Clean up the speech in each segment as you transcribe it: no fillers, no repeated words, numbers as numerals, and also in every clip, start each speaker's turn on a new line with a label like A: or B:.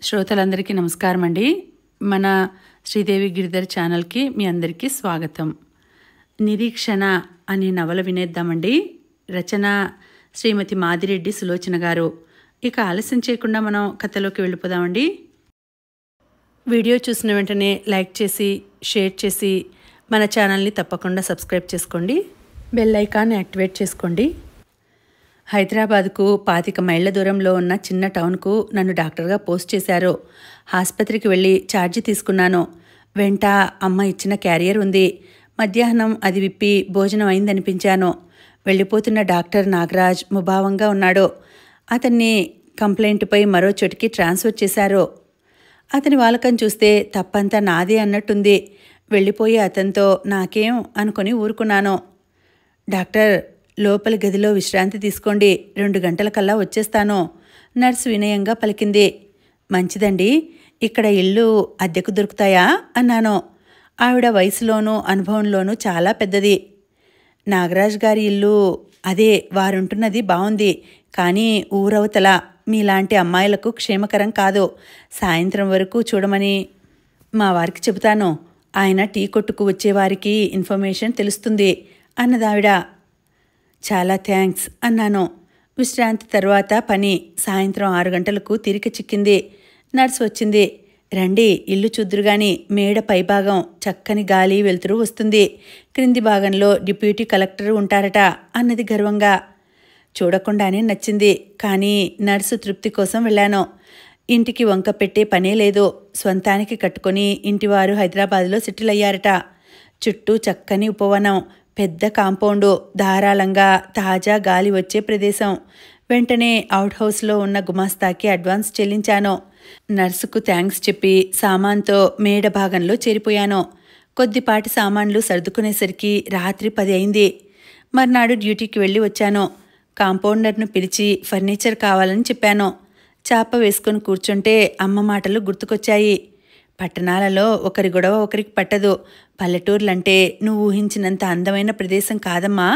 A: శ్రోతలందరికీ నమస్కారం అండి. మన శ్రీదేవి గిరిధర్ ఛానల్కి మీ అందరికీ స్వాగతం. నిరీక్షణ అనే నవల వినేద్దామండి. రచన శ్రీమతి మాదిరెడ్డి సులోచన గారు. ఇక ఆలస్యం చేయకుండా మనం కథలోకి వెళ్ళిపోదామండి. వీడియో చూసిన వెంటనే లైక్ చేసి షేర్ చేసి మన ఛానల్ని తప్పకుండా సబ్స్క్రైబ్ చేసుకోండి. బెల్ ఐకాన్ యాక్టివేట్ చేసుకోండి. హైదరాబాద్కు 25 మైళ్ళ దూరంలో ఉన్న చిన్న టౌన్కు నన్ను డాక్టర్గా పోస్ట్ చేశారు. ఆసుపత్రికి వెళ్ళి ఛార్జీ తీసుకున్నాను. వెంట అమ్మ ఇచ్చిన క్యారియర్ ఉంది. మధ్యాహ్నం అది విప్పి భోజనం అయిందనిపించాను. వెళ్ళిపోతున్న డాక్టర్ నాగరాజ్ ముభావంగా ఉన్నాడు. అతన్ని కంప్లైంట్పై మరో చోటికి ట్రాన్స్ఫర్ చేశారు. అతని వాలకం చూస్తే తప్పంతా నాదే అన్నట్టుంది. వెళ్ళిపోయి అతనితో నాకేం అనుకొని ఊరుకున్నాను. డాక్టర్, లోపలి గదిలో విశ్రాంతి తీసుకోండి, 2 గంటలకల్లా వచ్చేస్తాను, నర్సు వినయంగా పలికింది. మంచిదండి, ఇక్కడ ఇల్లు అద్దెకు దొరుకుతాయా అన్నాను. ఆవిడ వయసులోనూ అనుభవంలోనూ చాలా పెద్దది. నాగరాజ్ గారి ఇల్లు అదే, వారుంటున్నది బావుంది, కానీ ఊరవతల, మీలాంటి అమ్మాయిలకు క్షేమకరం కాదు. సాయంత్రం వరకు చూడమని మా వారికి చెబుతాను. ఆయన టీ కొట్టుకు వచ్చేవారికి ఇన్ఫర్మేషన్ తెలుస్తుంది అన్నదావిడ. చాలా థ్యాంక్స్ అన్నాను. విశ్రాంతి తర్వాత పని. సాయంత్రం 6 గంటలకు తీరిక చిక్కింది. నర్సు వచ్చింది. రండి, ఇల్లు చూద్దురుగాని, మేడ పైభాగం చక్కని గాలి వెలుతురు వస్తుంది. క్రింది భాగంలో డిప్యూటీ కలెక్టర్ ఉంటారట అన్నది గర్వంగా. చూడకుండానే నచ్చింది. కానీ నర్సు తృప్తి కోసం వెళ్ళాను. ఇంటికి వంక పెట్టే పనే లేదు. స్వంతానికి కట్టుకొని ఇంటివారు హైదరాబాద్లో సెటిల్ అయ్యారట. చుట్టూ చక్కని ఉపవనం, పెద్ద కాంపౌండు, ధారాళంగా తాజా గాలి వచ్చే ప్రదేశం. వెంటనే అవుట్ హౌస్లో ఉన్న గుమాస్తాకి అడ్వాన్స్ చెల్లించాను. నర్సుకు థ్యాంక్స్ చెప్పి సామాన్తో మేడ భాగంలో చేరిపోయాను. కొద్దిపాటి సామాన్లు సర్దుకునేసరికి రాత్రి 10 అయింది. మర్నాడు డ్యూటీకి వెళ్ళి వచ్చాను. కాంపౌండర్ను పిలిచి ఫర్నిచర్ కావాలని చెప్పాను. చాప వేసుకొని కూర్చుంటే అమ్మ మాటలు గుర్తుకొచ్చాయి. పట్టణాలలో ఒకరి గొడవ ఒకరికి పట్టదు. పల్లెటూర్లంటే నువ్వు ఊహించినంత అందమైన ప్రదేశం కాదమ్మా,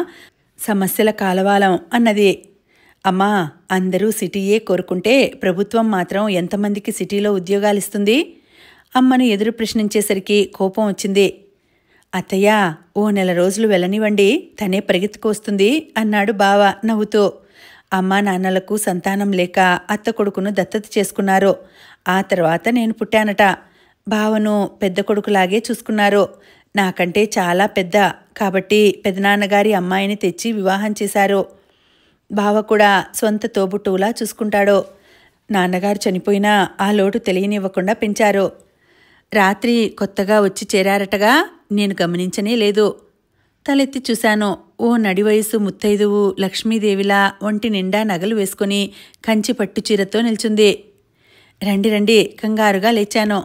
A: సమస్యల కాలవాలం అన్నది. అమ్మా, అందరూ సిటీయే కోరుకుంటే ప్రభుత్వం మాత్రం ఎంతమందికి సిటీలో ఉద్యోగాలిస్తుంది? అమ్మను ఎదురు ప్రశ్నించేసరికి కోపం వచ్చింది. అత్తయ్య, ఓ 1 నెల రోజులు వెళ్ళనివ్వండి, తనే పరిగెత్తుకొస్తుంది అన్నాడు బావ నవ్వుతూ. అమ్మా నాన్నలకు సంతానం లేక అత్త కొడుకును దత్తత చేసుకున్నారు. ఆ తర్వాత నేను పుట్టానట. బావను పెద్ద కొడుకులాగే చూసుకున్నారు. నాకంటే చాలా పెద్ద కాబట్టి పెదనాన్నగారి అమ్మాయిని తెచ్చి వివాహం చేశారు. బావ కూడా సొంత తోబుట్టువులా చూసుకుంటాడు. నాన్నగారు చనిపోయినా ఆ లోటు తెలియనివ్వకుండా పెంచారు. రాత్రి కొత్తగా వచ్చి చేరారటగా, నేను గమనించనే లేదు. తలెత్తి చూశాను. ఓ నడివయసు ముత్తైదువు లక్ష్మీదేవిలా ఒంటి నిండా నగలు వేసుకుని కంచి పట్టుచీరతో నిల్చుంది. రండి రండి, కంగారుగా లేచాను.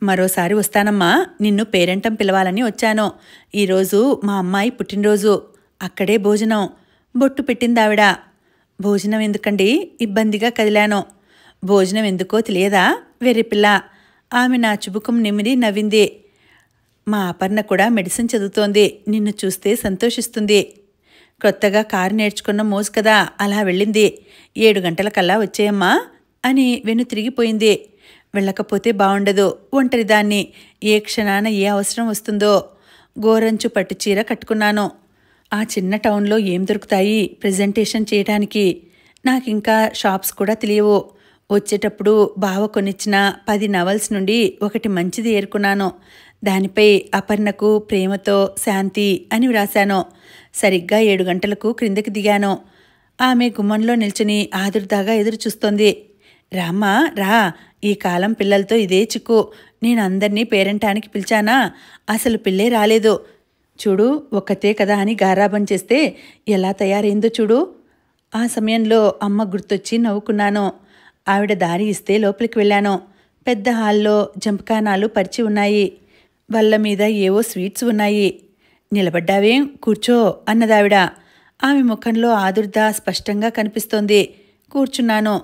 A: మరోసారి వస్తానమ్మా, నిన్ను పేరెంటం పిలవాలని వచ్చాను. ఈరోజు మా అమ్మాయి పుట్టినరోజు, అక్కడే భోజనం, బొట్టు పెట్టిందావిడ. భోజనం ఎందుకండి? ఇబ్బందిగా కదిలాను. భోజనం ఎందుకో తెలియదా వెర్రిపిల్ల? ఆమె నా చుబుకం నిమిరి నవ్వింది. మా అపర్ణ కూడా మెడిసిన్ చదువుతోంది, నిన్ను చూస్తే సంతోషిస్తుంది. కొత్తగా కారు నేర్చుకున్న మోజు కదా, అలా వెళ్ళింది. 7 గంటలకల్లా వచ్చేయమ్మా అని వెను తిరిగిపోయింది. వెళ్ళకపోతే బావుండదు, ఒంటరిదాన్ని, ఏ క్షణాన ఏ అవసరం వస్తుందో. గోరంచు పట్టుచీర కట్టుకున్నాను. ఆ చిన్న టౌన్లో ఏం దొరుకుతాయి ప్రెజెంటేషన్ చేయడానికి? నాకింకా షాప్స్ కూడా తెలియవు. వచ్చేటప్పుడు బావ కొనిచ్చిన 10 నవల్స్ నుండి ఒకటి మంచిది ఏరుకున్నాను. దానిపై అపర్ణకు ప్రేమతో శాంతి అని వ్రాశాను. సరిగ్గా 7 గంటలకు క్రిందకి దిగాను. ఆమె గుమ్మంలో నిల్చుని ఆదుర్దాగా ఎదురు చూస్తోంది. రామ్మా రా, ఈ కాలం పిల్లలతో ఇదే చిక్కు. నేను అందరినీ పేరెంటానికి పిలిచానా, అసలు పిల్లే రాలేదు. చూడు, ఒక్కతే కదా అని గారాబం చేస్తే ఎలా తయారైందో చూడు. ఆ సమయంలో అమ్మ గుర్తొచ్చి నవ్వుకున్నాను. ఆవిడ దారి ఇస్తే లోపలికి వెళ్ళాను. పెద్ద హాల్లో జంపకానాలు పరిచి ఉన్నాయి. వల్ల మీద ఏవో స్వీట్స్ ఉన్నాయి. నిలబడ్డావేం, కూర్చో అన్నదావిడ. ఆమె ముఖంలో ఆదుర్ద స్పష్టంగా కనిపిస్తోంది. కూర్చున్నాను.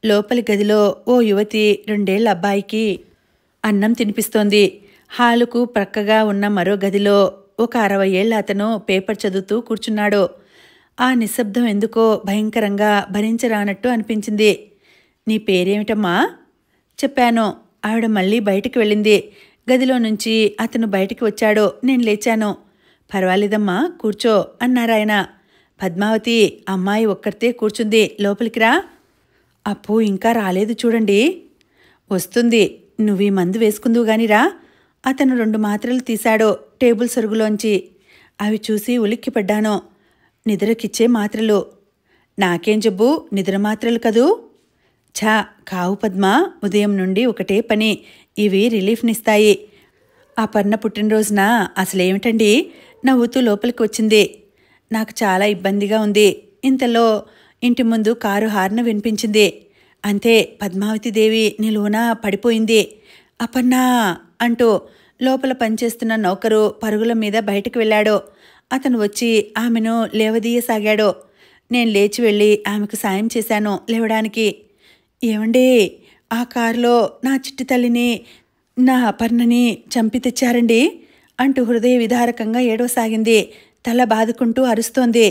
A: లోపలి గదిలో ఓ యువతి 2 ఏళ్ల అబ్బాయికి అన్నం తినిపిస్తోంది. హాలుకు ప్రక్కగా ఉన్న మరో గదిలో ఒక 60 ఏళ్ల అతను పేపర్ చదువుతూ కూర్చున్నాడు. ఆ నిశ్శబ్దం ఎందుకో భయంకరంగా భరించరానట్టు అనిపించింది. నీ పేరేమిటమ్మా? చెప్పాను. ఆవిడ మళ్ళీ బయటికి వెళ్ళింది. గదిలో నుంచి అతను బయటికి వచ్చాడు. నేను లేచాను. పర్వాలేదమ్మా, కూర్చో అన్నారాయన. పద్మావతి, అమ్మాయి ఒక్కరితే కూర్చుంది, లోపలికి రా. అప్పు ఇంకా రాలేదు చూడండి. వస్తుంది, నువ్వు ఈ మందు వేసుకుందువు గానిరా. అతను 2 మాత్రలు తీశాడు టేబుల్ సొరుగులోంచి. అవి చూసి ఉలిక్కిపడ్డాను. నిద్రకిచ్చే మాత్రలు. నాకేం జబ్బు, నిద్ర మాత్రలు కదూ. ఛా, కావు పద్మ, ఉదయం నుండి ఒకటే పని. ఇవి రిలీఫ్నిస్తాయి. అపర్ణ పుట్టినరోజున అసలేమిటండి, నవ్వుతూ లోపలికి వచ్చింది. నాకు చాలా ఇబ్బందిగా ఉంది. ఇంతలో ఇంటి ముందు కారు హార్న్ వినిపించింది. అంతే, పద్మావతిదేవి నిలువున పడిపోయింది. అపర్ణా అంటూ లోపల పనిచేస్తున్న నౌకరు పరుగుల మీద బయటకు వెళ్ళాడు. అతను వచ్చి ఆమెను లేవదీయసాగాడు. నేను లేచి వెళ్ళి ఆమెకు సాయం చేశాను లేవడానికి. ఏమండే, ఆ కారులో నా చిట్టి తల్లిని, నా అపర్ణని చంపి తెచ్చారండి అంటూ హృదయ విదారకంగా ఏడవసాగింది. తల బాదుకుంటూ అరుస్తోంది.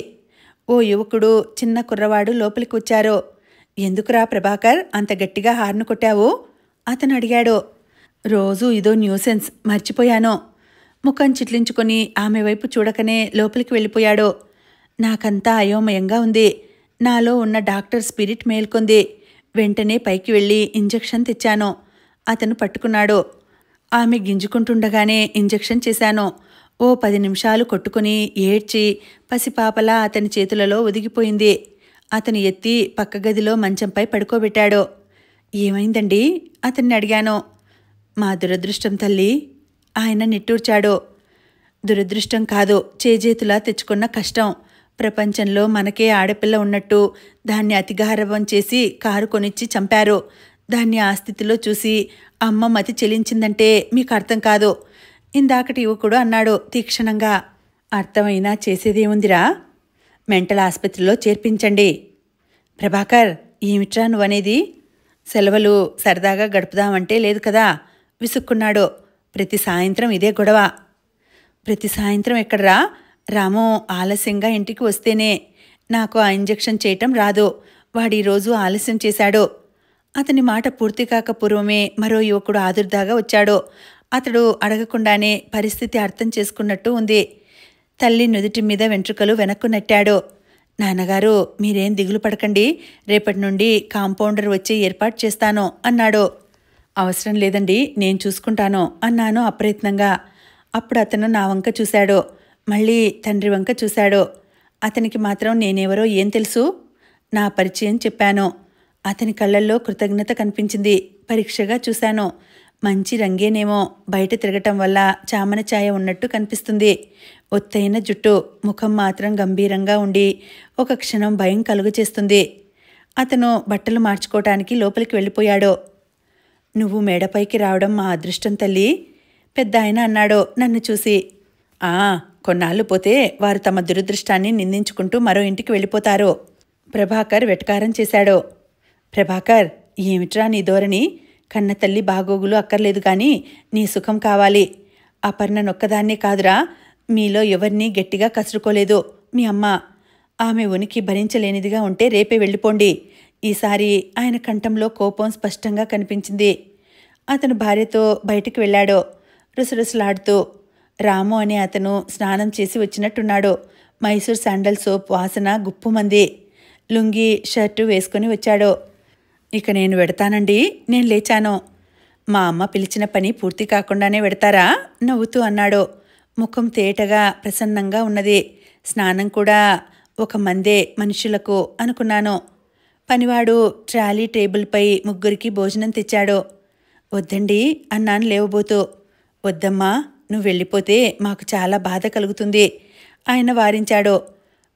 A: ఓ యువకుడు, చిన్న కుర్రవాడు లోపలికి వచ్చారు. ఎందుకురా ప్రభాకర్ అంత గట్టిగా హార్న్ కొట్టావు అతను అడిగాడు. రోజూ ఇదో న్యూసెన్స్, మర్చిపోయాను. ముఖం చిట్లించుకొని ఆమె వైపు చూడకనే లోపలికి వెళ్ళిపోయాడు. నాకంతా అయోమయంగా ఉంది. నాలో ఉన్న డాక్టర్ స్పిరిట్ మేల్కొంది. వెంటనే పైకి వెళ్ళి ఇంజెక్షన్ తెచ్చాను. అతను పట్టుకున్నాడు. ఆమె గింజుకుంటుండగానే ఇంజెక్షన్ చేశాను. ఓ 10 నిమిషాలు కొట్టుకుని ఏడ్చి పసిపాపలా అతని చేతులలో ఒదిగిపోయింది. అతను ఎత్తి పక్క గదిలో మంచంపై పడుకోబెట్టాడు. ఏమైందండి అతన్ని అడిగాను. మా దురదృష్టం తల్లి, ఆయన నిట్టూర్చాడు. దురదృష్టం కాదు, చేజేతులా తెచ్చుకున్న కష్టం. ప్రపంచంలో మనకే ఆడపిల్ల ఉన్నట్టు దాన్ని అతిగారవం చేసి కారు కొనిచ్చి చంపారు. దాన్ని ఆ స్థితిలో చూసి అమ్మ మతి చెలించిందంటే మీకు అర్థం కాదు. ఇందాకటి యువకుడు అన్నాడు తీక్షణంగా. అర్థమైనా చేసేదేముందిరా, మెంటల్ ఆసుపత్రిలో చేర్పించండి. ప్రభాకర్, ఏమిట్రా నువ్వనేది? సెలవులు సరదాగా గడుపుదామంటే లేదు కదా, విసుక్కున్నాడు. ప్రతి సాయంత్రం ఇదే గొడవ. ప్రతి సాయంత్రం ఎక్కడరా? రాము ఆలస్యంగా ఇంటికి వస్తేనే. నాకు ఆ ఇంజెక్షన్ చేయటం రాదు. వాడి రోజు ఆలస్యం చేశాడు. అతని మాట పూర్తి కాక పూర్వమే మరో యువకుడు ఆదుర్దాగా వచ్చాడు. అతడు అడగకుండానే పరిస్థితి అర్థం చేసుకున్నట్టు ఉంది. తల్లి నుదుటి మీద వెంట్రుకలు వెనక్కు నెట్టాడు. నాన్నగారు, మీరేం దిగులు పడకండి, రేపటి నుండి కాంపౌండర్ వచ్చి ఏర్పాటు చేస్తాను అన్నాడు. అవసరం లేదండి, నేను చూసుకుంటాను అన్నాను అప్రయత్నంగా. అప్పుడు అతను నా వంక చూశాడు. మళ్ళీ తండ్రి వంక చూశాడు. అతనికి మాత్రం నేనెవరో ఏం తెలుసు? నా పరిచయం చెప్పాను. అతని కళ్ళల్లో కృతజ్ఞత కనిపించింది. పరీక్షగా చూశాను. మంచి రంగేనేమో, బయట తిరగటం వల్ల చామన ఛాయ ఉన్నట్టు కనిపిస్తుంది. ఒత్తైన జుట్టు, ముఖం మాత్రం గంభీరంగా ఉండి ఒక క్షణం భయం కలుగచేస్తుంది. అతను బట్టలు మార్చుకోవటానికి లోపలికి వెళ్ళిపోయాడు. నువ్వు మేడపైకి రావడం మా అదృష్టం తల్లి, పెద్ద ఆయన అన్నాడు నన్ను చూసి. కొన్నాళ్ళు పోతే వారు తమ దురదృష్టాన్ని నిందించుకుంటూ మరో ఇంటికి వెళ్ళిపోతారు. ప్రభాకర్ వెటకారం చేశాడు. ప్రభాకర్, ఏమిట్రా నీ ధోరణి? కన్న తల్లి బాగోగులు అక్కర్లేదు గాని నీ సుఖం కావాలి. అపర్ణ నొక్కదాన్నే కాదురా, మీలో ఎవరినీ గట్టిగా కసురుకోలేదు మీ అమ్మ. ఆమె ఉనికి భరించలేనిదిగా ఉంటే రేపే వెళ్ళిపోండి. ఈసారి ఆయన కంఠంలో కోపం స్పష్టంగా కనిపించింది. అతను భార్యతో బయటికి వెళ్ళాడు, రుసరుసలాడుతూ. రాము అనే అతను స్నానం చేసి వచ్చినట్టున్నాడు. మైసూర్ శాండల్ సోప్ వాసన గుప్పుమంది. లుంగి షర్టు వేసుకుని వచ్చాడు. ఇక నేను వెడతానండి, నేను లేచాను. మా అమ్మ పిలిచిన పని పూర్తి కాకుండానే వెడతారా? నవ్వుతూ అన్నాడు. ముఖం తేటగా ప్రసన్నంగా ఉన్నది. స్నానం కూడా ఒక మందే మనుషులకు అనుకున్నాను. పనివాడు ట్రాలీ టేబుల్పై 3 భోజనం తెచ్చాడు. వద్దండి అన్నాను లేవబోతూ. వద్దమ్మా, నువ్వు వెళ్ళిపోతే మాకు చాలా బాధ కలుగుతుంది ఆయన వారించాడు.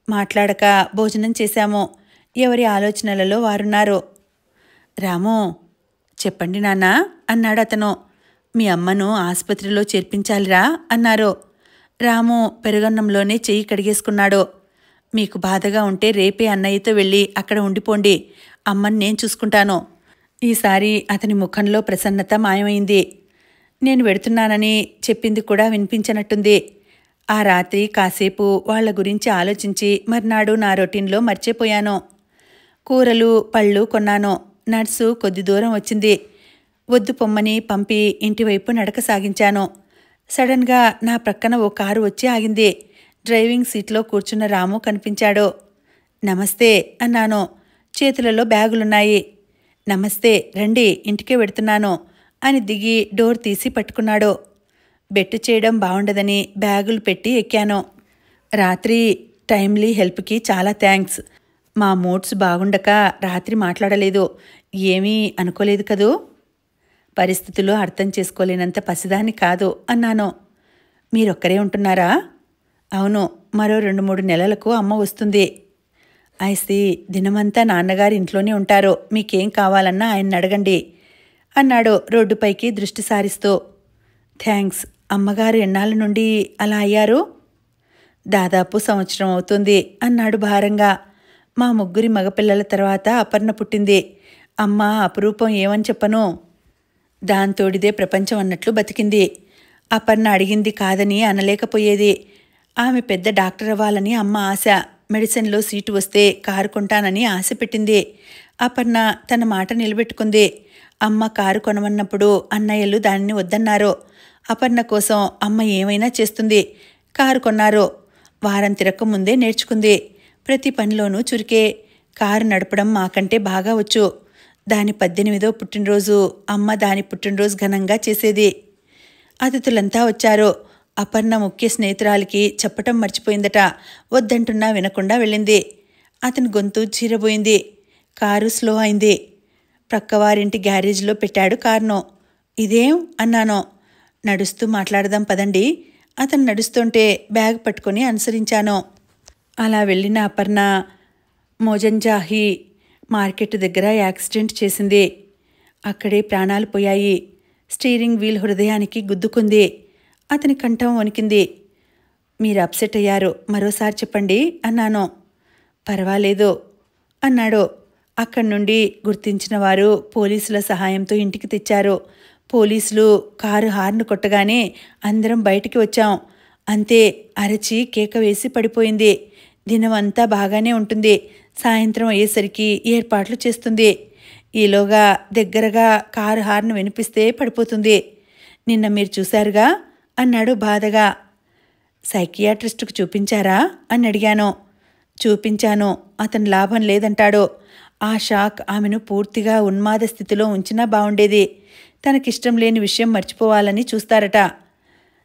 A: మాట్లాడక భోజనం చేశాము. ఎవరి ఆలోచనలలో వారున్నారు. రాము, చెప్పండి నాన్న అన్నాడు అతను. మీ అమ్మను ఆసుపత్రిలో చేర్పించాలిరా అన్నారు. రాము పెరుగన్నంలోనే చెయ్యి కడిగేసుకున్నాడు. మీకు బాధగా ఉంటే రేపే అన్నయ్యతో వెళ్ళి అక్కడ ఉండిపోండి, అమ్మని నేను చూసుకుంటాను. ఈసారి అతని ముఖంలో ప్రసన్నత మాయమైంది. నేను వెడుతున్నానని చెప్పింది కూడా వినిపించనట్టుంది. ఆ రాత్రి కాసేపు వాళ్ల గురించి ఆలోచించి మర్నాడు నా రొటీన్లో మర్చిపోయాను. కూరలు పళ్ళు కొన్నాను. నర్సు కొద్ది దూరం వచ్చింది. వద్దు పొమ్మని పంపి ఇంటివైపు నడక సాగించాను. సడన్గా నా ప్రక్కన ఓ కారు వచ్చి ఆగింది. డ్రైవింగ్ సీట్లో కూర్చున్న రాము కనిపించాడు. నమస్తే అన్నాను. చేతులలో బ్యాగులున్నాయి. నమస్తే, రండి, ఇంటికే వెడుతున్నాను అని దిగి డోర్ తీసి పట్టుకున్నాడు. బెట్టు చేయడం బావుండదని బ్యాగులు పెట్టి ఎక్కాను. రాత్రి టైమ్లీ హెల్ప్కి చాలా థ్యాంక్స్. మా మూడ్స్ బాగుండక రాత్రి మాట్లాడలేదు. ఏమీ అనుకోలేదు కదూ? పరిస్థితులు అర్థం చేసుకోలేనంత పసిదాన్ని కాదు అన్నాను. మీరొక్కరే ఉంటున్నారా? అవును, మరో 2-3 నెలలకు అమ్మ వస్తుంది. ఐసి, దినమంతా నాన్నగారు ఇంట్లోనే ఉంటారు. మీకేం కావాలన్నా ఆయన్ని అడగండి అన్నాడు రోడ్డుపైకి దృష్టి సారిస్తూ. థ్యాంక్స్. అమ్మగారు ఎన్నాళ్ళ నుండి అలా అయ్యారు? దాదాపు సంవత్సరం అవుతుంది అన్నాడు భారంగా. మా 3 మగపిల్లల తర్వాత అపర్ణ పుట్టింది. అమ్మ అపురూపం ఏమని చెప్పను. దాంతోడిదే ప్రపంచం అన్నట్లు బతికింది. అపర్ణ అడిగింది కాదని అనలేకపోయేది. ఆమె పెద్ద డాక్టర్ అవ్వాలని అమ్మ ఆశ. మెడిసిన్లో సీటు వస్తే కారు కొంటానని ఆశ పెట్టింది. అపర్ణ తన మాట నిలబెట్టుకుంది. అమ్మ కారు కొనమన్నప్పుడు అన్నయ్యలు దానిని వద్దన్నారు. అపర్ణ కోసం అమ్మ ఏమైనా చేస్తుంది. కారు కొన్నారు. వారం తిరక్కముందే నేర్చుకుంది. ప్రతి పనిలోనూ చురికే. కారు నడపడం మాకంటే బాగా వచ్చు. దాని 18వ పుట్టినరోజు అమ్మ దాని పుట్టినరోజు ఘనంగా చేసేది. అతిథులంతా వచ్చారు. అపర్ణ ముఖ్య స్నేహితురాలికి చెప్పటం మర్చిపోయిందట. వద్దంటున్నా వినకుండా వెళ్ళింది. అతని గొంతు చీరబోయింది. కారు స్లో అయింది. ప్రక్కవారింటి గ్యారేజ్లో పెట్టాడు కారును. ఇదేం అన్నాను. నడుస్తూ మాట్లాడదాం పదండి. అతను నడుస్తుంటే బ్యాగ్ పట్టుకొని అనుసరించాను. అలా వెళ్ళిన అపర్ణ మోజంజాహి మార్కెట్ దగ్గర యాక్సిడెంట్ చేసింది. అక్కడే ప్రాణాలు పోయాయి. స్టీరింగ్ వీల్ హృదయానికి గుద్దుకుంది. అతని కంఠం వణికింది. మీరు అప్సెట్ అయ్యారు, మరోసారి చెప్పండి అన్నాను. పర్వాలేదు అన్నాడు. అక్కడి నుండి గుర్తించిన వారు పోలీసుల సహాయంతో ఇంటికి తెచ్చారు. పోలీసులు కారు హార్న్ కొట్టగానే అందరం బయటికి వచ్చాం. అంతే, అరచి కేక వేసి పడిపోయింది. దినమంతా బాగానే ఉంటుంది. సాయంత్రం అయ్యేసరికి ఏర్పాట్లు చేస్తుంది. ఈలోగా దగ్గరగా కారు హార్న్ వినిపిస్తే పడిపోతుంది. నిన్న మీరు చూశారుగా అన్నాడు బాధగా. సైకియాట్రిస్టుకు చూపించారా అని అడిగాను. చూపించాను. అతను లాభం లేదంటాడు. ఆ షాక్ ఆమెను పూర్తిగా ఉన్మాద స్థితిలో ఉంచినా బావుండేది. తనకిష్టం లేని విషయం మర్చిపోవాలని చూస్తారట.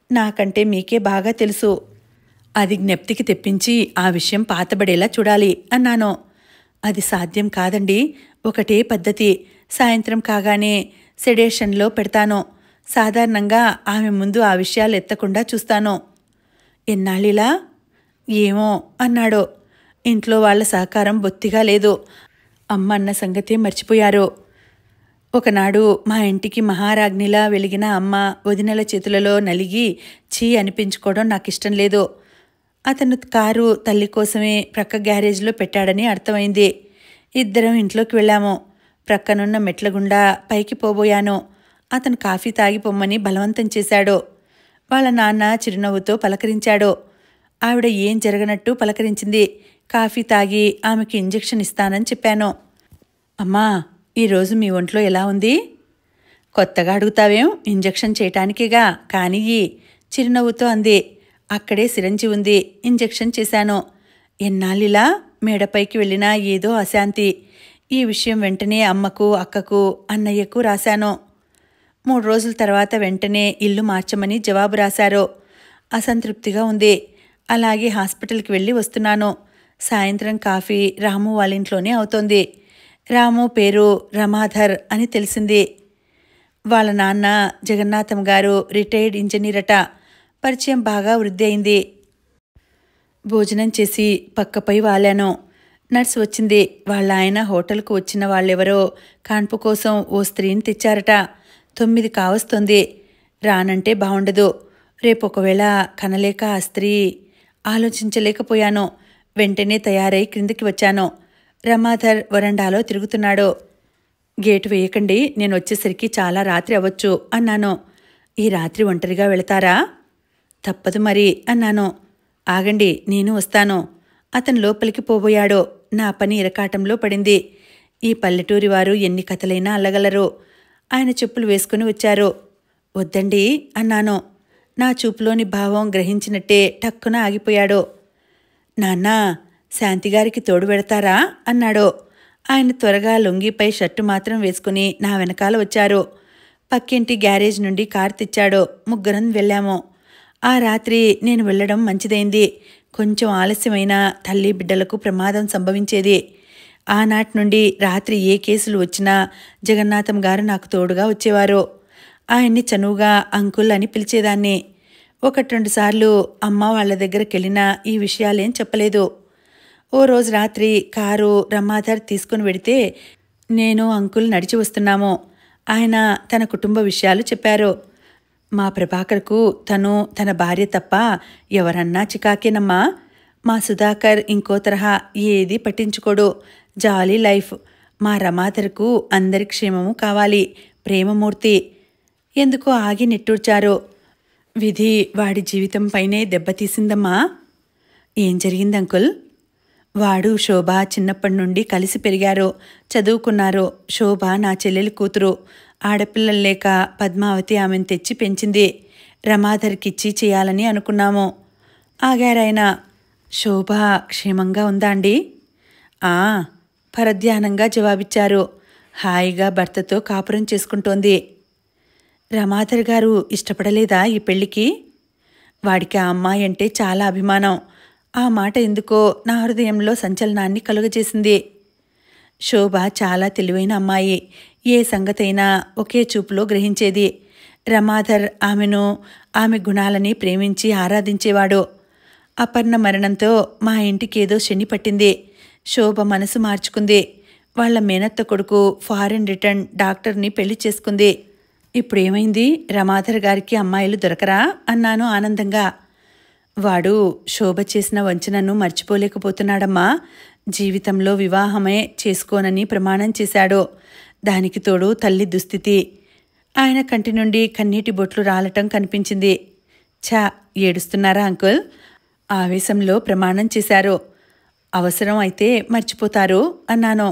A: నాకంటే మీకే బాగా తెలుసు. అది జ్ఞప్తికి తెప్పించి ఆ విషయం పాతబడేలా చూడాలి అన్నాను. అది సాధ్యం కాదండి. ఒకటే పద్ధతి. సాయంత్రం కాగానే సెడేషన్లో పెడతాను. సాధారణంగా ఆమె ముందు ఆ విషయాలు ఎత్తకుండా చూస్తాను. ఎన్నాళ్ళిలా? ఏమో అన్నాడు. ఇంట్లో వాళ్ళ సహకారం బొత్తిగా లేదు. అమ్మ అన్న సంగతే మర్చిపోయారు. ఒకనాడు మా ఇంటికి మహారాజ్ఞిలా వెలిగిన అమ్మ వదినల చేతులలో నలిగి చీ అనిపించుకోవడం నాకిష్టం లేదు. అతను కారు తల్లి కోసమే ప్రక్క గ్యారేజ్లో పెట్టాడని అర్థమైంది. ఇద్దరం ఇంట్లోకి వెళ్ళాము. ప్రక్కనున్న మెట్ల గుండా పైకి పోబోయాను. అతను కాఫీ తాగి పొమ్మని బలవంతం చేశాడు. వాళ్ళ నాన్న చిరునవ్వుతో పలకరించాడు. ఆవిడ ఏం జరగనట్టు పలకరించింది. కాఫీ తాగి ఆమెకి ఇంజెక్షన్ ఇస్తానని చెప్పాను. అమ్మా, ఈరోజు మీ ఒంట్లో ఎలా ఉంది? కొత్తగా అడుగుతావేం? ఇంజెక్షన్ చేయటానికేగా, కానీ చిరునవ్వుతో అంది. అక్కడే సిరంజి ఉంది. ఇంజెక్షన్ చేశాను. ఎన్నాళ్ళిలా? మేడపైకి వెళ్ళినా ఏదో అశాంతి. ఈ విషయం వెంటనే అమ్మకు, అక్కకు, అన్నయ్యకు రాశాను. 3 రోజుల తర్వాత వెంటనే ఇల్లు మార్చమని జవాబు రాశారు. అసంతృప్తిగా ఉంది. అలాగే హాస్పిటల్కి వెళ్ళి వస్తున్నాను. సాయంత్రం కాఫీ రాము వాళ్ళింట్లోనే అవుతోంది. రాము పేరు రమాధర్ అని తెలిసింది. వాళ్ళ నాన్న జగన్నాథం గారు రిటైర్డ్ ఇంజనీర్ అట. పరిచయం బాగా వృద్ధి అయింది. భోజనం చేసి పక్కపై వాలాను. నర్సు వచ్చింది. వాళ్ళ ఆయన హోటల్కు వచ్చిన వాళ్ళెవరో కాన్పు కోసం ఓ స్త్రీని తెచ్చారట. 9 కావస్తుంది. రానంటే బావుండదు. రేపు ఒకవేళ కనలేక ఆ స్త్రీ. ఆలోచించలేకపోయాను. వెంటనే తయారై క్రిందికి వచ్చాను. రమాధర్ వరండాలో తిరుగుతున్నాడు. గేటు వేయకండి, నేను వచ్చేసరికి చాలా రాత్రి అవ్వచ్చు అన్నాను. ఈ రాత్రి ఒంటరిగా వెళతారా? తప్పదు మరి అన్నాను. ఆగండి, నేను వస్తాను. అతను లోపలికి పోబోయాడు. నా పని ఇరకాటంలో పడింది. ఈ పల్లెటూరి వారు ఎన్ని కథలైనా అల్లగలరు. ఆయన చెప్పులు వేసుకుని వచ్చారు. వద్దండి అన్నాను. నా చూపులోని భావం గ్రహించినట్టే టక్కున ఆగిపోయాడు. నాన్న, శాంతిగారికి తోడు పెడతారా అన్నాడు. ఆయన త్వరగా లుంగీపై షర్టు మాత్రం వేసుకుని నా వెనకాల వచ్చారు. పక్కింటి గ్యారేజ్ నుండి కారు తెచ్చాడు. ముగ్గురం వెళ్ళాము. ఆ రాత్రి నేను వెళ్ళడం మంచిదైంది. కొంచెం ఆలస్యమైనా తల్లి బిడ్డలకు ప్రమాదం సంభవించేది. ఆనాటి నుండి రాత్రి ఏ కేసులు వచ్చినా జగన్నాథం గారు నాకు తోడుగా వచ్చేవారు. ఆయన్ని చనువుగా అంకుల్ అని పిలిచేదాన్ని. 1-2 సార్లు అమ్మ వాళ్ళ దగ్గరకెళ్ళినా ఈ విషయాలేం చెప్పలేదు. ఓ రోజు రాత్రి కారు రమాధర్ తీసుకుని వెడితే నేను అంకుల్ నడిచి వస్తున్నాము. ఆయన తన కుటుంబ విషయాలు చెప్పారు. మా ప్రభాకర్కు తన భార్య తప్ప ఎవరన్నా చికాకేనమ్మా. మా సుధాకర్ ఇంకో తరహా ఏది పట్టించుకోడు. జాలీ లైఫ్. మా రమాధర్కు అందరి క్షేమము కావాలి. ప్రేమమూర్తి. ఎందుకో ఆగి నిట్టూర్చారు. విధి వాడి జీవితంపైనే దెబ్బతీసిందమ్మా. ఏం జరిగింది అంకుల్? వాడు శోభ చిన్నప్పటి నుండి కలిసి పెరిగారు, చదువుకున్నారు. శోభ నా చెల్లెలి కూతురు. ఆడపిల్లలు లేక పద్మావతి ఆమెను తెచ్చి పెంచింది. రమాధర్కిచ్చి చేయాలని అనుకున్నాము. ఆగారాయన. శోభ క్షేమంగా ఉందా అండి? పరధ్యానంగా జవాబిచ్చారు. హాయిగా భర్తతో కాపురం చేసుకుంటోంది. రమాధర్ గారు ఇష్టపడలేదా ఈ పెళ్లికి? వాడికి ఆ అమ్మాయి అంటే చాలా అభిమానం. ఆ మాట ఎందుకో నా హృదయంలో సంచలనాన్ని కలుగజేసింది. శోభ చాలా తెలివైన అమ్మాయి. ఏ సంగతైనా ఒకే చూపులో గ్రహించేది. రమాధర్ ఆమెను, ఆమె గుణాలని ప్రేమించి ఆరాధించేవాడు. అపర్ణ మరణంతో మా ఇంటికేదో శని పట్టింది. శోభ మనసు మార్చుకుంది. వాళ్ల మేనత్త కొడుకు ఫారెన్ రిటర్న్ డాక్టర్ని పెళ్లి చేసుకుంది. ఇప్పుడేమైంది? రమాధర్ గారికి అమ్మాయిలు దొరకరా అన్నాను ఆనందంగా. వాడు శోభ చేసిన వంచనను మర్చిపోలేకపోతున్నాడమ్మా. జీవితంలో వివాహమే చేసుకోనని ప్రమాణం చేశాడు. దానికి తోడు తల్లి దుస్థితి. ఆయన కంటి నుండి కన్నీటి బొట్లు రాలటం కనిపించింది. ఏడుస్తున్నారా అంకుల్? ఆవేశంలో ప్రమాణం చేశారు. అవసరం అయితే మర్చిపోతారు అన్నాను.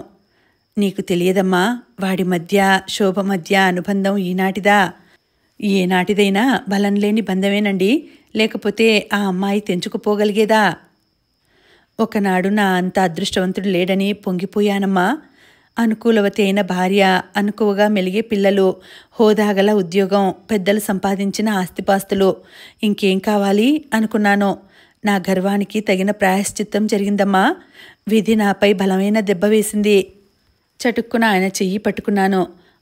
A: నీకు తెలియదమ్మా, వాడి మధ్య శోభ మధ్య అనుబంధం ఈనాటిదా? ఏనాటిదైనా బలం లేని బంధమేనండి. లేకపోతే ఆ అమ్మాయి తెంచుకుపోగలిగేదా? ఒకనాడు నా అంత అదృష్టవంతుడు లేడని పొంగిపోయానమ్మా. అనుకూలవతి అయిన భార్య, అనుకువగా మెలిగే పిల్లలు, హోదాగల ఉద్యోగం, పెద్దలు సంపాదించిన ఆస్తిపాస్తులు, ఇంకేం కావాలి అనుకున్నాను. నా గర్వానికి తగిన ప్రాయశ్చిత్తం జరిగిందమ్మా. విధి నాపై బలమైన దెబ్బ వేసింది. చటుక్కున ఆయన చెయ్యి పట్టుకున్నాను.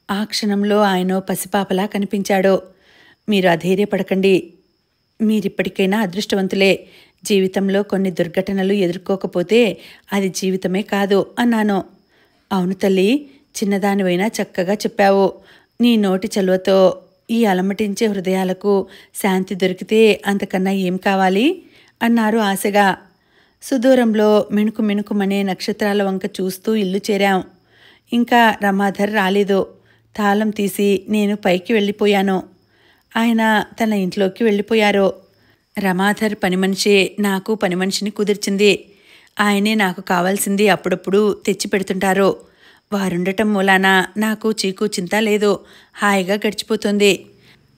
A: ఆ క్షణంలో ఆయన పసిపాపలా కనిపించాడు. మీరు అధైర్యపడకండి. మీరిప్పటికైనా అదృష్టవంతులే. జీవితంలో కొన్ని దుర్ఘటనలు ఎదుర్కోకపోతే అది జీవితమే కాదు అన్నాను. అవును తల్లి, చిన్నదానివైనా చక్కగా చెప్పావు. నీ నోటి చలువతో ఈ అలమటించే హృదయాలకు శాంతి దొరికితే అంతకన్నా ఏం కావాలి అన్నారు ఆశగా. సుదూరంలో మిణుకు మిణుకుమనే నక్షత్రాల వంక చూస్తూ ఇల్లు చేరాం. ఇంకా రమాధర్ రాలేదు. తాళం తీసి నేను పైకి వెళ్ళిపోయాను. ఆయన తన ఇంట్లోకి వెళ్ళిపోయారు. రమాధర్ పని మనిషే నాకు పని మనిషిని కుదిర్చింది. ఆయనే నాకు కావాల్సింది అప్పుడప్పుడు తెచ్చి పెడుతుంటారు. వారుండటం మూలాన నాకు చీకు చింత లేదు. హాయిగా గడిచిపోతుంది.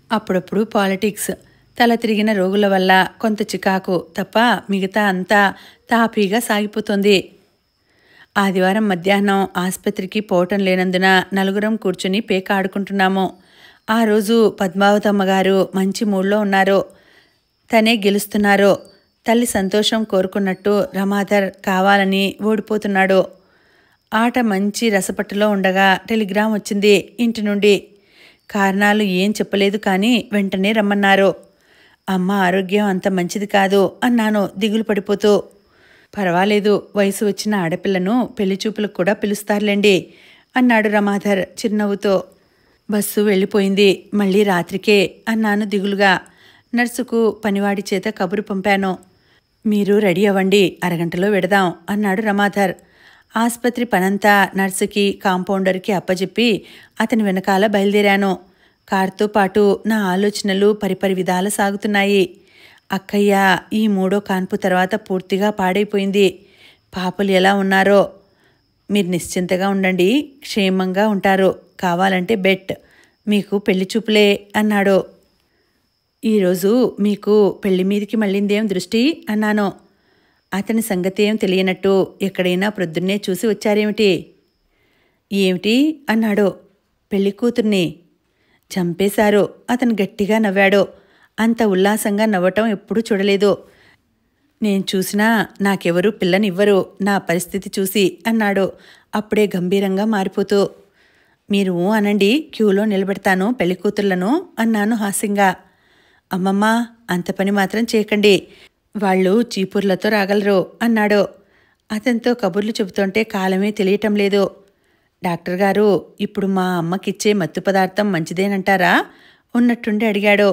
A: అప్పుడప్పుడు పాలిటిక్స్, తల తిరిగిన రోగుల వల్ల కొంత చికాకు తప్ప మిగతా అంతా తాపీగా సాగిపోతుంది. ఆదివారం మధ్యాహ్నం ఆసుపత్రికి పోవటం లేనందున నలుగురం కూర్చుని పేక ఆడుకుంటున్నాము. ఆ రోజు పద్మావతమ్మగారు మంచి మూడ్లో ఉన్నారు. తనే గెలుస్తున్నారు. తల్లి సంతోషం కోరుకున్నట్టు రమాధర్ కావాలని ఓడిపోతున్నాడు. ఆట మంచి రసపట్టులో ఉండగా టెలిగ్రామ్ వచ్చింది ఇంటి నుండి. కారణాలు ఏం చెప్పలేదు కానీ వెంటనే రమ్మన్నారు. అమ్మ ఆరోగ్యం అంత మంచిది కాదు అన్నాను దిగులు పడిపోతూ. పర్వాలేదు, వయసు వచ్చిన ఆడపిల్లను పెళ్లిచూపులకు కూడా పిలుస్తారులేండి అన్నాడు రమాధర్ చిరునవ్వుతో. బస్సు వెళ్ళిపోయింది. మళ్ళీ రాత్రికే అన్నాను దిగులుగా. నర్సుకు పనివాడి చేత కబురు పంపాను. మీరు రెడీ అవ్వండి, అరగంటలో వెడదాం అన్నాడు రమాధర్. ఆసుపత్రి పనంతా నర్సుకి, కాంపౌండర్కి అప్పజెప్పి అతని వెనకాల బయలుదేరాను. కారుతో పాటు నా ఆలోచనలు పరిపరి విధాల సాగుతున్నాయి. అక్కయ్య ఈ 3వ కాన్పు తర్వాత పూర్తిగా పాడైపోయింది. పాపలు ఎలా ఉన్నారో. మీరు నిశ్చింతగా ఉండండి, క్షేమంగా ఉంటారు. కావాలంటే బెట్. మీకు పెళ్లి చూపులే అన్నాడు. ఈరోజు మీకు పెళ్లి మీదికి మళ్ళిందేం దృష్టి అన్నాను. అతని సంగతి ఏం తెలియనట్టు ఎక్కడైనా ప్రొద్దున్నే చూసి వచ్చారేమిటి? ఏమిటి అన్నాడు. పెళ్లి కూతుర్ని చంపేశారు. అతను గట్టిగా నవ్వాడు. అంత ఉల్లాసంగా నవ్వటం ఎప్పుడూ చూడలేదు. నేను చూసినా నాకెవరూ పిల్లనివ్వరు నా పరిస్థితి చూసి అన్నాడు అప్పుడే గంభీరంగా మారిపోతూ. మీరు అనండి, క్యూలో నిలబెడతాను పెళ్లి కూతుర్లను అన్నాను హాస్యంగా. అమ్మమ్మ, అంత పని మాత్రం చేయకండి, వాళ్ళు చీపుర్లతో రాగలరు అన్నాడు. అతనితో కబుర్లు చెబుతుంటే కాలమే తెలియటం లేదు. డాక్టర్ గారు, ఇప్పుడు మా అమ్మకిచ్చే మత్తు పదార్థం మంచిదేనంటారా ఉన్నట్టుండి అడిగాడు.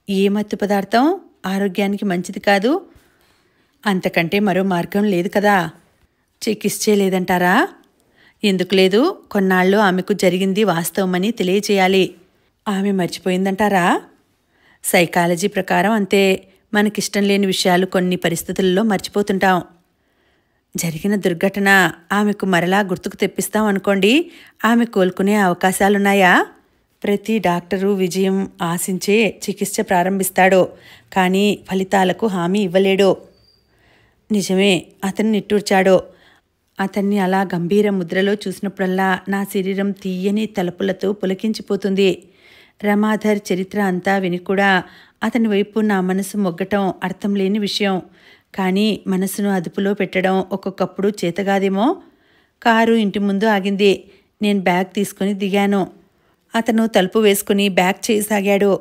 A: ఏ మత్తు పదార్థం? ఆరోగ్యానికి మంచిది కాదు. అంతకంటే మరో మార్గం లేదు కదా. చికిత్స లేదంటారా? ఎందుకు లేదు? కొన్నాళ్ళు ఆమెకు జరిగింది వాస్తవమని తెలియచేయాలి. ఆమె మర్చిపోయిందంటారా? సైకాలజీ ప్రకారం అంతే. మనకిష్టం లేని విషయాలు కొన్ని పరిస్థితుల్లో మర్చిపోతుంటాం. జరిగిన దుర్ఘటన ఆమెకు మరలా గుర్తుకు తెప్పిస్తాం అనుకోండి, ఆమె కోలుకునే అవకాశాలున్నాయా? ప్రతి డాక్టరు విజయం ఆశించే చికిత్స ప్రారంభిస్తాడు, కానీ ఫలితాలకు హామీ ఇవ్వలేడు. నిజమే, అతను నిట్టూర్చాడు. అతన్ని అలా గంభీర ముద్రలో చూసినప్పుడల్లా నా శరీరం తీయని తలుపులతో పులకించిపోతుంది. రమాధర్ చరిత్ర అంతా విని కూడా అతని వైపు నా మనసు మొగ్గటం అర్థం లేని విషయం. కానీ మనసును అదుపులో పెట్టడం ఒక్కొక్కప్పుడు చేతగాదేమో. కారు ఇంటి ముందు ఆగింది. నేను బ్యాగ్ తీసుకుని దిగాను. అతను తలుపు వేసుకుని బ్యాగ్ చేయసాగాడు.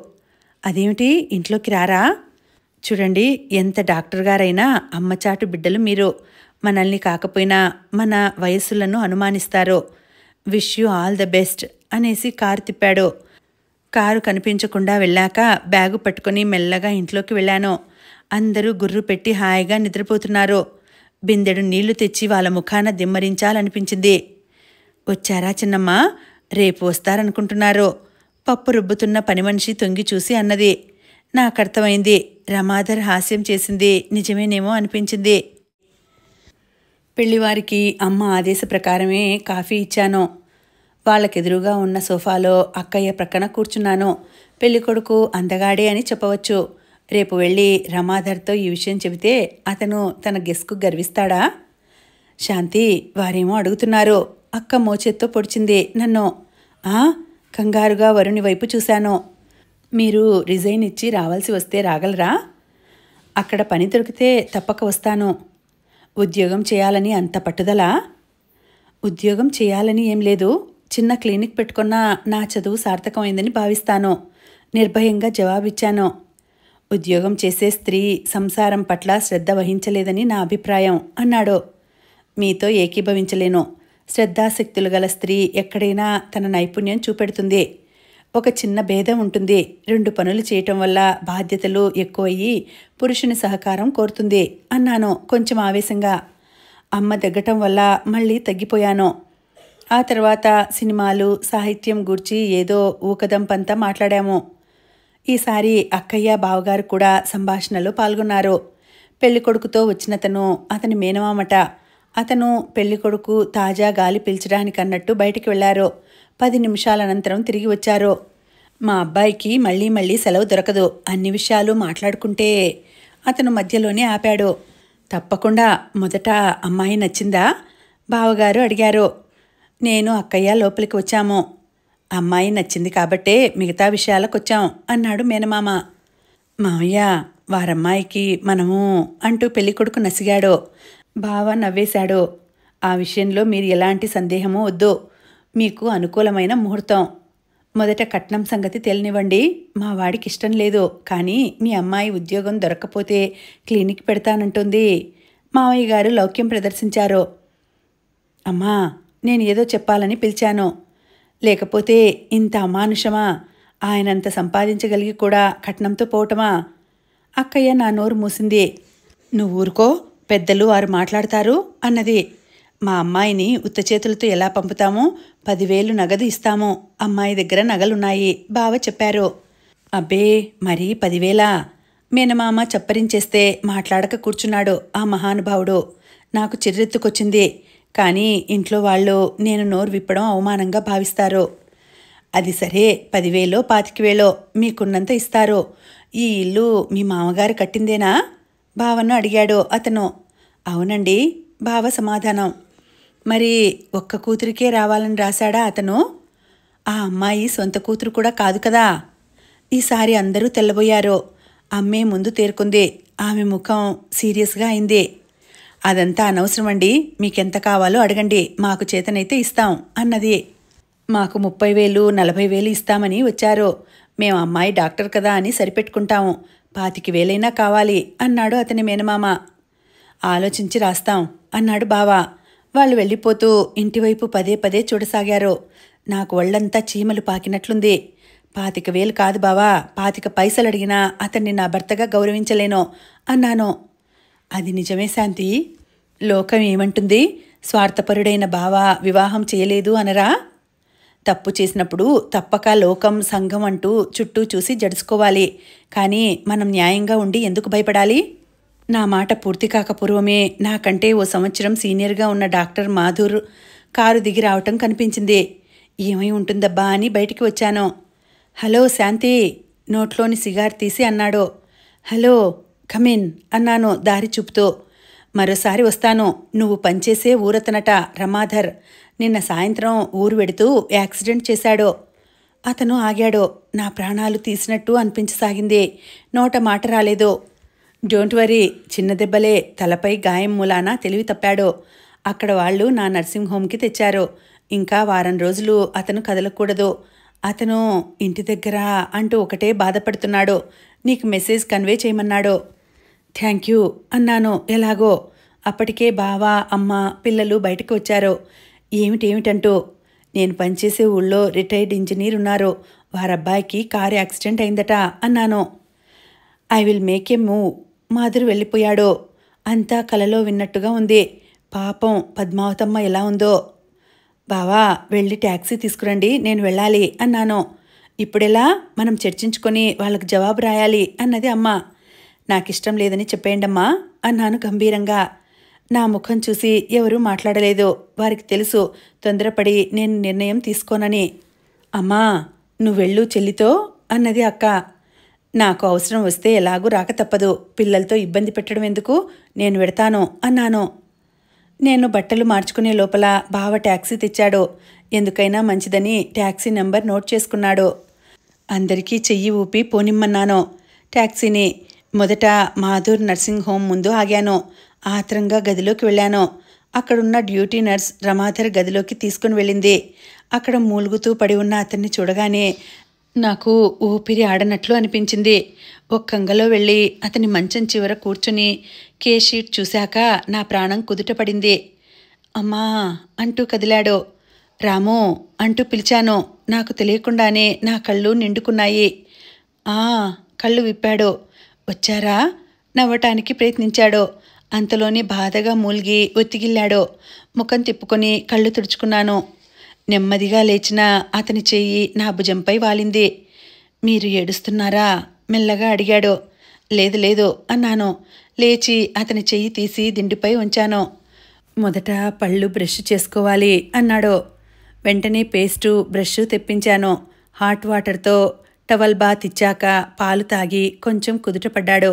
A: అదేమిటి, ఇంట్లోకి రారా? చూడండి, ఎంత డాక్టర్ గారైనా అమ్మచాటు బిడ్డలు మీరు. మనల్ని కాకపోయినా మన వయస్సులను అనుమానిస్తారు. Wish you all the best అనేసి కారు తిప్పాడు. కారు కనిపించకుండా వెళ్ళాక బ్యాగు పట్టుకుని మెల్లగా ఇంట్లోకి వెళ్ళాను. అందరూ గుర్రు పెట్టి హాయిగా నిద్రపోతున్నారు. బిందెడు నీళ్లు తెచ్చి వాళ్ళ ముఖాన దిమ్మరించాలనిపించింది. వచ్చారా చిన్నమ్మ? రేపు వస్తారనుకుంటున్నారు. పప్పు రుబ్బుతున్న పని మనిషి తొంగి చూసి అన్నది. నాకర్థమైంది. రమాధర్ హాస్యం చేసింది నిజమేనేమో అనిపించింది. పెళ్లివారికి అమ్మ ఆదేశ ప్రకారమే కాఫీ ఇచ్చాను. వాళ్ళకెదురుగా ఉన్న సోఫాలో అక్కయ్య ప్రక్కన కూర్చున్నాను. పెళ్ళికొడుకు అందగాడే అని చెప్పవచ్చు. రేపు వెళ్ళి రమాధర్తో ఈ విషయం చెబితే అతను తన గెస్కు గర్విస్తాడా? శాంతి, వారేమో అడుగుతున్నారు. అక్క మోచేత్తో పొడిచింది నన్ను. కంగారుగా వరుణి వైపు చూశాను. మీరు రిజైన్ ఇచ్చి రావాల్సి వస్తే రాగలరా? అక్కడ పని దొరికితే తప్పక వస్తాను. ఉద్యోగం చేయాలని అంత పట్టుదలా? ఉద్యోగం చేయాలని ఏం లేదు. చిన్న క్లినిక్ పెట్టుకున్నా నా చదువు సార్థకమైందని భావిస్తాను. నిర్భయంగా జవాబిచ్చాను. ఉద్యోగం చేసే స్త్రీ సంసారం పట్ల శ్రద్ధ వహించలేదని నా అభిప్రాయం అన్నాడు. మీతో ఏకీభవించలేను. శ్రద్ధాశక్తులు గల స్త్రీ ఎక్కడైనా తన నైపుణ్యం చూపెడుతుంది. ఒక చిన్న భేదం ఉంటుంది. 2 పనులు చేయటం వల్ల బాధ్యతలు ఎక్కువయ్యి పురుషుని సహకారం కోరుతుంది అన్నాను కొంచెం ఆవేశంగా. అమ్మ దగ్గటం వల్ల మళ్ళీ తగ్గిపోయాను. ఆ తర్వాత సినిమాలు, సాహిత్యం గూర్చి ఏదో ఊకదంపంతా మాట్లాడాము. ఈసారి అక్కయ్య, బావగారు కూడా సంభాషణలో పాల్గొన్నారు. పెళ్ళికొడుకుతో వచ్చినతను అతని మేనమామట. అతను పెళ్ళికొడుకు తాజా గాలి పీల్చడానికన్నట్టు బయటికి వెళ్లారు. 10 నిమిషాల అనంతరం తిరిగి వచ్చారు. మా అబ్బాయికి మళ్ళీ మళ్ళీ సెలవు దొరకదు. అన్ని విషయాలు మాట్లాడుకుంటే అతను మధ్యలోనే ఆపాడు. తప్పకుండా. మొదట అమ్మాయి నచ్చిందా? బావగారు అడిగారు. నేను అక్కయ్య లోపలికి వచ్చాము. అమ్మాయి నచ్చింది కాబట్టే మిగతా విషయాలకొచ్చాం అన్నాడు మేనమామ. మావయ్య, వారమ్మాయికి మనము అంటూ పెళ్ళికొడుకు నసిగాడు. బావ నవ్వేశాడు. ఆ విషయంలో మీరు ఎలాంటి సందేహమూ వద్దు. మీకు అనుకూలమైన ముహూర్తం. మొదట కట్నం సంగతి తెలినివ్వండి. మా వాడికి ఇష్టం లేదు, కానీ మీ అమ్మాయి ఉద్యోగం దొరక్కపోతే క్లినిక్ పెడతానంటుంది. మావయ్య గారు లౌక్యం ప్రదర్శించారు. అమ్మా, నేను ఏదో చెప్పాలని పిలిచాను. లేకపోతే ఇంత అమానుషమా? ఆయనంత సంపాదించగలిగి కూడా కట్నంతో పోవటమా? అక్కయ్య నా నోరు మూసింది. నువ్వు ఊరుకో, పెద్దలు వారు మాట్లాడతారు అన్నది. మా అమ్మాయిని ఉత్త చేతులతో ఎలా పంపుతాము? 10,000 నగదు ఇస్తాము. అమ్మాయి దగ్గర నగలున్నాయి బావ చెప్పారు. అబ్బే, మరీ 10,000? మేనమామ చప్పరించేస్తే మాట్లాడక కూర్చున్నాడు ఆ మహానుభావుడు. నాకు చిర్రెత్తుకొచ్చింది. కానీ ఇంట్లో వాళ్ళు నేను నోరు విప్పడం అవమానంగా భావిస్తారు. అది సరే 10,000 25,000 మీకున్నంత ఇస్తారు. ఈ ఇల్లు మీ మామగారు కట్టిందేనా? బావను అడిగాడు అతను. అవునండి బావ సమాధానం. మరి ఒక్క కూతురికే రావాలని రాశాడా అతను? ఆ అమ్మాయి సొంత కూతురు కూడా కాదు కదా. ఈసారి అందరూ తెల్లబోయారు. అమ్మే ముందు తేరుకుంది. ఆమె ముఖం సీరియస్గా అయింది. అదంతా అనవసరమండి, మీకెంత కావాలో అడగండి, మాకు చేతనైతే ఇస్తాం అన్నది. మాకు 30,000 40,000 ఇస్తామని వచ్చారు. మేము అమ్మాయి డాక్టర్ కదా అని సరిపెట్టుకుంటాము. 25,000 కావాలి అన్నాడు అతని మేనమామ. ఆలోచించి రాస్తాం అన్నాడు బావ. వాళ్ళు వెళ్ళిపోతూ ఇంటివైపు పదే పదే చూడసాగారు. నాకు ఒళ్ళంతా చీమలు పాకినట్లుంది. 25,000 కాదు బావా, 25 పైసలు అడిగినా అతన్ని నా భర్తగా గౌరవించలేను అన్నాను. అది నిజమే శాంతి. లోకం ఏమంటుంది? స్వార్థపరుడైన బావ వివాహం చేయలేదు అనరా? తప్పు చేసినప్పుడు తప్పక లోకం సంఘం అంటూ చుట్టూ చూసి జడుచుకోవాలి. కానీ మనం న్యాయంగా ఉండి ఎందుకు భయపడాలి? నా మాట పూర్తి కాకపూర్వమే నాకంటే ఓ సంవత్సరం సీనియర్గా ఉన్న డాక్టర్ మాధుర్ కారు దిగి రావటం కనిపించింది. ఏమై ఉంటుందబ్బా అని బయటికి వచ్చాను. హలో శాంతి, నోట్లోని సిగార్ తీసి అన్నాడు. హలో కమిన్ అన్నాను దారి చూపుతూ. మరోసారి వస్తాను. నువ్వు పనిచేసే ఊరతనట రమాధర్. నిన్న సాయంత్రం ఊరు వెడుతూ యాక్సిడెంట్ చేశాడు. అతను ఆగాడు. నా ప్రాణాలు తీసినట్టు అనిపించసాగింది. నోట మాట రాలేదు. డోంట్ వరీ, చిన్న దెబ్బలే. తలపై గాయం మూలాన తెలివి తప్పాడు. అక్కడ వాళ్ళు నా నర్సింగ్ హోమ్కి తెచ్చారు. ఇంకా వారం రోజులు అతను కదలకూడదు. అతను ఇంటి దగ్గర అంటూ ఒకటే బాధపడుతున్నాడు. నీకు మెసేజ్ కన్వే చేయమన్నాడు. థ్యాంక్ యూ అన్నాను ఎలాగో. అప్పటికే బావ, అమ్మ, పిల్లలు బయటకు వచ్చారు. ఏమిటంటూ. నేను పనిచేసే ఊళ్ళో రిటైర్డ్ ఇంజనీర్ ఉన్నారు. వారబ్బాయికి కారు యాక్సిడెంట్ అయిందట అన్నాను. I will make a move. మాధురు వెళ్ళిపోయాడు. అంతా కలలో విన్నట్టుగా ఉంది. పాపం పద్మావతమ్మ ఎలా ఉందో. బావా, వెళ్ళి ట్యాక్సీ తీసుకురండి, నేను వెళ్ళాలి అన్నాను. ఇప్పుడెలా? మనం చర్చించుకొని వాళ్ళకు జవాబు రాయాలి అన్నది అమ్మ. నాకిష్టం లేదని చెప్పేయండమ్మా అన్నాను గంభీరంగా. నా ముఖం చూసి ఎవరూ మాట్లాడలేదు. వారికి తెలుసు తొందరపడి నేను నిర్ణయం తీసుకోనని. అమ్మా, నువ్వెళ్ళు చెల్లితో అన్నది అక్క. నాకు అవసరం వస్తే ఎలాగూ రాక తప్పదు. పిల్లలతో ఇబ్బంది పెట్టడం ఎందుకు? నేను వెడతాను అన్నాను. నేను బట్టలు మార్చుకునే లోపల బావ ట్యాక్సీ తెచ్చాడు. ఎందుకైనా మంచిదని ట్యాక్సీ నెంబర్ నోట్ చేసుకున్నాడు. అందరికీ చెయ్యి ఊపి పోనిమ్మన్నాను ట్యాక్సీని. మొదట మాధుర్ నర్సింగ్ హోమ్ ముందు ఆగాను. ఆత్రంగా గదిలోకి వెళ్ళాను. అక్కడున్న డ్యూటీ నర్స్ రమాధర్ గదిలోకి తీసుకుని వెళ్ళింది. అక్కడ మూలుగుతూ పడి ఉన్న అతన్ని చూడగానే నాకు ఊపిరి ఆడనట్లు అనిపించింది. ఒక్కంగలో వెళ్ళి అతని మంచం చివర కూర్చుని కేస్ షీట్ చూశాక నా ప్రాణం కుదుటపడింది. అమ్మా అంటూ కదిలాడు. రాము అంటూ పిలిచాను. నాకు తెలియకుండానే నా కళ్ళు నిండుకున్నాయి. కళ్ళు విప్పాడు. వచ్చారా? నవ్వటానికి ప్రయత్నించాడు. అంతలోనే బాధగా మూలిగి ఒత్తిగిల్లాడు. ముఖం తిప్పుకొని కళ్ళు తుడుచుకున్నాను. నెమ్మదిగా లేచిన అతని చెయ్యి నా భుజంపై వాలింది. మీరు ఏడుస్తున్నారా? మెల్లగా అడిగాడు. లేదు లేదు అన్నాను. లేచి అతని చెయ్యి తీసి దిండుపై ఉంచాను. మొదట పళ్ళు బ్రష్ చేసుకోవాలి అన్నాడు. వెంటనే పేస్టు బ్రష్ తెప్పించాను. హాట్ వాటర్తో టవల్ బాత్ ఇచ్చాక పాలు తాగి కొంచెం కుదుటపడ్డాడు.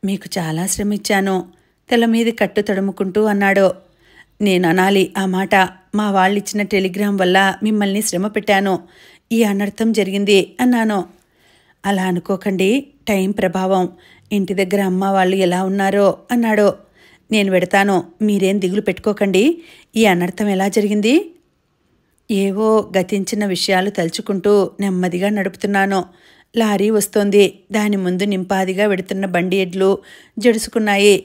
A: మీకు చాలా శ్రమ ఇచ్చాను, తల మీద కట్టు తడుముకుంటూ అన్నాడు. నేను అనాలి ఆ మాట. మా వాళ్ళిచ్చిన టెలిగ్రామ్ వల్ల మిమ్మల్ని శ్రమ పెట్టాను. ఈ అనర్థం జరిగింది అన్నాను. అలా అనుకోకండి, టైం ప్రభావం. ఇంటి దగ్గర అమ్మ వాళ్ళు ఎలా ఉన్నారో అన్నాడు. నేను వెడతాను, మీరేం దిగులు పెట్టుకోకండి. ఈ అనర్థం ఎలా జరిగింది? ఏవో గతించిన విషయాలు తలుచుకుంటూ నెమ్మదిగా నడుపుతున్నాను. లారీ వస్తోంది. దాని ముందు నింపాదిగా వెడుతున్న బండి ఎడ్లు జడుసుకున్నాయి.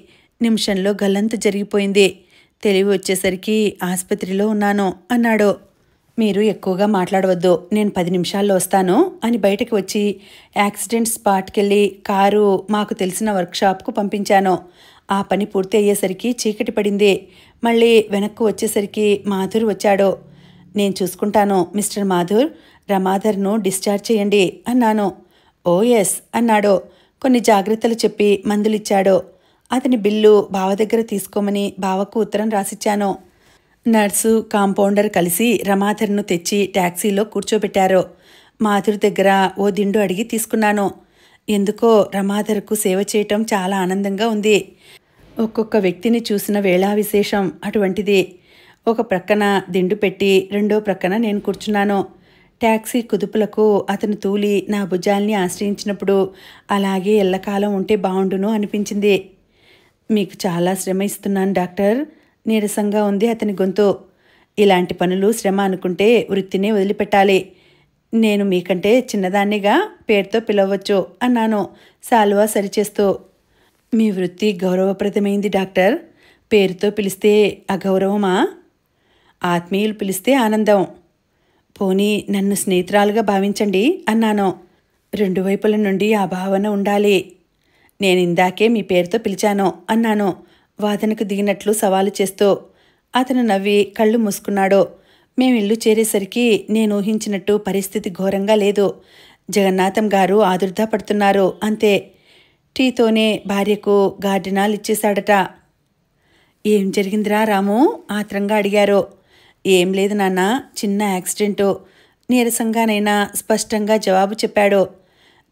A: నిమిషంలో గల్లంతు జరిగిపోయింది. తెలివి వచ్చేసరికి ఆసుపత్రిలో ఉన్నాను అన్నాడు. మీరు ఎక్కువగా మాట్లాడవద్దు, నేను 10 నిమిషాల్లో వస్తాను అని బయటకు వచ్చి యాక్సిడెంట్ స్పాట్కెళ్ళి కారు మాకు తెలిసిన వర్క్షాప్కు పంపించాను. ఆ పని పూర్తి అయ్యేసరికి చీకటి పడింది. మళ్ళీ వెనక్కు వచ్చేసరికి మాధుర్ వచ్చాడు. నేను చూసుకుంటాను మిస్టర్ మాధుర్, రమాధర్ను డిశ్చార్జ్ చేయండి అన్నాను. ఓ ఎస్ అన్నాడు. కొన్ని జాగ్రత్తలు చెప్పి మందులిచ్చాడు. అతని బిల్లు బావ దగ్గర తీసుకోమని బావకు ఉత్తరం రాసిచ్చాను. నర్సు, కాంపౌండర్ కలిసి రమాధర్ను తెచ్చి టాక్సీలో కూర్చోబెట్టారు. మాధురి దగ్గర ఓ దిండు అడిగి తీసుకున్నాను. ఎందుకో రమాధర్కు సేవ చేయటం చాలా ఆనందంగా ఉంది. ఒక్కొక్క వ్యక్తిని చూసిన వేళా విశేషం అటువంటిది. ఒక ప్రక్కన దిండు పెట్టి రెండో ప్రక్కన నేను కూర్చున్నాను. ట్యాక్సీ కుదుపులకు అతను తూలి నా భుజాల్ని ఆశ్రయించినప్పుడు అలాగే ఎల్లకాలం ఉంటే బావుండును అనిపించింది. మీకు చాలా శ్రమ ఇస్తున్నాను డాక్టర్, నీరసంగా ఉంది అతని గొంతు. ఇలాంటి పనులు శ్రమ అనుకుంటే వృత్తినే వదిలిపెట్టాలి. నేను మీకంటే చిన్నదాన్నిగా, పేరుతో పిలవచ్చు అన్నాను సాల్వా సరిచేస్తూ. మీ వృత్తి గౌరవప్రదమైంది డాక్టర్. పేరుతో పిలిస్తే అగౌరవమా? ఆత్మీయులు పిలిస్తే ఆనందం. పోనీ నన్ను స్నేహితురాలుగా భావించండి అన్నాను. రెండు వైపుల నుండి ఆ భావన ఉండాలి. నేను ఇందాకే మీ పేరుతో పిలిచాను అన్నాను వాదనకు దిగినట్లు సవాలు చేస్తూ. అతను నవ్వి కళ్ళు మూసుకున్నాడు. మేమిల్లు చేరేసరికి నేను ఊహించినట్టు పరిస్థితి ఘోరంగా లేదు. జగన్నాథం గారు ఆదుర్దా పడుతున్నారు అంతే. టీతోనే భార్యకు గార్డినాల్ ఇచ్చేశాడట. ఏం జరిగిందిరా రాము ఆత్రంగా అడిగారు. ఏం లేదు నాన్న, చిన్న యాక్సిడెంటు, నీరసంగానైనా స్పష్టంగా జవాబు చెప్పాడు.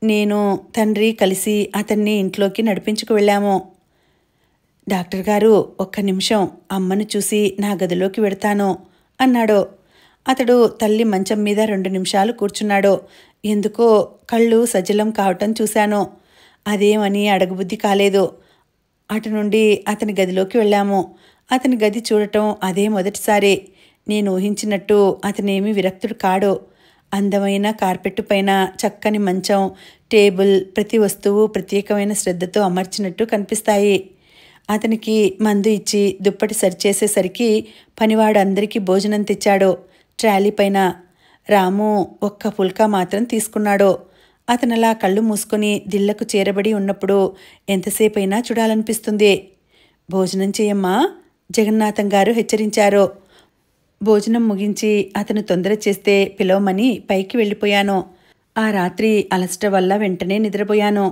A: నేను తండ్రి కలిసి అతన్ని ఇంట్లోకి నడిపించుకు వెళ్ళాము. డాక్టర్ గారు ఒక్క నిమిషం అమ్మను చూసి నా గదిలోకి వెడతాను అన్నాడు. అతడు తల్లి మంచం మీద 2 నిమిషాలు కూర్చున్నాడు. ఎందుకో కళ్ళు సజలం కావటం చూశాను. అదేమని అడగబుద్ధి కాలేదు. అటు నుండి అతని గదిలోకి వెళ్ళాము. అతని గది చూడటం అదే మొదటిసారి. నేను ఊహించినట్టు అతనేమీ విరక్తుడు కాడు. అందమైన కార్పెట్టు పైన చక్కని మంచం, టేబుల్, ప్రతి వస్తువు ప్రత్యేకమైన శ్రద్ధతో అమర్చినట్టు కనిపిస్తాయి. అతనికి మందు ఇచ్చి దుప్పటి సరిచేసేసరికి పనివాడు అందరికీ భోజనం తెచ్చాడు ట్రాలీ పైన. రాము ఒక్క పుల్కా మాత్రం తీసుకున్నాడు. అతనలా కళ్ళు మూసుకొని దిళ్లకు చేరబడి ఉన్నప్పుడు ఎంతసేపైనా చూడాలనిపిస్తుంది. భోజనం చేయమ్మా, జగన్నాథం గారు హెచ్చరించారు. భోజనం ముగించి అతను తొందర చేస్తే పిలవమని పైకి వెళ్ళిపోయాను. ఆ రాత్రి అలసట వల్ల వెంటనే నిద్రపోయాను.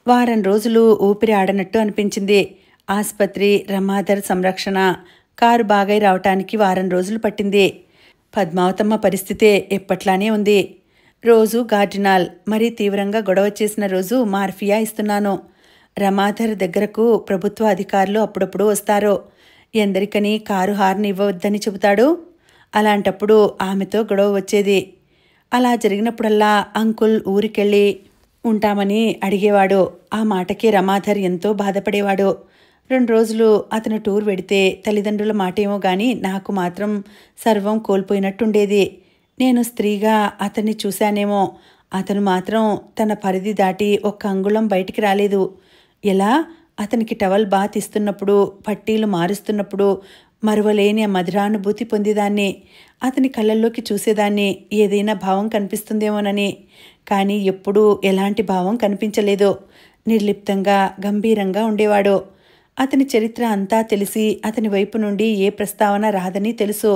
A: వారం రోజులు ఊపిరి ఆడనట్టు అనిపించింది. ఆసుపత్రి, రమాధర్ సంరక్షణ, కారు బాగై రావటానికి వారం రోజులు పట్టింది. పద్మావతమ్మ పరిస్థితే ఎప్పట్లానే ఉంది. రోజు గార్డినాల్, మరీ తీవ్రంగా గొడవ చేసిన రోజు మార్ఫియా ఇస్తున్నాను. రమాధర్ దగ్గరకు ప్రభుత్వ అధికారులు అప్పుడప్పుడు వస్తారు. ఎందరికని కారు హార్న్ ఇవ్వవద్దని చెబుతాడు. అలాంటప్పుడు ఆమెతో గొడవ వచ్చేది. అలా జరిగినప్పుడల్లా అంకుల్ ఊరికెళ్ళి ఉంటామని అడిగేవాడు. ఆ మాటకే రమాధర్ ఎంతో బాధపడేవాడు. 2 రోజులు అతను టూర్ వెడితే తల్లిదండ్రుల మాటేమో గాని నాకు మాత్రం సర్వం కోల్పోయినట్టుండేది. నేను స్త్రీగా అతన్ని చూశానేమో, అతను మాత్రం తన పరిధి దాటి ఒక్క అంగుళం బయటికి రాలేదు. ఎలా? అతనికి టవల్ బాత్ ఇస్తున్నప్పుడు, పట్టీలు మారుస్తున్నప్పుడు మరువలేని ఆ మధురానుభూతి పొందేదాన్ని. అతని కళ్ళల్లోకి చూసేదాన్ని, ఏదైనా భావం కనిపిస్తుందేమోనని. కానీ ఎప్పుడూ ఎలాంటి భావం కనిపించలేదు. నిర్లిప్తంగా, గంభీరంగా ఉండేవాడు. అతని చరిత్ర అంతా తెలిసి అతని వైపు నుండి ఏ ప్రస్తావన రాదని తెలుసు.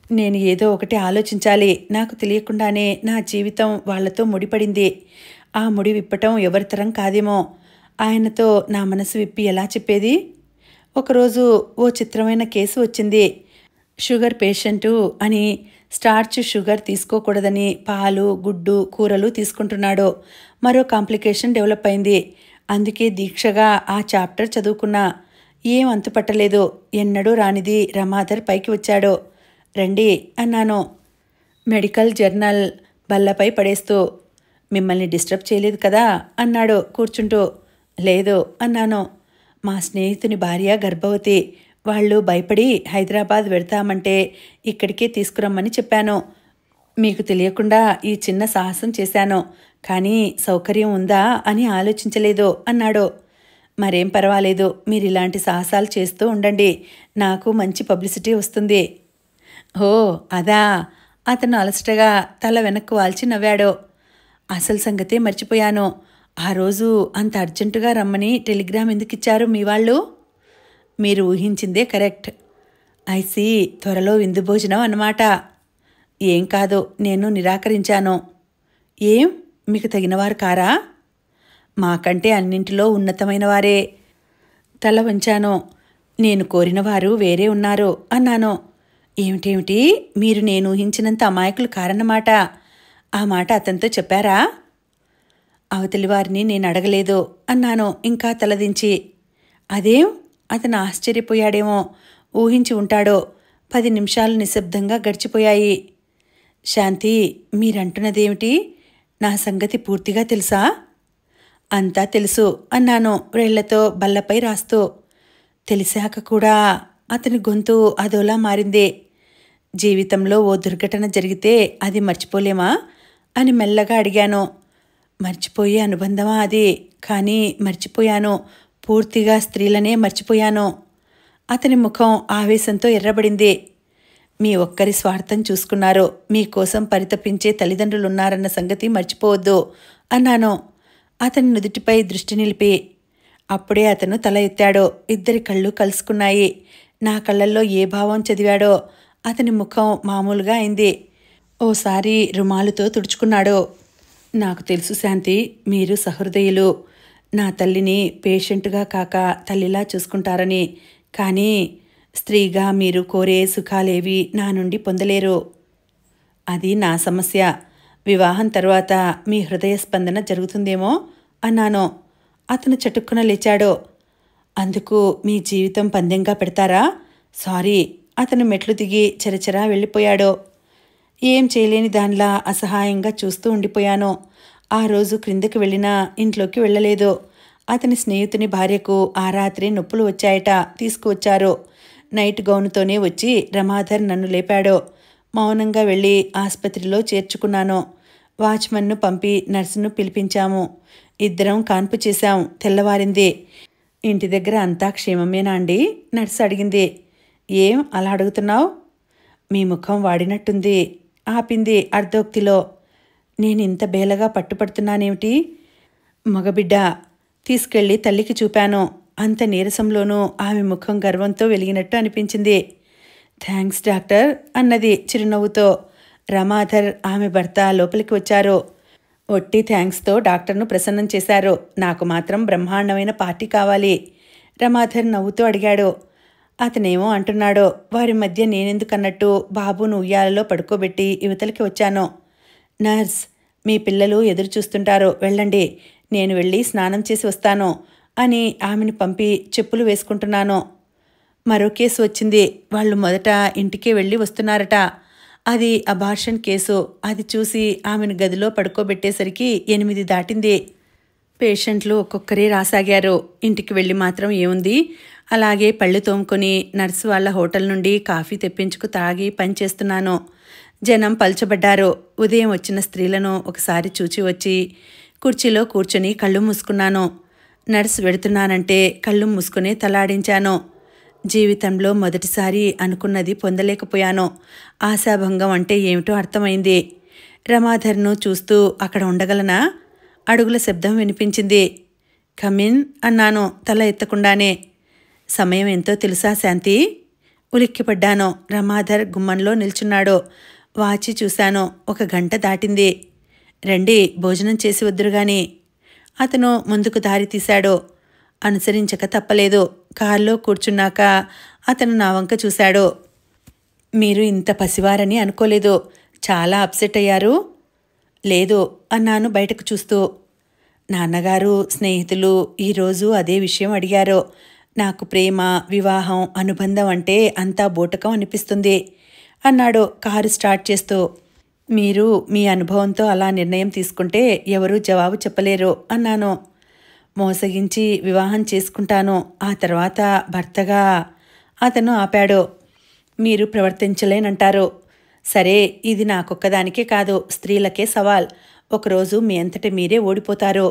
A: నేను ఏదో ఒకటి ఆలోచించాలి. నాకు తెలియకుండానే నా జీవితం వాళ్లతో ముడిపడింది. ఆ ముడి విప్పటం ఎవరితరం కాదేమో. ఆయనతో నా మనసు విప్పి ఎలా చెప్పేది? ఒకరోజు ఓ చిత్రమైన కేసు వచ్చింది. షుగర్ పేషెంటు అని, స్టార్చ్ షుగర్ తీసుకోకూడదని పాలు, గుడ్డు, కూరలు తీసుకుంటున్నాడు. మరో కాంప్లికేషన్ డెవలప్ అయింది. అందుకే దీక్షగా ఆ చాప్టర్ చదువుకున్నా. ఏం అంతుపట్టలేదు. ఎన్నడూ రానిది రమాధర్ పైకి వచ్చాడు. రండి అన్నాను. మెడికల్ జర్నల్ బల్లపై పడేస్తూ. మిమ్మల్ని డిస్టర్బ్ చేయలేదు కదా అన్నాడు కూర్చుంటూ. లేదు అన్నాను. మా స్నేహితుని భార్య గర్భవతి. వాళ్ళు భయపడి హైదరాబాద్ వెడతామంటే ఇక్కడికే తీసుకురమ్మని చెప్పాను. మీకు తెలియకుండా ఈ చిన్న సాహసం చేశాను. కానీ సౌకర్యం ఉందా అని ఆలోచించలేదు అన్నాడు. మరేం పర్వాలేదు, మీరు ఇలాంటి సాహసాలు చేస్తూ ఉండండి. నాకు మంచి పబ్లిసిటీ వస్తుంది. ఓ అదా? అతను అలసటగా తల వెనక్కు వాల్చి నవ్వాడు. అసలు సంగతే మర్చిపోయాను. ఆ రోజు అంత అర్జెంటుగా రమ్మని టెలిగ్రామ్ ఎందుకు ఇచ్చారు మీ వాళ్ళు? మీరు ఊహించిందే కరెక్ట్. ఐసి త్వరలో విందు భోజనం అన్నమాట. ఏం కాదు, నేను నిరాకరించాను. ఏం, మీకు తగినవారు కారా? మాకంటే అన్నింటిలో ఉన్నతమైన వారే. తల వంచాను. నేను కోరిన వారు వేరే ఉన్నారు అన్నాను. ఏమిటేమిటి, మీరు నేను ఊహించినంత అమాయకులు కారన్నమాట. ఆ మాట అతనితో చెప్పారా? అవతలి వారిని నేను అడగలేదు అన్నాను ఇంకా తలదించి. అదేం? అతను ఆశ్చర్యపోయాడేమో, ఊహించి ఉంటాడో. 10 నిమిషాలు నిశ్శబ్దంగా గడిచిపోయాయి. శాంతి, మీరంటున్నదేమిటి? నా సంగతి పూర్తిగా తెలుసా? అంతా తెలుసు అన్నాను వేళ్లతో బల్లపై రాస్తూ. తెలిసాక కూడా అతని గొంతు అదోలా మారింది. జీవితంలో ఓ దుర్ఘటన జరిగితే అది మర్చిపోలేమా అని మెల్లగా అడిగాను. మర్చిపోయే అనుబంధమా అది? కానీ మర్చిపోయాను, పూర్తిగా స్త్రీలనే మర్చిపోయాను. అతని ముఖం ఆవేశంతో ఎర్రబడింది. మీ ఒక్కరి స్వార్థం చూసుకున్నారు, మీకోసం పరితపించే తల్లిదండ్రులున్నారన్న సంగతి మర్చిపోవద్దు అన్నాను అతని నుదుటిపై దృష్టి నిలిపి. అప్పుడే అతను తల ఎత్తాడు. ఇద్దరి కళ్ళు కలుసుకున్నాయి. నా కళ్ళల్లో ఏ భావం చదివాడో. అతని ముఖం మామూలుగా అయింది. ఓసారి రుమాలుతో తుడుచుకున్నాడు. నాకు తెలుసు శాంతి, మీరు సహృదయులు. నా తల్లిని పేషెంట్గా కాక తల్లిలా చూసుకుంటారని. కానీ స్త్రీగా మీరు కోరే సుఖాలేవి నా నుండి పొందలేరు. అది నా సమస్య. వివాహం తర్వాత మీ హృదయ స్పందన జరుగుతుందేమో అన్నాను. అతను చటుక్కున లేచాడు. అందుకు మీ జీవితం పందెంగా పెడతారా? సారీ. అతను మెట్లు దిగి చెరచెరా వెళ్ళిపోయాడు. ఏం చేయలేని దానిలా అసహాయంగా చూస్తూ ఉండిపోయాను. ఆ రోజు క్రిందకి వెళ్ళినా ఇంట్లోకి వెళ్ళలేదు. అతని స్నేహితుని భార్యకు ఆ రాత్రి నొప్పులు వచ్చాయట, తీసుకువచ్చారు. నైట్ గౌనుతోనే వచ్చి రమాధర్ నన్ను లేపాడు. మౌనంగా వెళ్ళి ఆసుపత్రిలో చేర్చుకున్నాను. వాచ్మన్ను పంపి నర్సును పిలిపించాము. ఇద్దరం కాన్పు చేశాం. తెల్లవారింది. ఇంటి దగ్గర అంతా క్షేమమేనా అండి? నర్సు అడిగింది. ఏం అలా అడుగుతున్నావు? మీ ముఖం వాడినట్టుంది ఆపింది అర్ధోక్తిలో. నేనింత బేలగా పట్టుపడుతున్నానేమిటి? మగబిడ్డ. తీసుకెళ్లి తల్లికి చూపాను. అంత నీరసంలోనూ ఆమె ముఖం గర్వంతో వెలిగినట్టు అనిపించింది. థ్యాంక్స్ డాక్టర్ అన్నది చిరునవ్వుతో. రమాధర్ ఆమె భర్త లోపలికి వచ్చారు. ఒట్టి థ్యాంక్స్తో డాక్టర్ను ప్రసన్నం చేశారు. నాకు మాత్రం బ్రహ్మాండమైన పార్టీ కావాలి. రమాధర్ నవ్వుతూ అడిగాడు. అతనేమో అంటున్నాడో. వారి మధ్య నేనెందుకన్నట్టు బాబును ఉయ్యాలలో పడుకోబెట్టి యువతలకి వచ్చాను. నర్స్, మీ పిల్లలు ఎదురు చూస్తుంటారు, వెళ్ళండి. నేను వెళ్ళి స్నానం చేసి వస్తాను అని ఆమెను పంపి చెప్పులు వేసుకుంటున్నాను. మరో కేసు వచ్చింది. వాళ్ళు మొదట ఇంటికే వెళ్ళి వస్తున్నారట. అది అబార్షన్ కేసు. అది చూసి ఆమెను గదిలో పడుకోబెట్టేసరికి 8 దాటింది. పేషెంట్లు ఒక్కొక్కరే రాసాగారు. ఇంటికి వెళ్ళి మాత్రం ఏముంది, అలాగే పళ్ళు తోముకొని నర్సు వాళ్ళ హోటల్ నుండి కాఫీ తెప్పించుకు తాగి పనిచేస్తున్నాను. జనం పల్చబడ్డారు. ఉదయం వచ్చిన స్త్రీలను ఒకసారి చూచి వచ్చి కుర్చీలో కూర్చొని కళ్ళు మూసుకున్నాను. నర్సు వెడుతున్నానంటే కళ్ళు మూసుకుని తలాడించాను. జీవితంలో మొదటిసారి అనుకున్నది పొందలేకపోయాను. ఆశాభంగం అంటే ఏమిటో అర్థమైంది. రమాధర్ను చూస్తూ అక్కడ ఉండగలనా? అడుగుల శబ్దం వినిపించింది. కమిన్ అన్నాను తల ఎత్తకుండానే. సమయం ఎంతో తెలుసా శాంతి? ఉలిక్కిపడ్డాను. రమాధర్ గుమ్మంలో నిల్చున్నాడు. వాచి చూశాను. 1 గంట దాటింది. రండి, భోజనం చేసి వద్దురుగాని. అతను ముందుకు దారి తీశాడు. అనుసరించక తప్పలేదు. కారులో కూర్చున్నాక అతను నా వంక చూశాడు. మీరు ఇంత పసివారని అనుకోలేదు. చాలా అప్సెట్ అయ్యారు. లేదు అన్నాను బయటకు చూస్తూ. నాన్నగారు, స్నేహితులు ఈరోజు అదే విషయం అడిగారు. నాకు ప్రేమ, వివాహం, అనుబంధం అంటే అంతా బూటకం అనిపిస్తుంది అన్నాడు కారు స్టార్ట్ చేస్తూ. మీరు మీ అనుభవంతో అలా నిర్ణయం తీసుకుంటే ఎవరూ జవాబు చెప్పలేరు అన్నాను. మోసగించి వివాహం చేసుకుంటాను, ఆ తర్వాత భర్తగా. అతను ఆపాడు. మీరు ప్రవర్తించలేనంటారు. సరే, ఇది నాకొక్కదానికే కాదు, స్త్రీలకే సవాల్. ఒకరోజు మీ అంతట మీరే ఓడిపోతారు.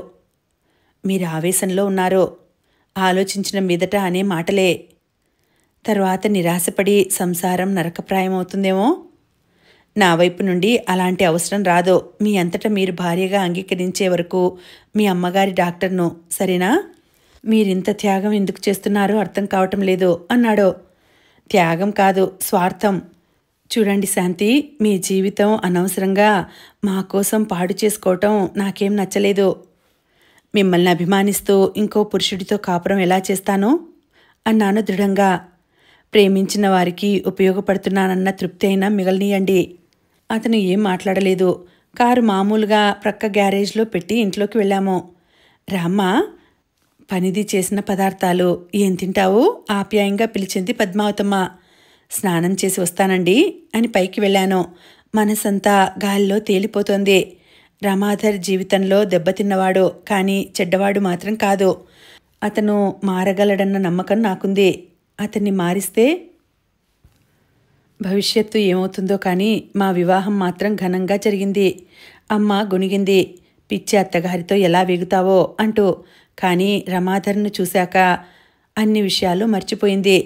A: మీరు ఆవేశంలో ఉన్నారు. ఆలోచించిన మీదట అనే మాటలే. తర్వాత నిరాశపడి సంసారం నరకప్రాయమవుతుందేమో. నా వైపు నుండి అలాంటి అవసరం రాదు. మీ అంతటా మీరు భార్యగా అంగీకరించే వరకు మీ అమ్మగారి డాక్టర్ను, సరేనా? మీరింత త్యాగం ఎందుకు చేస్తున్నారో అర్థం కావటం లేదు అన్నాడు. త్యాగం కాదు, స్వార్థం. చూడండి శాంతి, మీ జీవితం అనవసరంగా మా కోసం పాడు చేసుకోవటం నాకేం నచ్చలేదు. మిమ్మల్ని అభిమానిస్తూ ఇంకో పురుషుడితో కాపురం ఎలా చేస్తాను? అన్నాను దృఢంగా. ప్రేమించిన వారికి ఉపయోగపడుతున్నానన్న తృప్తి అయినా మిగలనీయండి. అతను ఏం మాట్లాడలేదు. కారు మామూలుగా ప్రక్క గ్యారేజ్లో పెట్టి ఇంట్లోకి వెళ్ళాము. రామ్మా, పనిది చేసిన పదార్థాలు ఏం తింటావు? ఆప్యాయంగా పిలిచింది పద్మావతమ్మ. స్నానం చేసి వస్తానండి అని పైకి వెళ్ళాను. మనసంతా గాలిలో తేలిపోతోంది. రమాధర్ జీవితంలో దెబ్బతిన్నవాడు, కానీ చెడ్డవాడు మాత్రం కాదు. అతను మారగలడన్న నమ్మకం నాకుంది. అతన్ని మారిస్తే భవిష్యత్తు ఏమవుతుందో కానీ మా వివాహం మాత్రం ఘనంగా జరిగింది. అమ్మ గొణిగింది, పిచ్చి అత్తగారితో ఎలా వేగుతావో అంటూ. కానీ రమాధర్ను చూశాక అన్ని విషయాలు మర్చిపోయింది.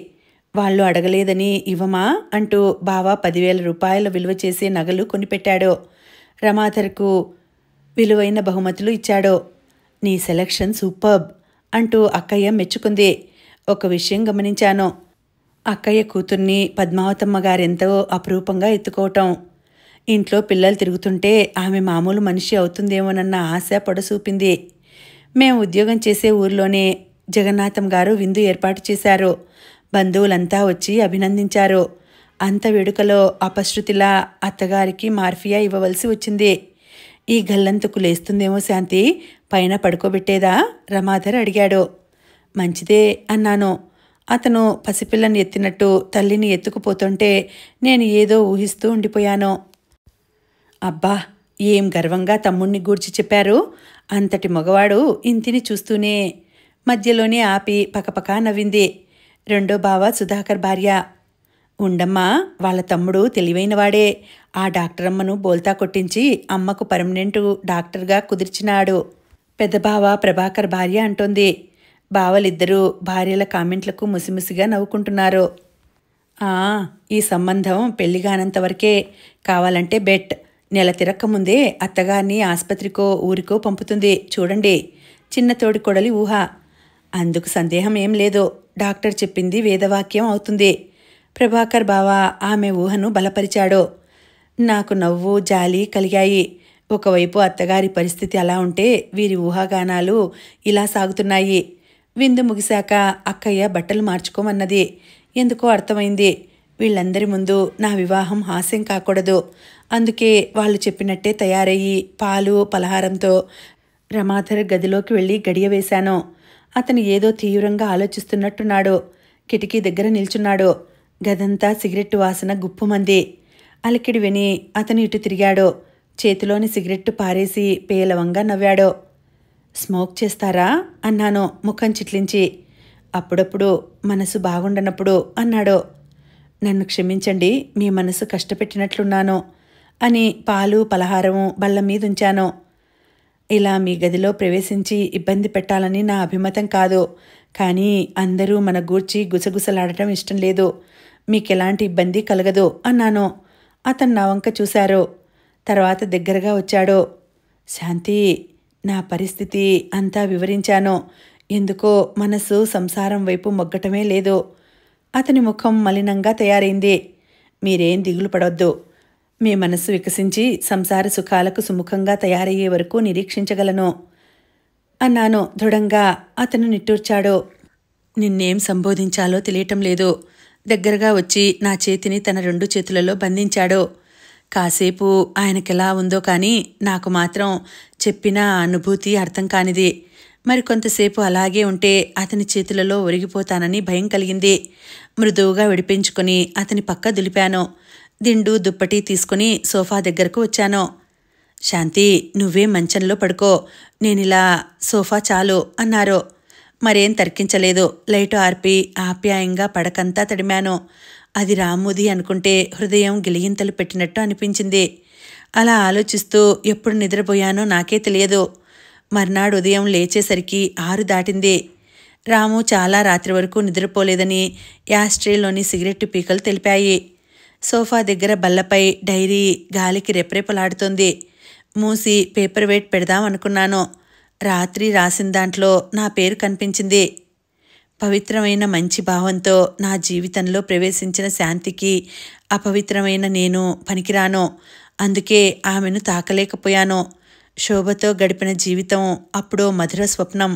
A: వాళ్ళు అడగలేదని ఇవ్వమా అంటూ బావ 10,000 రూపాయల విలువ చేసే నగలు కొనిపెట్టాడు. రమాధర్కు విలువైన బహుమతులు ఇచ్చాడు. నీ సెలక్షన్ సూపర్బ్ అంటూ అక్కయ్య మెచ్చుకుంది. ఒక విషయం గమనించాను. అక్కయ్య కూతుర్ని పద్మావతమ్మ గారెంతో అపురూపంగా ఎత్తుకోవటం. ఇంట్లో పిల్లలు తిరుగుతుంటే ఆమె మామూలు మనిషి అవుతుందేమోనన్న ఆశ పొడసూపింది. మేము ఉద్యోగం చేసే ఊర్లోనే జగన్నాథం గారు విందు ఏర్పాటు చేశారు. బంధువులంతా వచ్చి అభినందించారు. అంత వేడుకలో అపశృతిలా అత్తగారికి మార్ఫియా ఇవ్వవలసి వచ్చింది. ఈ గల్లంతుకు లేస్తుందేమో శాంతి, పైన పడుకోబెట్టేదా? రమాధర్ అడిగాడు. మంచిదే అన్నాను. అతను పసిపిల్లని ఎత్తినట్టు తల్లిని ఎత్తుకుపోతుంటే నేను ఏదో ఊహిస్తూ ఉండిపోయాను. అబ్బా, ఏం గర్వంగా తమ్ముణ్ణి గూర్చి చెప్పారు. అంతటి మగవాడు ఇంటిని చూస్తూనే. మధ్యలోనే ఆపి పకపకా నవ్వింది. రెండో బావ సుధాకర్ భార్య. ఉండమ్మా, వాళ్ళ తమ్ముడు తెలివైనవాడే. ఆ డాక్టరమ్మను బోల్తా కొట్టించి అమ్మకు పర్మనెంటు డాక్టర్గా కుదిర్చినాడు. పెద్ద బావ ప్రభాకర్ భార్య అంటోంది. బావలిద్దరూ భార్యల కామెంట్లకు ముసిముసిగా నవ్వుకుంటున్నారు. ఈ సంబంధం పెళ్లిగానంతవరకే. కావాలంటే బెట్. నెల తిరక్కముందే అత్తగారిని ఆస్పత్రికో ఊరికో పంపుతుంది. చూడండి. చిన్న తోడికొడలి ఊహ. అందుకు సందేహం ఏం లేదు. డాక్టర్ చెప్పింది వేదవాక్యం అవుతుంది. ప్రభాకర్ బావ ఆమె ఊహను బలపరిచాడు. నాకు నవ్వు జాలి కలిగాయి. ఒకవైపు అత్తగారి పరిస్థితి అలా ఉంటే వీరి ఊహాగానాలు ఇలా సాగుతున్నాయి. విందు ముగిశాక అక్కయ్య బట్టలు మార్చుకోమన్నది. ఎందుకో అర్థమైంది. వీళ్ళందరి ముందు నా వివాహం హాస్యం కాకూడదు. అందుకే వాళ్ళు చెప్పినట్టే తయారయ్యి పాలు పలహారంతో రమాధర్ గదిలోకి వెళ్ళి గడియ వేశాను. అతను ఏదో తీవ్రంగా ఆలోచిస్తున్నట్టున్నాడు. కిటికీ దగ్గర నిల్చున్నాడు. గదంతా సిగరెట్టు వాసన గుప్పుమంది. అలికిడి విని అతను ఇటు తిరిగాడు. చేతిలోని సిగరెట్టు పారేసి పేలవంగా నవ్వాడు. స్మోక్ చేస్తారా అన్నాను ముఖం చిట్లించి. అప్పుడప్పుడు మనసు బాగుండనప్పుడు అన్నాడు. నన్ను క్షమించండి, మీ మనసు కష్టపెట్టినట్లున్నాను అని పాలు పలహారము బల్ల మీదుంచాను. ఇలా మీ గదిలో ప్రవేశించి ఇబ్బంది పెట్టాలని నా అభిమతం కాదు. కానీ అందరూ మన గూర్చి గుసగుసలాడటం ఇష్టం లేదు. మీకెలాంటి ఇబ్బంది కలగదు అన్నాను. అతను నా వంక చూశారు. తర్వాత దగ్గరగా వచ్చాడు. శాంతి, నా పరిస్థితి అంతా వివరించాను. ఎందుకో మనసు సంసారం వైపు మొగ్గటమే లేదు. అతని ముఖం మలినంగా తయారైంది. మీరేం దిగులు పడొద్దు. మీ మనస్సు వికసించి సంసార సుఖాలకు సుముఖంగా తయారయ్యే వరకు నిరీక్షించగలను అన్నాను దృఢంగా. అతను నిట్టూర్చాడు. నిన్నేం సంబోధించాలో తెలియటం లేదు. దగ్గరగా వచ్చి నా చేతిని తన 2 చేతులలో బంధించాడు. కాసేపు ఆయనకెలా ఉందో కానీ నాకు మాత్రం చెప్పిన అనుభూతి అర్థం కానిది. మరికొంతసేపు అలాగే ఉంటే అతని చేతులలో ఒరిగిపోతానని భయం కలిగింది. మృదువుగా విడిపించుకొని అతని పక్క దులిపాను. దిండు దుప్పటి తీసుకుని సోఫా దగ్గరకు వచ్చాను. శాంతి, నువ్వే మంచంలో పడుకో, నేనిలా సోఫా చాలు అన్నారు. మరేం తర్కించలేదు. లైటు ఆర్పి ఆప్యాయంగా పడకంతా తడిమాను. అది రాముది అనుకుంటే హృదయం గిలిగింతలు పెట్టినట్టు అనిపించింది. అలా ఆలోచిస్తూ ఎప్పుడు నిద్రపోయానో నాకే తెలియదు. మర్నాడు ఉదయం లేచేసరికి 6 దాటింది. రాము చాలా రాత్రి వరకు నిద్రపోలేదని యాస్ట్రేలోని సిగరెట్టు పీకలు తెలిపాయి. సోఫా దగ్గర బల్లపై డైరీ గాలికి రెప్రెపలాడుతోంది. మూసి పేపర్ వెయిట్ పెడదామనుకున్నాను. రాత్రి రాసిన దాంట్లో నా పేరు కనిపించింది. పవిత్రమైన మంచి భావంతో నా జీవితంలో ప్రవేశించిన శాంతికి అపవిత్రమైన నేను పనికిరాను. అందుకే ఆమెను తాకలేకపోయాను. శోభతో గడిపిన జీవితం అప్పుడో మధుర స్వప్నం.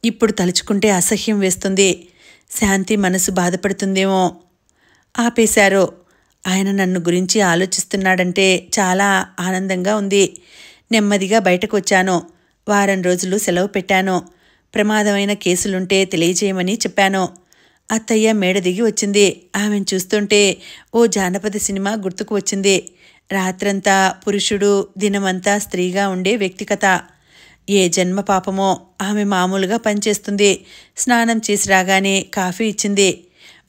A: ఇప్పుడు తలుచుకుంటే అసహ్యం వేస్తుంది. శాంతి మనసు బాధపడుతుందేమో. ఆపేశారు. ఆయన నన్ను గురించి ఆలోచిస్తున్నాడంటే చాలా ఆనందంగా ఉంది. నెమ్మదిగా బయటకు వచ్చాను. వారం రోజులు సెలవు పెట్టాను. ప్రమాదమైన కేసులుంటే తెలియజేయమని చెప్పాను. అత్తయ్య మేడ దిగి వచ్చింది. ఆమెను చూస్తుంటే ఓ జానపద సినిమా గుర్తుకు వచ్చింది. రాత్రంతా పురుషుడు, దినమంతా స్త్రీగా ఉండే వ్యక్తిగత. ఏ జన్మ పాపమో. ఆమె మామూలుగా పనిచేస్తుంది. స్నానం చేసి రాగానే కాఫీ ఇచ్చింది.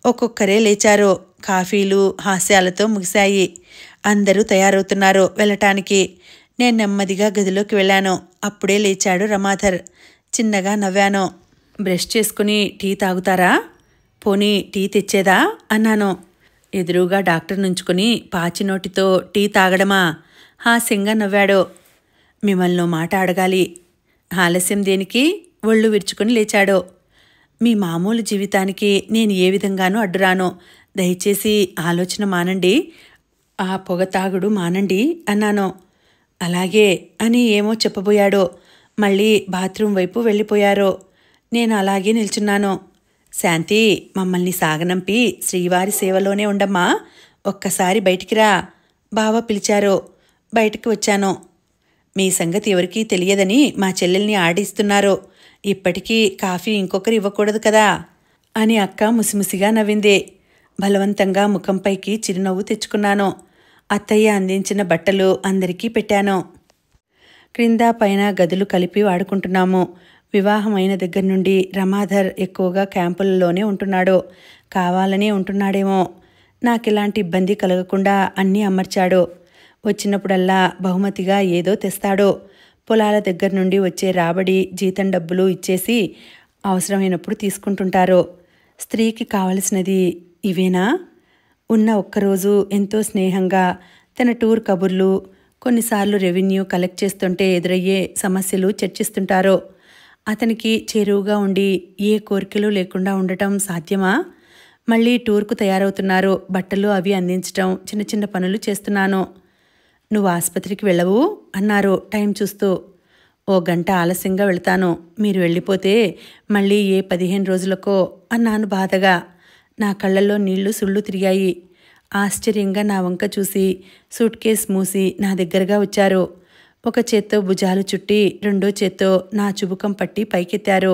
A: ఒక్కొక్కరే లేచారు. కాఫీలు హాస్యాలతో ముగిశాయి. అందరూ తయారవుతున్నారు వెళ్ళటానికి. నేను నెమ్మదిగా గదిలోకి వెళ్ళాను. అప్పుడే లేచాడు రమాధర్. చిన్నగా నవ్వాను. బ్రష్ చేసుకుని టీ తాగుతారా? పోనీ టీ తెచ్చేదా అన్నాను. ఎదురుగా డాక్టర్ నుంచుకుని పాచినోటితో టీ తాగడమా? హాస్యంగా నవ్వాడు. మిమ్మల్ని మాట అడగాలి. ఆలస్యం దేనికి? ఒళ్ళు విరుచుకుని లేచాడు. మీ మామూలు జీవితానికి నేను ఏ విధంగానూ అడ్డురాను. దయచేసి ఆలోచన మానండి. ఆ పొగ తాగుడు మానండి అన్నాను. అలాగే అని ఏమో చెప్పబోయాడు. మళ్ళీ బాత్రూం వైపు వెళ్ళిపోయారు. నేను అలాగే నిల్చున్నాను. శాంతి, మమ్మల్ని సాగనంపి శ్రీవారి సేవలోనే ఉండమ్మా. ఒక్కసారి బయటికి రా. బావ పిలిచారు. బయటికి వచ్చాను. మీ సంగతి ఎవరికీ తెలియదని మా చెల్లెల్ని ఆడిస్తున్నారు. ఇప్పటికీ కాఫీ ఇంకొకరు ఇవ్వకూడదు కదా అని అక్క ముసిముసిగా నవ్వింది. బలవంతంగా ముఖంపైకి చిరునవ్వు తెచ్చుకున్నాను. అత్తయ్య అందించిన బట్టలు అందరికీ పెట్టాను. క్రింద పైన గదులు కలిపి వాడుకుంటున్నాము. వివాహమైన దగ్గర నుండి రమాధర్ ఎక్కువగా క్యాంపులలోనే ఉంటున్నాడు. కావాలనే ఉంటున్నాడేమో. నాకిలాంటి ఇబ్బంది కలగకుండా అన్నీ అమర్చాడు. వచ్చినప్పుడల్లా బహుమతిగా ఏదో తెస్తాడు. పొలాల దగ్గర నుండి వచ్చే రాబడి, జీతం డబ్బులు ఇచ్చేసి అవసరమైనప్పుడు తీసుకుంటుంటారు. స్త్రీకి కావలసినది ఇవేనా? ఉన్న ఒక్కరోజు ఎంతో స్నేహంగా తన టూర్ కబుర్లు, కొన్నిసార్లు రెవెన్యూ కలెక్ట్ చేస్తుంటే ఎదురయ్యే సమస్యలు చర్చిస్తుంటారు. అతనికి చేరువుగా ఉండి ఏ కోరికలు లేకుండా ఉండటం సాధ్యమా? మళ్ళీ టూర్కు తయారవుతున్నారు. బట్టలు అవి అందించటం, చిన్న చిన్న పనులు చేస్తున్నాను. నువ్వు ఆసుపత్రికి వెళ్ళవు అన్నారు టైం చూస్తూ. ఓ గంట ఆలస్యంగా వెళ్తాను. మీరు వెళ్ళిపోతే మళ్ళీ ఏ 15 రోజులకో అన్నాను బాధగా. నా కళ్ళల్లో నీళ్లు సుళ్ళు తిరిగాయి. ఆశ్చర్యంగా నా వంక చూసి సూట్ కేస్ మూసి నా దగ్గరగా వచ్చారు. ఒక చేత్తో భుజాలు చుట్టి రెండో చేత్తో నా చుబుకం పట్టి పైకెత్తారు.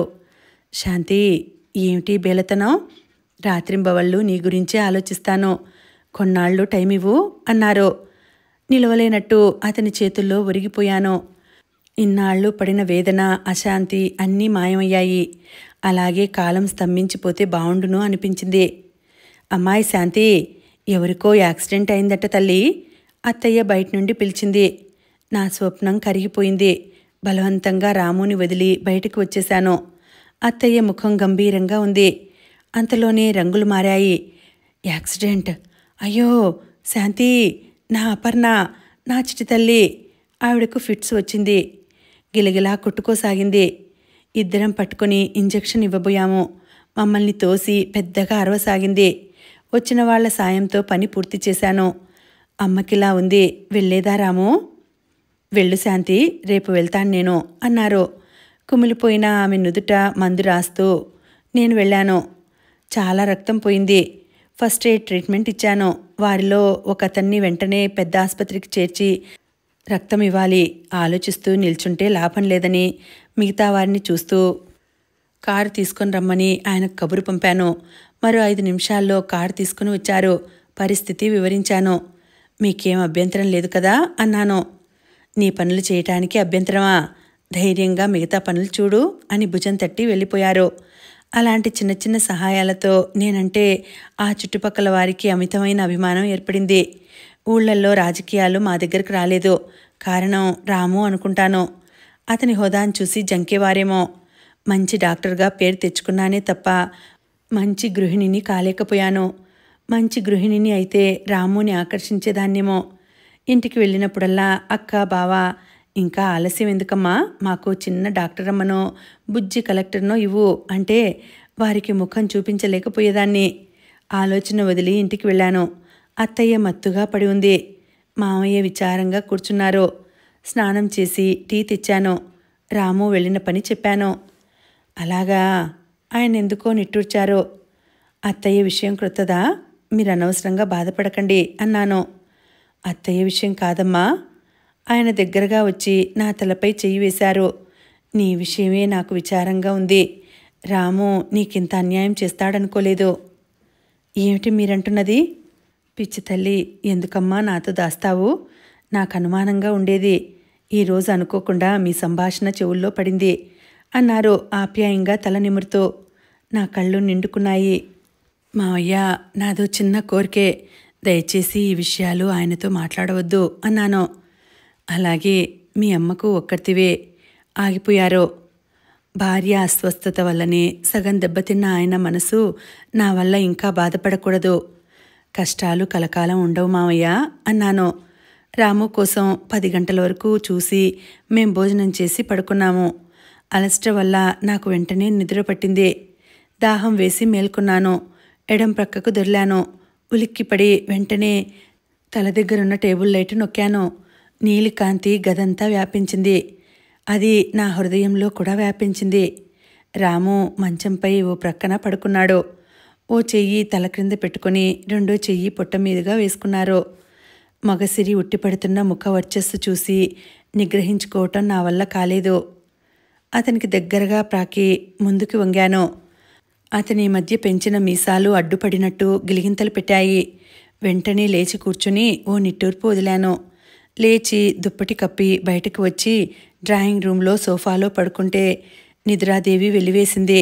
A: శాంతి, ఏమిటి బేలతనం? రాత్రింబవళ్ళు నీ గురించే ఆలోచిస్తాను. కొన్నాళ్ళు టైం ఇవ్వు అన్నారు. నిలవలేనట్టు అతని చేతుల్లో ఒరిగిపోయాను. ఇన్నాళ్ళు పడిన వేదన, అశాంతి అన్నీ మాయమయ్యాయి. అలాగే కాలం స్తంభించిపోతే బావుండును అనిపించింది. అమ్మాయి శాంతి, ఎవరికో యాక్సిడెంట్ అయిందట తల్లి. అత్తయ్య బయట నుండి పిలిచింది. నా స్వప్నం కరిగిపోయింది. బలవంతంగా రాముని వదిలి బయటకు వచ్చేశాను. అత్తయ్య ముఖం గంభీరంగా ఉంది. అంతలోనే రంగులు మారాయి. యాక్సిడెంట్? అయ్యో శాంతి, నా అపర్ణ, నా చిటి తల్లి. ఆవిడకు ఫిట్స్ వచ్చింది. గిలగిలా కొట్టుకోసాగింది. ఇద్దరం పట్టుకుని ఇంజెక్షన్ ఇవ్వబోయాము. మమ్మల్ని తోసి పెద్దగా అరవసాగింది. వచ్చిన వాళ్ల సాయంతో పని పూర్తి చేశాను. అమ్మకిలా ఉంది. వెళ్ళేదా రాము? వెళ్ళు శాంతి, రేపు వెళ్తాను నేను అన్నారు. కుమిలిపోయిన ఆమె నుదుట మందు రాస్తూ నేను వెళ్ళాను. చాలా రక్తం పోయింది. ఫస్ట్ ఎయిడ్ ట్రీట్మెంట్ ఇచ్చాను. వారిలో ఒకతన్ని వెంటనే పెద్ద ఆసుపత్రికి చేర్చి రక్తం ఇవ్వాలి. ఆలోచిస్తూ నిల్చుంటే లాభం లేదని మిగతా వారిని చూస్తూ కారు తీసుకొని రమ్మని ఆయనకు కబురు పంపాను. మరో 5 నిమిషాల్లో కారు తీసుకుని వచ్చారు. పరిస్థితి వివరించాను. మీకేం అభ్యంతరం లేదు కదా అన్నాను. నీ పనులు చేయటానికి అభ్యంతరమా? ధైర్యంగా మిగతా పనులు చూడు అని భుజం తట్టి వెళ్ళిపోయారు. అలాంటి చిన్న చిన్న సహాయాలతో నేనంటే ఆ చుట్టుపక్కల వారికి అమితమైన అభిమానం ఏర్పడింది. ఊళ్ళల్లో రాజకీయాలు మా దగ్గరకు రాలేదు. కారణం రాము అనుకుంటాను. అతని హోదాను చూసి జంకేవారేమో. మంచి డాక్టర్గా పేరు తెచ్చుకున్నానే తప్ప మంచి గృహిణిని కాలేకపోయాను. మంచి గృహిణిని అయితే రాముని ఆకర్షించేదాన్నేమో. ఇంటికి వెళ్ళినప్పుడల్లా అక్క, బావ, ఇంకా ఆలస్యం ఎందుకమ్మా, మాకు చిన్న డాక్టర్ అమ్మనో బుజ్జి కలెక్టర్నో ఇవ్వు అంటే వారికి ముఖం చూపించలేకపోయేదాన్ని. ఆలోచన వదిలి ఇంటికి వెళ్ళాను. అత్తయ్య మత్తుగా పడి ఉంది. మామయ్య విచారంగా కూర్చున్నారు. స్నానం చేసి టీ తెచ్చాను. రాము వెళ్ళిన పని చెప్పాను. అలాగా? ఆయన ఎందుకో నిట్టూర్చారు. అత్తయ్య విషయం క్రొత్తదా? మీరు అనవసరంగా బాధపడకండి అన్నాను. అత్తయ్య విషయం కాదమ్మా. ఆయన దగ్గరగా వచ్చి నా తలపై చెయ్యి వేశారు. నీ విషయమే నాకు విచారంగా ఉంది. రాము నీకింత అన్యాయం చేస్తాడనుకోలేదు. ఏమిటి మీరంటున్నది? పిచ్చి తల్లి, ఎందుకమ్మా నాతో దాస్తావు? నాకు అనుమానంగా ఉండేది. ఈరోజు అనుకోకుండా మీ సంభాషణ చెవుల్లో పడింది అన్నారు ఆప్యాయంగా తల నిమురుతూ. నా కళ్ళు నిండుకున్నాయి. మావయ్య, నాదో చిన్న కోరికే. దయచేసి ఈ విషయాలు ఆయనతో మాట్లాడవద్దు అన్నాను. అలాగే, మీ అమ్మకు ఒక్కటివే. ఆగిపోయారు. భార్య అస్వస్థత వల్లనే సగం దెబ్బతిన్న ఆయన మనసు నా వల్ల ఇంకా బాధపడకూడదు. కష్టాలు కలకాలం ఉండవు మావయ్య అన్నాను. రాము కోసం 10 గంటల వరకు చూసి మేం భోజనం చేసి పడుకున్నాము. అలసట వల్ల నాకు వెంటనే నిద్ర పట్టింది. దాహం వేసి మేల్కొన్నాను. ఎడం ప్రక్కకు దొర్లాను. ఉలిక్కిపడి వెంటనే తల దగ్గరున్న టేబుల్ లైట్ నొక్కాను. నీలికాంతి గదంతా వ్యాపించింది. అది నా హృదయంలో కూడా వ్యాపించింది. రాము మంచంపై ఓ ప్రక్కన పడుకున్నాడు. ఓ చెయ్యి తల క్రింద పెట్టుకుని రెండో చెయ్యి పొట్ట మీదుగా వేసుకున్నారు. మగసిరి ఉట్టిపడుతున్న ముఖ వర్చస్సు చూసి నిగ్రహించుకోవటం నా వల్ల కాలేదు. అతనికి దగ్గరగా ప్రాకి ముందుకు వంగాను. అతని మధ్య పెంచిన మీసాలు అడ్డుపడినట్టు గిలిగింతలు పెట్టాయి. వెంటనే లేచి కూర్చుని ఓ నిట్టూర్పు వదిలాను. లేచి దుప్పటి కప్పి బయటకు వచ్చి డ్రాయింగ్ రూంలో సోఫాలో పడుకుంటే నిద్రాదేవి వెలివేసింది.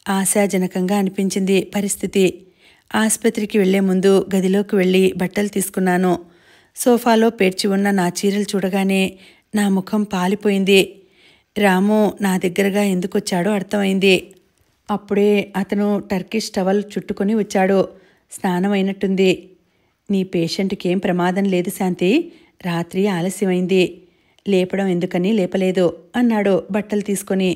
A: ఆశాజనకంగా అనిపించింది పరిస్థితి. ఆసుపత్రికి వెళ్లే ముందు గదిలోకి వెళ్ళి బట్టలు తీసుకున్నాను. సోఫాలో పేర్చి ఉన్న నా చీరలు చూడగానే నా ముఖం పాలిపోయింది. రాము నా దగ్గరగా ఎందుకొచ్చాడో అర్థమైంది. అప్పుడే అతను టర్కిష్ టవల్ చుట్టుకొని వచ్చాడు. స్నానం అయినట్టుంది. నీ పేషెంట్కి ఏం ప్రమాదం లేదు శాంతి. రాత్రి ఆలస్యమైంది. లేపడం ఎందుకని లేపలేదు అన్నాడు బట్టలు తీసుకొని.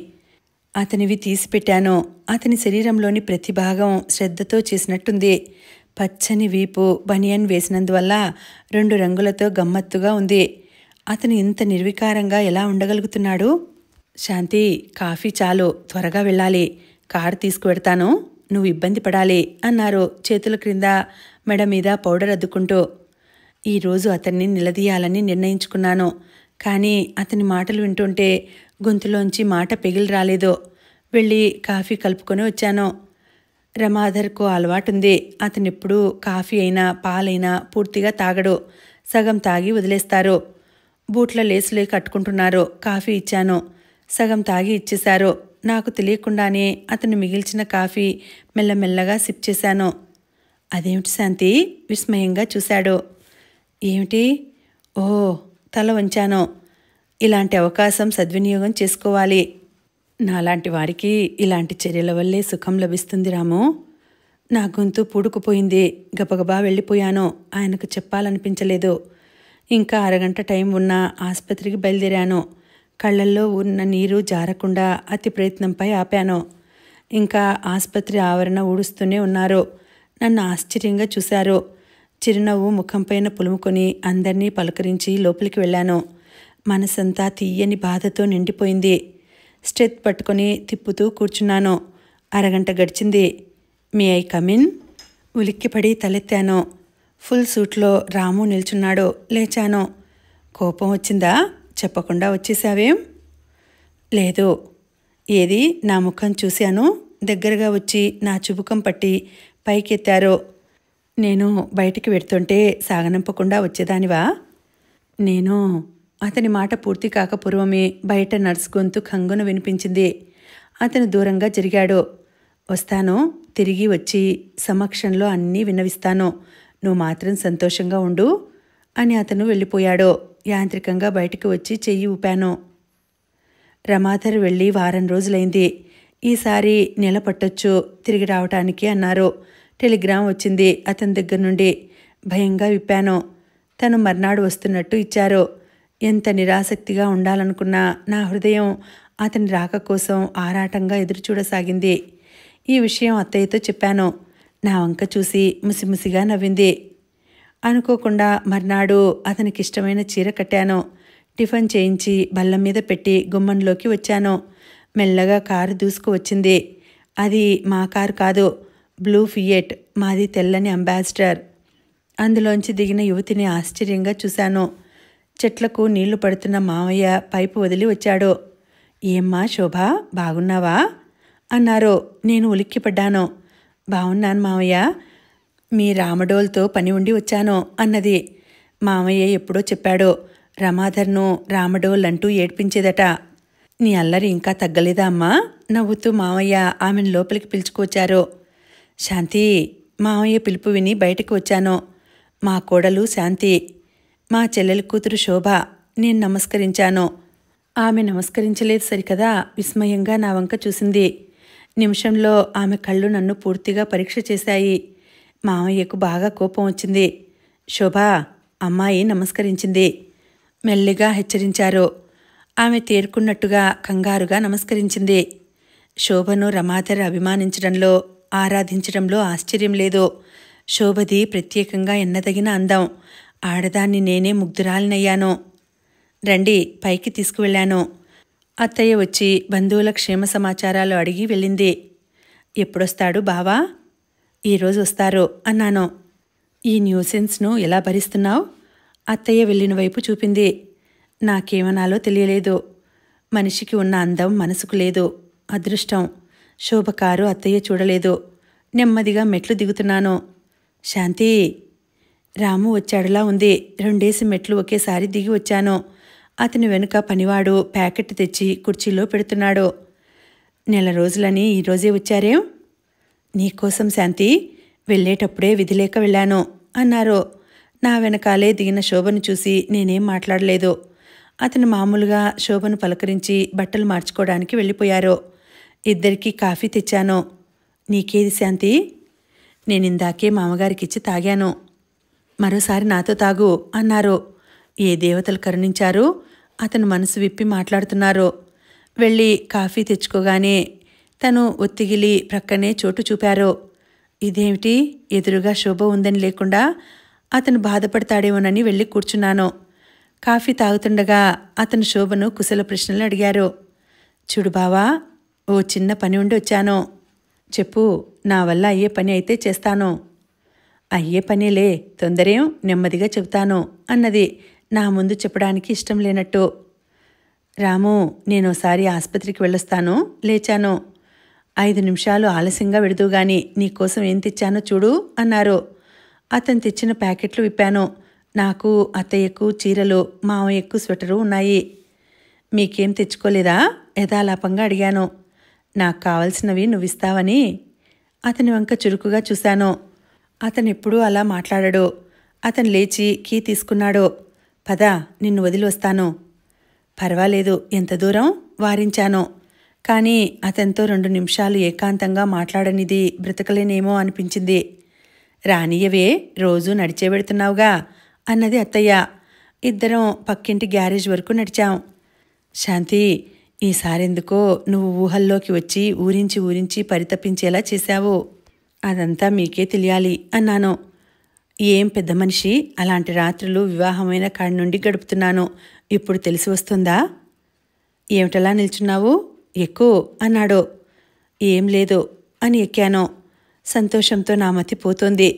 A: అతనివి తీసిపెట్టాను. అతని శరీరంలోని ప్రతి భాగం శ్రద్ధతో చేసినట్టుంది. పచ్చని వీపు బనియన్ వేసినందువల్ల 2 రంగులతో గమ్మత్తుగా ఉంది. అతను ఇంత నిర్వికారంగా ఎలా ఉండగలుగుతున్నాడు? శాంతి, కాఫీ చాలు, త్వరగా వెళ్ళాలి. కారు తీసుకువెడతాను, నువ్వు ఇబ్బంది పడాలి అన్నారు చేతుల క్రింద మెడ మీద పౌడర్ అద్దుకుంటూ. ఈరోజు అతన్ని నిలదీయాలని నిర్ణయించుకున్నాను. కానీ అతని మాటలు వింటుంటే గొంతులోంచి మాట పెగిలి రాలేదు. వెళ్ళి కాఫీ కలుపుకొని వచ్చాను. రమాధర్కు అలవాటుంది. అతనెప్పుడు కాఫీ అయినా పాలైనా పూర్తిగా తాగడు. సగం తాగి వదిలేస్తారు. బూట్ల లేసులే కట్టుకుంటున్నారు. కాఫీ ఇచ్చాను. సగం తాగి ఇచ్చేశారు. నాకు తెలియకుండానే అతను మిగిల్చిన కాఫీ మెల్లమెల్లగా సిప్ చేశాను. అదేమిటి శాంతి? విస్మయంగా చూశాడు. ఏమిటి? ఓ, తల వంచాను. ఇలాంటి అవకాశం సద్వినియోగం చేసుకోవాలి. నాలాంటి వారికి ఇలాంటి చర్యల వల్లే సుఖం లభిస్తుంది రాము. నా గొంతు పూడుకుపోయింది. గబగబా వెళ్ళిపోయాను. ఆయనకు చెప్పాలనిపించలేదు. ఇంకా అరగంట టైం ఉన్న ఆసుపత్రికి బయలుదేరాను. కళ్ళల్లో ఉన్న నీరు జారకుండా అతి ప్రయత్నంపై ఆపాను. ఇంకా ఆసుపత్రి ఆవరణ ఊడుస్తూనే ఉన్నారు. నన్ను ఆశ్చర్యంగా చూశారు. చిరునవ్వు ముఖంపైన పులుముకొని అందర్నీ పలకరించి లోపలికి వెళ్ళాను. మనసంతా తీయని బాధతో నిండిపోయింది. స్టెత్ పట్టుకొని తిప్పుతూ కూర్చున్నాను. అరగంట గడిచింది. May I come in? ఉలిక్కిపడి తలెత్తాను. ఫుల్ సూట్లో రాము నిల్చున్నాడు. లేచాను. కోపం వచ్చిందా? చెప్పకుండా వచ్చేసావేం? లేదు. ఏది? నా ముఖం చూశాను. దగ్గరగా వచ్చి నా చుబుకం పట్టి పైకెత్తారు. నేను బయటికి వెడుతుంటే సాగనంపకుండా వచ్చేదానివా? నేను అతని మాట పూర్తి కాక పూర్వమే బయట నర్స్ గొంతు ఖంగున వినిపించింది. అతను దూరంగా జరిగాడు. వస్తాను, తిరిగి వచ్చి సమక్షంలో అన్నీ విన్నవిస్తాను. నువ్వు మాత్రం సంతోషంగా ఉండు అని అతను వెళ్ళిపోయాడు. యాంత్రికంగా బయటికి వచ్చి చెయ్యి ఊపాను. రమాధర్ వెళ్ళి వారం రోజులైంది. ఈసారి నెల పట్టొచ్చు తిరిగి రావటానికి అన్నారు. టెలిగ్రామ్ వచ్చింది అతని దగ్గర నుండి. భయంగా విప్పాను. తను మర్నాడు వస్తున్నట్టు ఇచ్చారు. ఎంత నిరాసక్తిగా ఉండాలనుకున్నా నా హృదయం అతని రాక కోసం ఆరాటంగా ఎదురుచూడసాగింది. ఈ విషయం అత్తయ్యతో చెప్పాను. నా వంక చూసి ముసిముసిగా నవ్వింది. అనుకోకుండా మర్నాడు అతనికిష్టమైన చీర కట్టాను. టిఫిన్ చేయించి బల్ల మీద పెట్టి గుమ్మంలోకి వచ్చాను. మెల్లగా కారు దూసుకు వచ్చింది. అది మా కారు కాదు, బ్లూ ఫియెట్, మాది తెల్లని అంబాసిడర్. అందులోంచి దిగిన యువతిని ఆశ్చర్యంగా చూశాను. చెట్లకు నీళ్లు పడుతున్న మావయ్య పైపు వదిలి వచ్చాడు. ఏమ్మా శోభ, బాగున్నావా అన్నారు. నేను ఉలిక్కిపడ్డాను. బాగున్నాను మావయ్య, మీ రామడోల్తో పని ఉండి వచ్చాను అన్నది. మామయ్య ఎప్పుడో చెప్పాడు, రమాధర్ను రామడోల్ అంటూ ఏడ్పించేదట. నీ అల్లరి ఇంకా తగ్గలేదా అమ్మా? నవ్వుతూ మామయ్య ఆమెను లోపలికి పిలుచుకొచ్చారు. శాంతి, మామయ్య పిలుపు విని బయటకు వచ్చాను. మా కోడలు శాంతి, మా చెల్లెలి కూతురు శోభ. నేను నమస్కరించాను. ఆమె నమస్కరించలేదు సరికదా, విస్మయంగా నా వంక చూసింది. నిమిషంలో ఆమె కళ్ళు నన్ను పూర్తిగా పరీక్ష చేశాయి. మామయ్యకు బాగా కోపం వచ్చింది. శోభ, అమ్మాయి నమస్కరించింది. మెల్లిగా హెచ్చరించారు. ఆమె తేరుకున్నట్టుగా కంగారుగా నమస్కరించింది. శోభను రమాధర్ అభిమానించడంలో, ఆరాధించడంలో ఆశ్చర్యం లేదు. శోభది ప్రత్యేకంగా ఎన్నదగిన అందం. ఆడదాన్ని నేనే ముగ్ధురాలినయ్యాను. రండి, పైకి తీసుకువెళ్ళాను. అత్తయ్య వచ్చి బంధువుల క్షేమ సమాచారాలు అడిగి వెళ్ళింది. ఎప్పుడొస్తాడు బావా? ఈరోజు వస్తారు అన్నాను. ఈ న్యూసెన్స్ను ఎలా భరిస్తున్నావు? అత్తయ్య వెళ్ళిన వైపు చూపింది. నాకేమనాలో తెలియలేదు. మనిషికి ఉన్న అందం మనసుకు లేదు. అదృష్టం. శోభకారు అత్తయ్య చూడలేదు. నెమ్మదిగా మెట్లు దిగుతున్నాను. శాంతి, రాము వచ్చాడులా ఉంది. 2 మెట్లు ఒకేసారి దిగి వచ్చాను. అతని వెనుక పనివాడు ప్యాకెట్ తెచ్చి కుర్చీలో పెడుతున్నాడు. 1 రోజులని ఈరోజే వచ్చారేం? నీకోసం శాంతి, వెళ్ళేటప్పుడే విధిలేక వెళ్ళాను అన్నారు. నా వెనకాలే దిగిన శోభను చూసి నేనేం మాట్లాడలేదు. అతను మామూలుగా శోభను పలకరించి బట్టలు మార్చుకోవడానికి వెళ్ళిపోయారు. ఇద్దరికీ కాఫీ తెచ్చాను. నీకేది శాంతి? నేనిందాకే మామగారికిచ్చి తాగాను. మరోసారి నాతో తాగు అన్నారు. ఏ దేవతలు కరుణించారు? అతను మనసు విప్పి మాట్లాడుతున్నారు. వెళ్ళి కాఫీ తెచ్చుకోగానే తను ఒత్తిగిలి ప్రక్కనే చోటు చూపారు. ఇదేమిటి, ఎదురుగా శోభ ఉందని లేకుండా? అతను బాధపడతాడేమోనని వెళ్ళి కూర్చున్నాను. కాఫీ తాగుతుండగా అతను శోభను కుశల ప్రశ్నలు అడిగారు. చూడు బావా, ఓ చిన్న పని ఉండి వచ్చాను. చెప్పు, నా వల్ల అయ్యే పని అయితే చేస్తాను. అయ్యే పనేలే, తొందరేం, నెమ్మదిగా చెబుతాను అన్నది నా ముందు చెప్పడానికి ఇష్టం లేనట్టు. రాము, నేనోసారి ఆసుపత్రికి వెళ్ళొస్తాను. లేచాను. 5 నిమిషాలు ఆలస్యంగా వెడుదువుగాని నీకోసం ఏం తెచ్చానో చూడు అన్నారు. అతను తెచ్చిన ప్యాకెట్లు విప్పాను. నాకు, అత్తయ్యకు చీరలు, మామయ్యకు స్వెటరు ఉన్నాయి. మీకేం తెచ్చుకోలేదా? యథాలాపంగా అడిగాను. నాకు కావలసినవి నువ్విస్తావని. అతని వంక చురుకుగా చూశాను. అతనెప్పుడూ అలా మాట్లాడడు. అతను లేచి కీ తీసుకున్నాడు. పద, నిన్ను వదిలి వస్తాను. పర్వాలేదు, ఎంత దూరం? వారించాను. కానీ అతనితో 2 నిమిషాలు ఏకాంతంగా మాట్లాడనిది బ్రతకలేనేమో అనిపించింది. రానియవే, రోజూ నడిచే వెడుతున్నావుగా అన్నది అత్తయ్య. ఇద్దరం పక్కింటి గ్యారేజ్ వరకు నడిచాం. శాంతి, ఈసారెందుకో నువ్వు ఊహల్లోకి వచ్చి ఊరించి పరితపించేలా చేశావు. అదంతా మీకే తెలియాలి అన్నాను. ఏం పెద్ద మనిషి, అలాంటి రాత్రులు వివాహమైన కాడి నుండి గడుపుతున్నాను. ఇప్పుడు తెలిసి వస్తుందా? ఏమిటలా నిల్చున్నావు? ఎక్కు అన్నాడు. ఏం లేదు అని ఎక్కాను. సంతోషంతో నా మతి పోతోంది.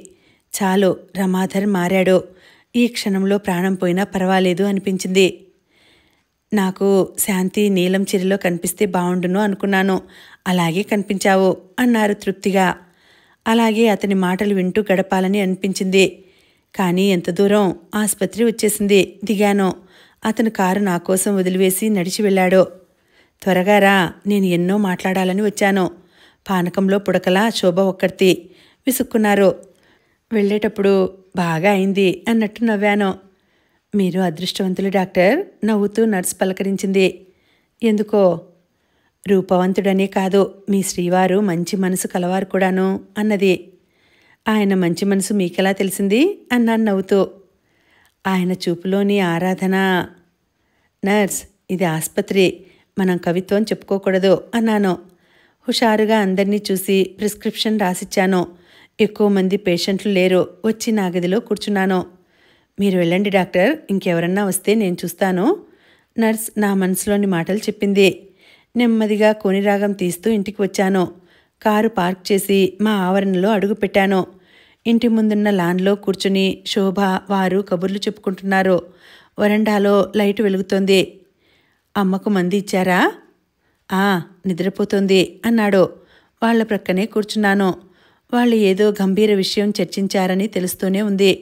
A: చాలు, రమాధర్ మారాడు. ఈ క్షణంలో ప్రాణం పోయినా పర్వాలేదు అనిపించింది. నాకు శాంతి నీలం చీరలో కనిపిస్తే బావుండును అనుకున్నాను. అలాగే కనిపించావు అన్నారు తృప్తిగా. అలాగే అతని మాటలు వింటూ గడపాలని అనిపించింది. కానీ ఎంత దూరం? ఆసుపత్రి వచ్చేసింది. దిగాను. అతను కారు నా కోసం వదిలివేసి నడిచి వెళ్ళాడు. త్వరగా రా, నేను ఎన్నో మాట్లాడాలని వచ్చాను. పానకంలో పుడకలా శోభ ఒక్కర్తి. విసుక్కున్నారు. వెళ్ళేటప్పుడు బాగా అయింది అన్నట్టు నవ్వాను. మీరు అదృష్టవంతులు డాక్టర్, నవ్వుతూ నర్సు పలకరించింది. ఎందుకో? రూపవంతుడనే కాదు, మీ శ్రీవారు మంచి మనసు కలవారు కూడాను అన్నది. ఆయన మంచి మనసు మీకెలా తెలిసింది అన్నాను నవ్వుతూ. ఆయన చూపులోని ఆరాధన. నర్స్, ఇది ఆసుపత్రి, మనం కవిత్వం చెప్పుకోకూడదు అన్నాను. హుషారుగా అందరినీ చూసి ప్రిస్క్రిప్షన్ రాసిచ్చాను. ఎక్కువ మంది పేషెంట్లు లేరు. వచ్చి నా గదిలో కూర్చున్నాను. మీరు వెళ్ళండి డాక్టర్, ఇంకెవరన్నా వస్తే నేను చూస్తాను. నర్స్ నా మనసులోని మాటలు చెప్పింది. నెమ్మదిగా కోనిరాగం తీస్తూ ఇంటికి వచ్చాను. కారు పార్క్ చేసి మా ఆవరణలో అడుగుపెట్టాను. ఇంటి ముందున్న లాన్లో కూర్చుని శోభ వారు కబుర్లు చెప్పుకుంటున్నారు. వరండాలో లైటు వెలుగుతోంది. అమ్మకు మంది ఇచ్చారా? నిద్రపోతోంది అన్నాడు. వాళ్ల ప్రక్కనే కూర్చున్నాను. వాళ్ళు ఏదో గంభీర విషయం చర్చించారని తెలుస్తూనే ఉంది.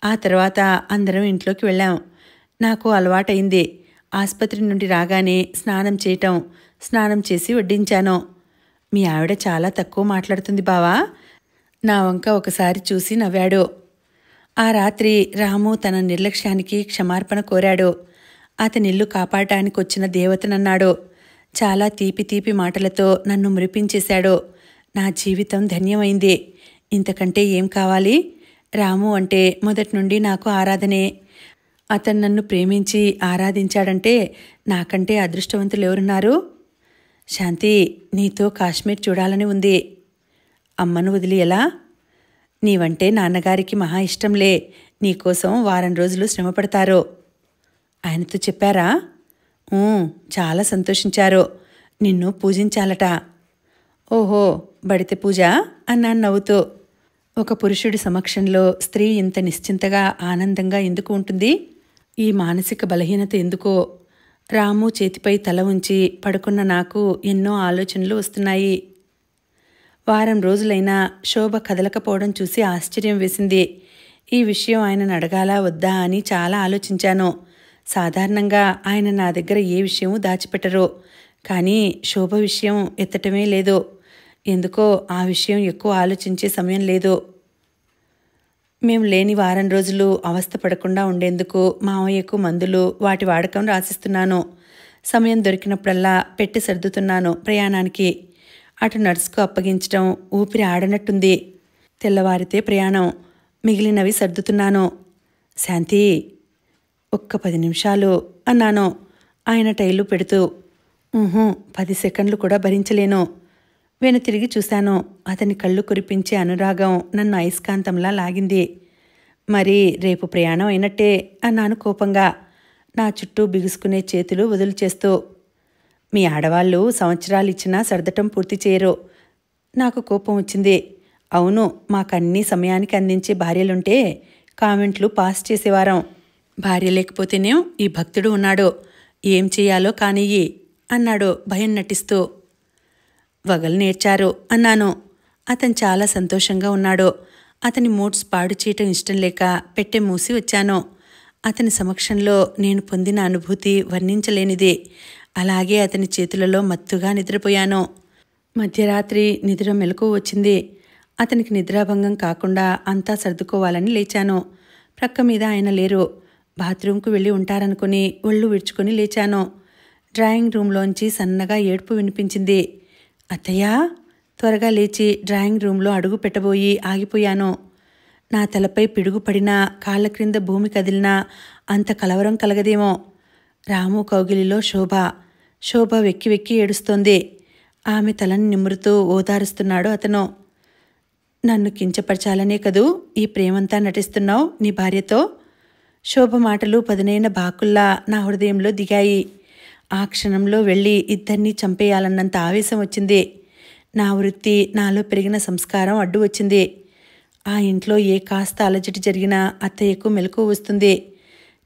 A: ఆ తర్వాత అందరం ఇంట్లోకి వెళ్ళాం. నాకు అలవాటైంది. ఆసుపత్రి నుండి రాగానే స్నానం చేయటం. స్నానం చేసి వడ్డించాను. మీ ఆవిడ చాలా తక్కువ మాట్లాడుతుంది బావా. నా వంక ఒకసారి చూసి నవ్వాడు. ఆ రాత్రి రాము తన నిర్లక్ష్యానికి క్షమార్పణ కోరాడు. అతనిల్లు కాపాడటానికి వచ్చిన దేవతనన్నాడు. చాలా తీపి తీపి మాటలతో నన్ను మురిపించేశాడు. నా జీవితం ధన్యమైంది. ఇంతకంటే ఏం కావాలి? రాము అంటే మొదటి నుండి నాకు ఆరాధనే. అతను నన్ను ప్రేమించి ఆరాధించాడంటే నాకంటే అదృష్టవంతులు ఎవరున్నారు? శాంతి, నీతో కాశ్మీర్ చూడాలని ఉంది. అమ్మను వదిలి ఎలా? నీవంటే నాన్నగారికి మహా ఇష్టంలే. నీకోసం వారం రోజులు శ్రమపడతారు. ఆయనతో చెప్పారా? చాలా సంతోషించారు. నిన్ను పూజించాలట. ఓహో, బడిత పూజ అన్నాను నవ్వుతూ. ఒక పురుషుడి సమక్షంలో స్త్రీ ఇంత నిశ్చింతగా ఆనందంగా ఎందుకు ఉంటుంది? ఈ మానసిక బలహీనత ఎందుకో? రాము చేతిపై తల ఉంచి పడుకున్న నాకు ఎన్నో ఆలోచనలు వస్తున్నాయి. వారం రోజులైనా శోభ కదలకపోవడం చూసి ఆశ్చర్యం వేసింది. ఈ విషయం ఆయనను అడగాలా వద్దా అని చాలా ఆలోచించాను. సాధారణంగా ఆయన నా దగ్గర ఏ విషయమూ దాచిపెట్టరు. కానీ శోభ విషయం ఎత్తటమే లేదు. ఎందుకో ఆ విషయం ఎక్కువ ఆలోచించే సమయం లేదు. మేము లేని వారం రోజులు అవస్థపడకుండా ఉండేందుకు మావయ్యకు మందులు, వాటి వాడకం రాసిస్తున్నాను. సమయం దొరికినప్పుడల్లా పెట్టి సర్దుతున్నాను ప్రయాణానికి. అటు నర్సుకు అప్పగించటం ఊపిరి ఆడనట్టుంది. తెల్లవారితే ప్రయాణం. మిగిలినవి సర్దుతున్నాను. శాంతి, ఒక్క 10 నిమిషాలు అన్నాను ఆయన టైలు పెడుతూ. 10 సెకండ్లు కూడా భరించలేను. వెనుతిరిగి చూశాను. అతని కళ్ళు కురిపించే అనురాగం నన్ను అయస్కాంతంలా లాగింది. మరి రేపు ప్రయాణం అయినట్టే అన్నాను కోపంగా, నా చుట్టూ బిగుసుకునే చేతులు వదులు చేస్తూ. మీ ఆడవాళ్ళు సంవత్సరాలు ఇచ్చినా సర్దటం పూర్తి చేయరు. నాకు కోపం వచ్చింది. అవును, మాకన్నీ సమయానికి అందించే భార్యలుంటే కామెంట్లు పాస్ చేసేవారం. భార్య లేకపోతేనేం ఈ భక్తుడు ఉన్నాడు. ఏం చెయ్యాలో కానియ్యి అన్నాడు భయం నటిస్తూ. వగలు నేర్చారు అన్నాను. అతను చాలా సంతోషంగా ఉన్నాడు. అతని మూడ్స్ పాడు చేయటం ఇష్టం లేక పెట్టె మూసి వచ్చాను. అతని సమక్షంలో నేను పొందిన అనుభూతి వర్ణించలేనిది. అలాగే అతని చేతులలో మత్తుగా నిద్రపోయాను. మధ్యరాత్రి నిద్ర మెలకువ వచ్చింది. అతనికి నిద్రాభంగం కాకుండా అంతా సర్దుకోవాలని లేచాను. ప్రక్క మీద ఆయన లేరు. బాత్రూంకు వెళ్ళి ఉంటారనుకుని ఒళ్ళు విడుచుకొని లేచాను. డ్రాయింగ్ రూంలోంచి సన్నగా ఏడుపు వినిపించింది. అత్తయ్యా! త్వరగా లేచి డ్రాయింగ్ రూంలో అడుగు పెట్టబోయి ఆగిపోయాను. నా తలపై పిడుగు పడినా, కాళ్ల క్రింద భూమి కదిలినా అంత కలవరం కలగదేమో. రాము కౌగిలిలో శోభ. శోభ వెక్కి వెక్కి ఏడుస్తోంది. ఆమె తలని నిమురుతూ ఓదారుస్తున్నాడు అతను. నన్ను కించపరచాలనే కదూ ఈ ప్రేమంతా నటిస్తున్నావు నీ భార్యతో? శోభ మాటలు పదునైన బాకుల్లా నా హృదయంలో దిగాయి. ఆ క్షణంలో వెళ్ళి ఇద్దరినీ చంపేయాలన్నంత ఆవేశం వచ్చింది. నా వృత్తి, నాలో పెరిగిన సంస్కారం అడ్డు వచ్చింది. ఆ ఇంట్లో ఏ కాస్త అలజడి జరిగినా అత్తయ్యకు మెలకువ వస్తుంది.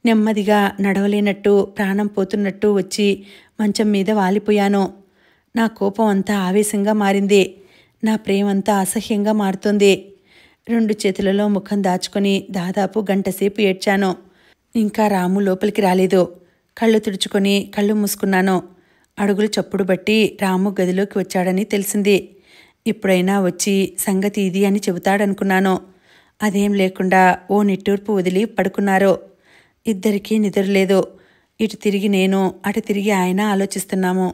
A: నెమ్మదిగా నడవలేనట్టు, ప్రాణం పోతున్నట్టు వచ్చి మంచం మీద వాలిపోయాను. నా కోపం అంతా ఆవేశంగా మారింది. నా ప్రేమంతా అసహ్యంగా మారుతోంది. 2 చేతులలో ముఖం దాచుకొని దాదాపు గంటసేపు ఏడ్చాను. ఇంకా రాము లోపలికి రాలేదు. కళ్ళు తుడుచుకొని కళ్ళు మూసుకున్నాను. అడుగులు చప్పుడు బట్టి రాము గదిలోకి వచ్చాడని తెలిసింది. ఇప్పుడైనా వచ్చి సంగతి ఇది అని చెబుతాడనుకున్నాను. అదేం లేకుండా ఓ నిట్టూర్పు వదిలి పడుకున్నారు. ఇద్దరికీ నిద్రలేదు. ఇటు తిరిగి నేను, అటు తిరిగి ఆయన ఆలోచిస్తున్నాము.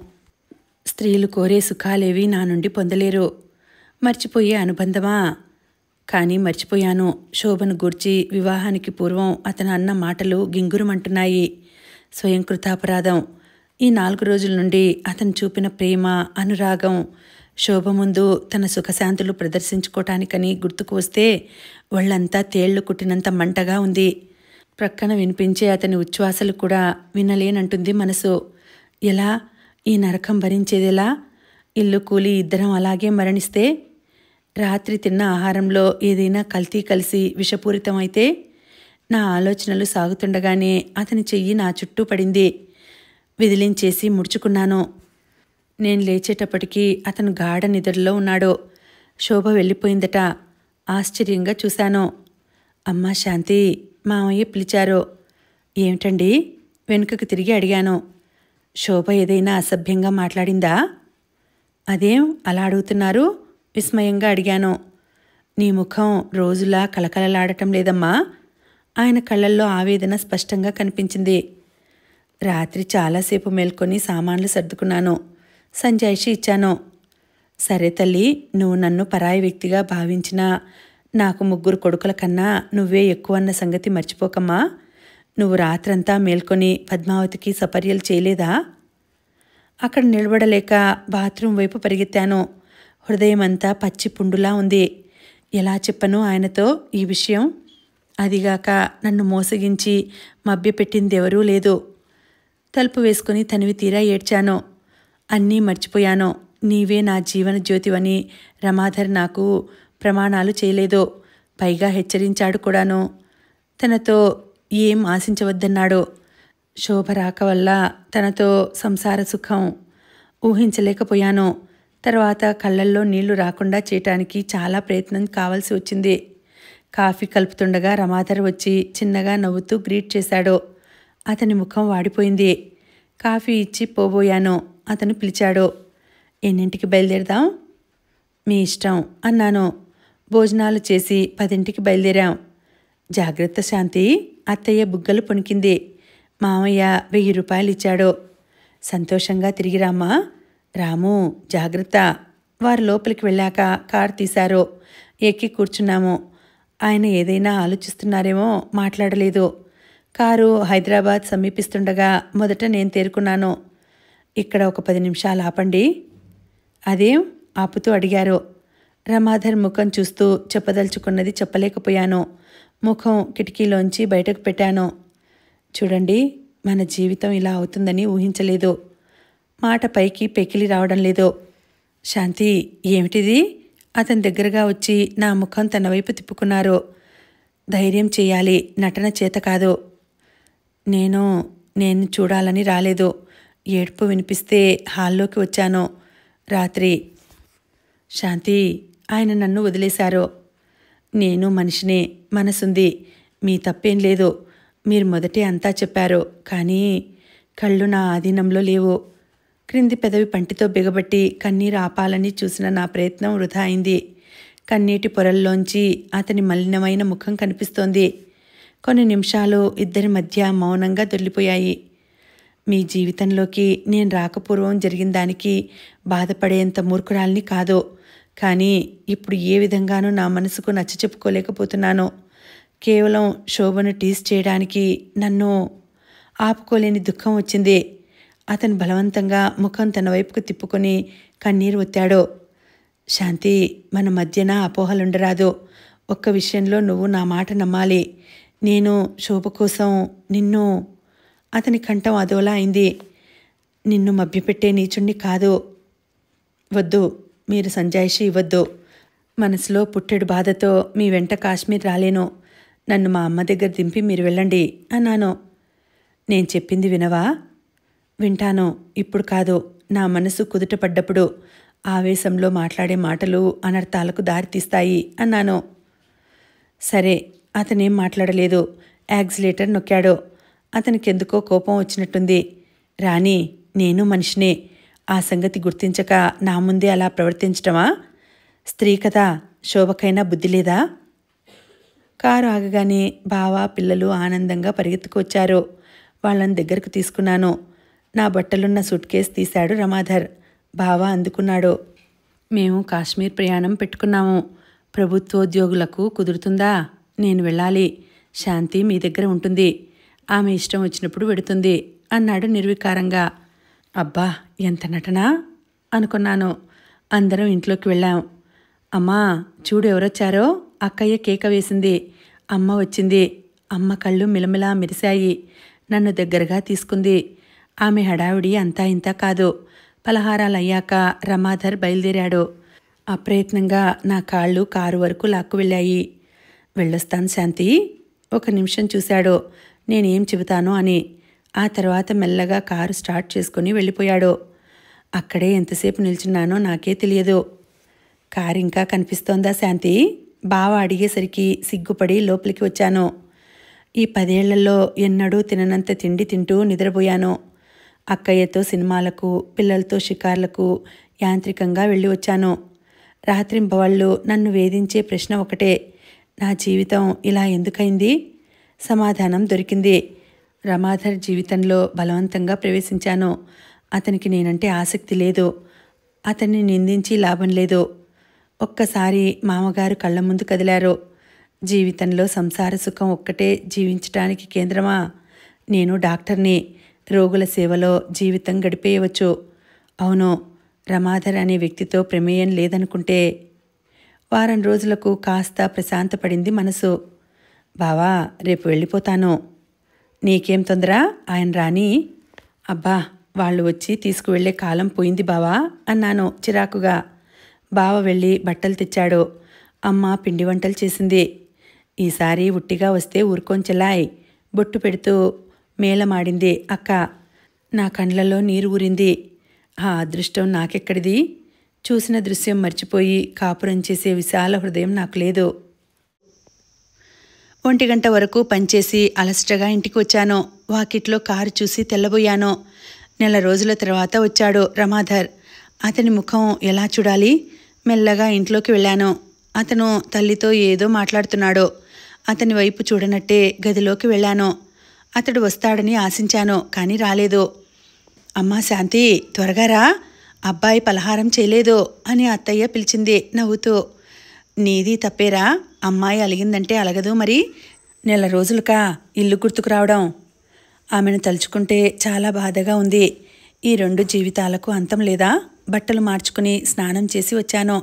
A: స్త్రీలు కోరే సుఖాలేవి నా నుండి పొందలేరు. మర్చిపోయే అనుబంధమా? కానీ మర్చిపోయాను. శోభను గూర్చి వివాహానికి పూర్వం అతను అన్న మాటలు గింగురుమంటున్నాయి. స్వయం కృతాపరాధం. ఈ 4 రోజుల నుండి అతను చూపిన ప్రేమ, అనురాగం శోభ ముందు తన సుఖశాంతులు ప్రదర్శించుకోవటానికని గుర్తుకు వస్తే ఒళ్ళంతా తేళ్లు కుట్టినంత మంటగా ఉంది. ప్రక్కన వినిపించే అతని ఉచ్ఛ్వాసలు కూడా వినలేనంటుంది మనసు. ఎలా? ఈ నరకం భరించేదెలా? ఇల్లు కూలి ఇద్దరం అలాగే మరణిస్తే, రాత్రి తిన్న ఆహారంలో ఏదైనా కల్తీ కలిసి విషపూరితమైతే, నా ఆలోచనలు సాగుతుండగానే అతని చెయ్యి నా చుట్టూ పడింది. విదిలించేసి ముడుచుకున్నాను. నేను లేచేటప్పటికీ అతను గాఢ నిద్రలో ఉన్నాడు. శోభ వెళ్ళిపోయిందట. ఆశ్చర్యంగా చూశాను. అమ్మా శాంతి, మామయ్య పిలిచారు. ఏమిటండి? వెనుకకు తిరిగి అడిగాను. శోభ ఏదైనా అసభ్యంగా మాట్లాడిందా? అదేం అలా అడుగుతున్నారు? విస్మయంగా అడిగాను. నీ ముఖం రోజులా కలకలలాడటం లేదమ్మా. ఆయన కళ్ళల్లో ఆవేదన స్పష్టంగా కనిపించింది. రాత్రి చాలాసేపు మేల్కొని సామాన్లు సర్దుకున్నాను. సంజాయిషి ఇచ్చాను. సరే తల్లి, నువ్వు నన్ను పరాయి వ్యక్తిగా భావించినా నాకు 3 కొడుకుల కన్నా నువ్వే ఎక్కువన్న సంగతి మర్చిపోకమ్మా. నువ్వు రాత్రంతా మేల్కొని పద్మావతికి సపర్యలు చేయలేదా? అక్కడ నిలబడలేక బాత్రూం వైపు పరిగెత్తాను. హృదయమంతా పచ్చి పుండులా ఉంది. ఎలా చెప్పను ఆయనతో ఈ విషయం? అదిగాక నన్ను మోసగించి మభ్యపెట్టిందెవరూ లేదు. తలుపు వేసుకుని తనివి తీరా ఏడ్చాను. అన్నీ మర్చిపోయాను. నీవే నా జీవన జ్యోతివని రమాధర్ నాకు ప్రమాణాలు చేయలేదు. పైగా హెచ్చరించాడు కూడాను. తనతో ఏం ఆశించవద్దన్నాడు. శోభ రాక వల్ల తనతో సంసార సుఖం ఊహించలేకపోయాను. తర్వాత కళ్ళల్లో నీళ్లు రాకుండా చేయటానికి చాలా ప్రయత్నం కావాల్సి వచ్చింది. కాఫీ కలుపుతుండగా రమాధర్ వచ్చి చిన్నగా నవ్వుతూ గ్రీట్ చేశాడు. అతని ముఖం వాడిపోయింది. కాఫీ ఇచ్చి పోబోయాను. అతను పిలిచాడు. ఎన్నింటికి బయలుదేరదాం? మీ ఇష్టం అన్నాను. భోజనాలు చేసి 10ంటికి బయలుదేరాం. జాగ్రత్త శాంతి, అత్తయ్య బుగ్గలు పొణికింది. మామయ్య 1000 రూపాయలు ఇచ్చాడు. సంతోషంగా తిరిగిరామ్మా. రాము జాగ్రత్త. వారు లోపలికి వెళ్ళాక కారు తీశారు. ఎక్కి కూర్చున్నాము. ఆయన ఏదైనా ఆలోచిస్తున్నారేమో మాట్లాడలేదు. కారు హైదరాబాద్ సమీపిస్తుండగా మొదట నేను తేరుకున్నాను. ఇక్కడ ఒక 10 నిమిషాలు ఆపండి. అదేం ఆపుతూ అడిగారు. రమాధర్ ముఖం చూస్తూ చెప్పదలుచుకున్నది చెప్పలేకపోయాను. ముఖం కిటికీలోంచి బయటకు పెట్టాను. చూడండి, మన జీవితం ఇలా అవుతుందని ఊహించలేదు. మాట పైకి పెకిలి రావడం లేదు. శాంతి, ఏమిటిది? అతని దగ్గరగా వచ్చి నా ముఖం తన వైపు తిప్పుకున్నారు. ధైర్యం చేయాలి, నటన చేత కాదు. నేను చూడాలని రాలేదు. ఏడుపు వినిపిస్తే హాల్లోకి వచ్చాను. రాత్రి. శాంతి, ఆయన నన్ను వదిలేశారు. నేను మనిషినే, మనసుంది. మీ తప్పేం లేదు. మీరు మొదటే అంతా చెప్పారు. కానీ కళ్ళు నా ఆధీనంలో లేవు. క్రింది పెదవి పంటితో బిగబట్టి కన్నీరు ఆపాలని చూసిన నా ప్రయత్నం వృధా అయింది. కన్నీటి పొరల్లోంచి అతని మలినమైన ముఖం కనిపిస్తోంది. కొన్ని నిమిషాలు ఇద్దరి మధ్య మౌనంగా దొర్లిపోయాయి. మీ జీవితంలోకి నేను రాకపూర్వం జరిగిన దానికి బాధపడేంత మూర్ఖురాల్ని కాదు. కానీ ఇప్పుడు ఏ విధంగానూ నా మనసుకు నచ్చ చెప్పుకోలేకపోతున్నాను. కేవలం శోభను టీస్ చేయడానికి నన్ను ఆపుకోలేని దుఃఖం వచ్చింది. అతను బలవంతంగా ముఖం తన వైపుకు తిప్పుకొని కన్నీరు ఒత్తాడు. శాంతి, మన మధ్యన అపోహలుండరాదు. ఒక్క విషయంలో నువ్వు నా మాట నమ్మాలి. నేను శోభ కోసం నిన్ను... అతని కంఠం అదోలా అయింది. నిన్ను మభ్యపెట్టే నీచుణ్ణి కాదు. వద్దు, మీరు సంజాయిషి ఇవ్వద్దు. మనసులో పుట్టెడు బాధతో మీ వెంట కాశ్మీర్ రాలేను. నన్ను మా అమ్మ దగ్గర దింపి మీరు వెళ్ళండి అన్నాను. నేను చెప్పింది వినవా? వింటాను, ఇప్పుడు కాదు. నా మనసు కుదుటపడ్డప్పుడు. ఆవేశంలో మాట్లాడే మాటలు అనర్థాలకు దారితీస్తాయి అన్నాను. సరే. అతనేం మాట్లాడలేదు. యాక్సిలేటర్ నొక్కాడు. అతనికెందుకో కోపం వచ్చినట్టుంది. రాణి, నేను మనిషినే. ఆ సంగతి గుర్తించక నా ముందే అలా ప్రవర్తించటమా? స్త్రీ కదా, శోభకైనా బుద్ధి లేదా? కారు ఆగగానే బావ, పిల్లలు ఆనందంగా పరిగెత్తుకొచ్చారు. వాళ్ళని దగ్గరకు తీసుకున్నాను. నా బట్టలున్న సూట్ కేసు తీశాడు రమాధర్. బావ అందుకున్నాడు. మేము కాశ్మీర్ ప్రయాణం పెట్టుకున్నాము. ప్రభుత్వోద్యోగులకు కుదురుతుందా? నేను వెళ్ళాలి. శాంతి మీ దగ్గర ఉంటుంది. ఆమె ఇష్టం వచ్చినప్పుడు వెడుతుంది అన్నాడు నిర్వికారంగా. అబ్బా, ఎంత నటనా అనుకున్నాను. అందరం ఇంట్లోకి వెళ్ళాం. అమ్మా, చూడు ఎవరొచ్చారో. అక్కయ్య కేక వేసింది. అమ్మ వచ్చింది. అమ్మ కళ్ళు మిలమిలా మెరిశాయి. నన్ను దగ్గరగా తీసుకుంది. ఆమె హడావిడి అంతా ఇంతా కాదు. పలహారాలయ్యాక రమాధర్ బయలుదేరాడు. అప్రయత్నంగా నా కాళ్ళు కారు వరకు లాక్కు వెళ్ళాయి. వెళ్ళొస్తాను శాంతి. ఒక నిమిషం చూశాడు నేనేం చెబుతానో అని. ఆ తర్వాత మెల్లగా కారు స్టార్ట్ చేసుకుని వెళ్ళిపోయాడు. అక్కడే ఎంతసేపు నిల్చున్నానో నాకే తెలియదు. కారు ఇంకా కనిపిస్తోందా శాంతి? బావ అడిగేసరికి సిగ్గుపడి లోపలికి వచ్చాను. ఈ 10 ఏళ్లలో ఎన్నడూ తిననంత తిండి తింటూ నిద్రపోయాను. అక్కయ్యతో సినిమాలకు, పిల్లలతో షికార్లకు యాంత్రికంగా వెళ్ళి వచ్చాను. రాత్రింబవళ్ళు నన్ను వేధించే ప్రశ్న ఒకటే, నా జీవితం ఇలా ఎందుకైంది? సమాధానం దొరికింది. రమాధర్ జీవితంలో బలవంతంగా ప్రవేశించాను. అతనికి నేనంటే ఆసక్తి లేదు. అతన్ని నిందించి లాభం లేదు. ఒక్కసారి మామగారు కళ్ళ ముందు కదిలారు. జీవితంలో సంసార సుఖం ఒక్కటే జీవించటానికి కేంద్రమా? నేను డాక్టర్ని. రోగుల సేవలో జీవితం గడిపేయవచ్చు. అవును, రమాధర్ అనే వ్యక్తితో ప్రమేయం లేదనుకుంటే. వారం రోజులకు కాస్త ప్రశాంతపడింది మనసు. బావా, రేపు వెళ్ళిపోతాను. నీకేం తొందర? ఆయన రాని. అబ్బా, వాళ్ళు వచ్చి తీసుకువెళ్లే కాలం పోయింది బావా అన్నాను చిరాకుగా. బావ వెళ్ళి బట్టలు తెచ్చాడు. అమ్మ పిండి వంటలు చేసింది. ఈసారి ఉట్టిగా వస్తే ఊరుకొంచెలాయ్ బొట్టు పెడుతూ మేళమాడింది అక్క. నా కండ్లలో నీరు ఊరింది. ఆ అదృష్టం నాకెక్కడిది? చూసిన దృశ్యం మర్చిపోయి కాపురం చేసే విశాల హృదయం నాకు లేదు. 1 గంట వరకు పనిచేసి అలసటగా ఇంటికి వచ్చాను. వాకిట్లో కారు చూసి తెల్లబోయాను. నెల రోజుల తర్వాత వచ్చాడు రమాధర్. అతని ముఖం ఎలా చూడాలి? మెల్లగా ఇంట్లోకి వెళ్ళాను. అతను తల్లితో ఏదో మాట్లాడుతున్నాడు. అతని వైపు చూడనట్టే గదిలోకి వెళ్ళాను. అతడు వస్తాడని ఆశించాను, కానీ రాలేదు. అమ్మా శాంతి, త్వరగా రా, అబ్బాయి పలహారం చేయలేదు అని అత్తయ్య పిలిచింది నవ్వుతూ. నీది తప్పేరా? అమ్మాయి అలిగిందంటే అలగదు మరి. నెల రోజులుకా ఇల్లు గుర్తుకు రావడం. ఆమెను తలుచుకుంటే చాలా బాధగా ఉంది. ఈ 2 జీవితాలకు అంతం లేదా? బట్టలు మార్చుకుని స్నానం చేసి వచ్చాను.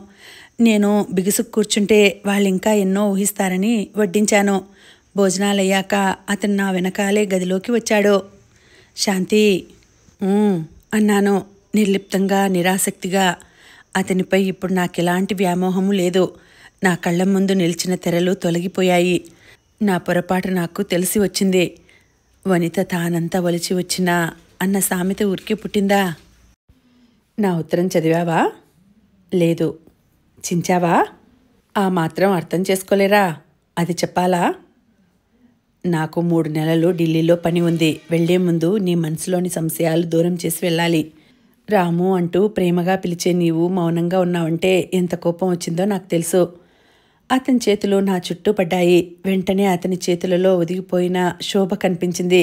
A: నేను బిగుసుకు కూర్చుంటే వాళ్ళింకా ఎన్నో ఊహిస్తారని వడ్డించాను. భోజనాలయ్యాక అతను నా వెనకాలే గదిలోకి వచ్చాడు. శాంతి అన్నాను నిర్లిప్తంగా, నిరాసక్తిగా. అతనిపై ఇప్పుడు నాకెలాంటి వ్యామోహము లేదు. నా కళ్ళ ముందు నిలిచిన తెరలు తొలగిపోయాయి. నా పొరపాటు నాకు తెలిసి వచ్చింది. వనిత తానంతా ఒలిచి వచ్చినా అన్న సామెత ఊరికే పుట్టిందా? నా ఉత్తరం చదివావా? లేదు. చించావా? ఆ మాత్రం అర్థం చేసుకోలేరా? అది చెప్పాలా? నాకు 3 నెలలు ఢిల్లీలో పని ఉంది. వెళ్లే ముందు నీ మనసులోని సంశయాలు దూరం చేసి వెళ్ళాలి. రాము అంటూ ప్రేమగా పిలిచే నీవు మౌనంగా ఉన్నావంటే ఎంత కోపం వచ్చిందో నాకు తెలుసు. అతని చేతులు నా చుట్టూ పడ్డాయి. వెంటనే అతని చేతులలో ఒదిగిపోయిన శోభ కనిపించింది.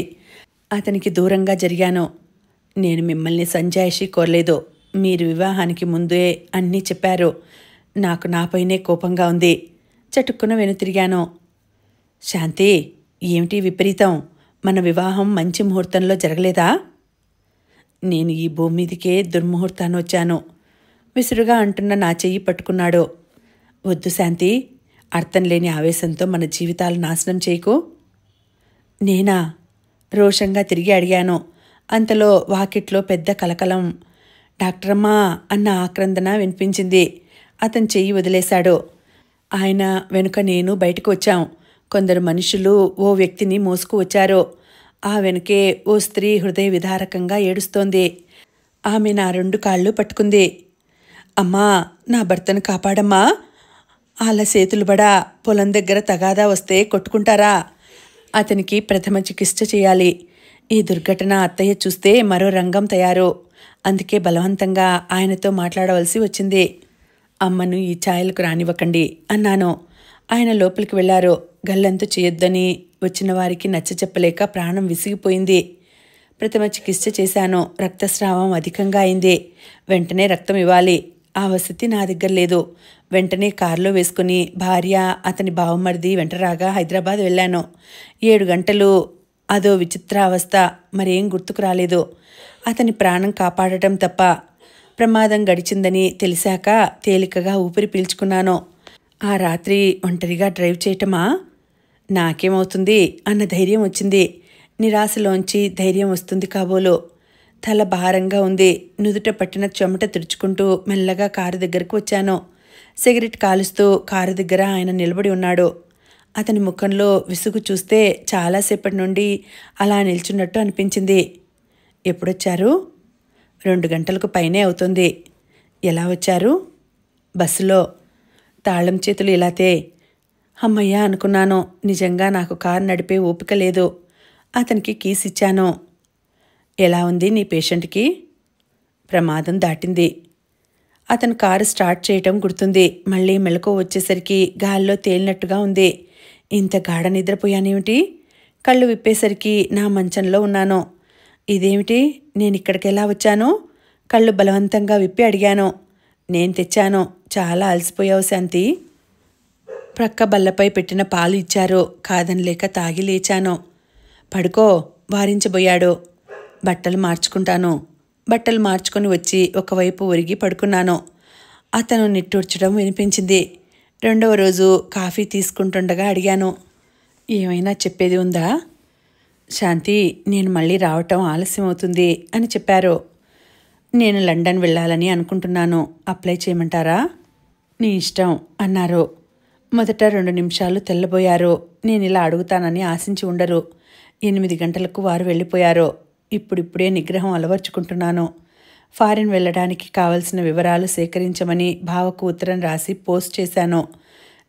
A: అతనికి దూరంగా జరిగాను. నేను మిమ్మల్ని సంజాయిషి కోరలేదు. మీరు వివాహానికి ముందే అన్నీ చెప్పారు. నాకు నాపైనే కోపంగా ఉంది. చటుక్కున వెనుతిరిగాను. శాంతి, ఏమిటి విపరీతం? మన వివాహం మంచి ముహూర్తంలో జరగలేదా? నేను ఈ భూమి మీదికే దుర్ముహూర్తాన్ని వచ్చాను. విసురుగా అంటున్న నా చెయ్యి పట్టుకున్నాడు. వద్దు శాంతి, అర్థం లేని ఆవేశంతో మన జీవితాలు నాశనం చేయకు. నేనా? రోషంగా తిరిగి అడిగాను. అంతలో వాకిట్లో పెద్ద కలకలం. డాక్టరమ్మా అన్న ఆక్రందన వినిపించింది. అతను చెయ్యి వదిలేశాడు. ఆయన వెనుక నేను బయటకు వచ్చాం. కొందరు మనుషులు ఓ వ్యక్తిని మోసుకు వచ్చారు. ఆ వెనుకే ఓ స్త్రీ హృదయ విదారకంగా ఏడుస్తోంది. ఆమె నా 2 కాళ్ళు పట్టుకుంది. అమ్మా, నా భర్తను కాపాడమ్మా. వాళ్ళ చేతులు బడా, పొలం దగ్గర తగాదా వస్తే కొట్టుకుంటారా? అతనికి ప్రథమ చికిత్స చేయాలి. ఈ దుర్ఘటన అత్తయ్య చూస్తే మరో రంగం తయారు. అందుకే బలవంతంగా ఆయనతో మాట్లాడవలసి వచ్చింది. అమ్మను ఈ ఛాయలకు రానివ్వకండి అన్నాను. ఆయన లోపలికి వెళ్లారు. గల్లంతు చేయొద్దని వచ్చిన వారికి నచ్చ చెప్పలేక ప్రాణం విసిగిపోయింది. ప్రథమ చికిత్స చేశాను. రక్తస్రావం అధికంగా అయింది. వెంటనే రక్తం ఇవ్వాలి. ఆ వసతి నా దగ్గర లేదు. వెంటనే కారులో వేసుకుని భార్య, అతని బావమరిది వెంటరాగా హైదరాబాద్ వెళ్ళాను. 7 గంటలు అదో విచిత్ర అవస్థ. మరేం గుర్తుకు రాలేదు. అతని ప్రాణం కాపాడటం తప్ప. ప్రమాదం గడిచిందని తెలిసాక తేలికగా ఊపిరి పీల్చుకున్నాను. ఆ రాత్రి ఒంటరిగా డ్రైవ్ చేయటమా? నాకేమవుతుంది అన్న ధైర్యం వచ్చింది. నిరాశలోంచి ధైర్యం వస్తుంది కాబోలు. తల భారంగా ఉంది. నుదుట పట్టిన చెమట తుడుచుకుంటూ మెల్లగా కారు దగ్గరకు వచ్చాను. సిగరెట్ కాలుస్తూ కారు దగ్గర ఆయన నిలబడి ఉన్నాడు. అతని ముఖంలో విసుగు చూస్తే చాలాసేపటి నుండి అలా నిల్చున్నట్టు అనిపించింది. ఎప్పుడొచ్చారు? 2 గంటలకు పైనే అవుతుంది. ఎలా వచ్చారు? బస్సులో. తాళం చేతులు ఇలాతే. అమ్మయ్య అనుకున్నాను. నిజంగా నాకు కారు నడిపే ఓపిక లేదు. అతనికి కీస్ ఇచ్చాను. ఎలా ఉంది నీ పేషెంట్కి? ప్రమాదం దాటింది. అతను కారు స్టార్ట్ చేయటం గుర్తుంది. మళ్ళీ మెలకువ వచ్చేసరికి గాల్లో తేలినట్టుగా ఉంది. ఇంత గాఢ నిద్రపోయానేమిటి? కళ్ళు విప్పేసరికి నా మంచంలో ఉన్నాను. ఇదేమిటి, నేనిక్కడికెలా వచ్చాను? కళ్ళు బలవంతంగా విప్పి అడిగాను. నేను తెచ్చాను. చాలా అలసిపోయావు శాంతి. ప్రక్క బల్లపై పెట్టిన పాలు ఇచ్చారు. కాదనలేక తాగి లేచాను. పడుకో వారించబోయాడు. బట్టలు మార్చుకుంటాను. బట్టలు మార్చుకొని వచ్చి ఒకవైపు ఒరిగి పడుకున్నాను. అతను నిట్టూర్చడం వినిపించింది. 2వ రోజు కాఫీ తీసుకుంటుండగా అడిగాను. ఏమైనా చెప్పేది ఉందా? శాంతి, నేను మళ్ళీ రావటం ఆలస్యమవుతుంది అని చెప్పారు. నేను లండన్ వెళ్ళాలని అనుకుంటున్నాను. అప్లై చేయమంటారా? నీ ఇష్టం అన్నారు. మొదట 2 నిమిషాలు తెల్లబోయారు. నేను ఇలా అడుగుతానని ఆశించి ఉండరు. 8 గంటలకు వారు వెళ్ళిపోయారు. ఇప్పుడిప్పుడే నిగ్రహం అలవర్చుకుంటున్నాను. ఫారిన్ వెళ్ళడానికి కావలసిన వివరాలు సేకరించమని బావకు ఉత్తరం రాసి పోస్ట్ చేశాను.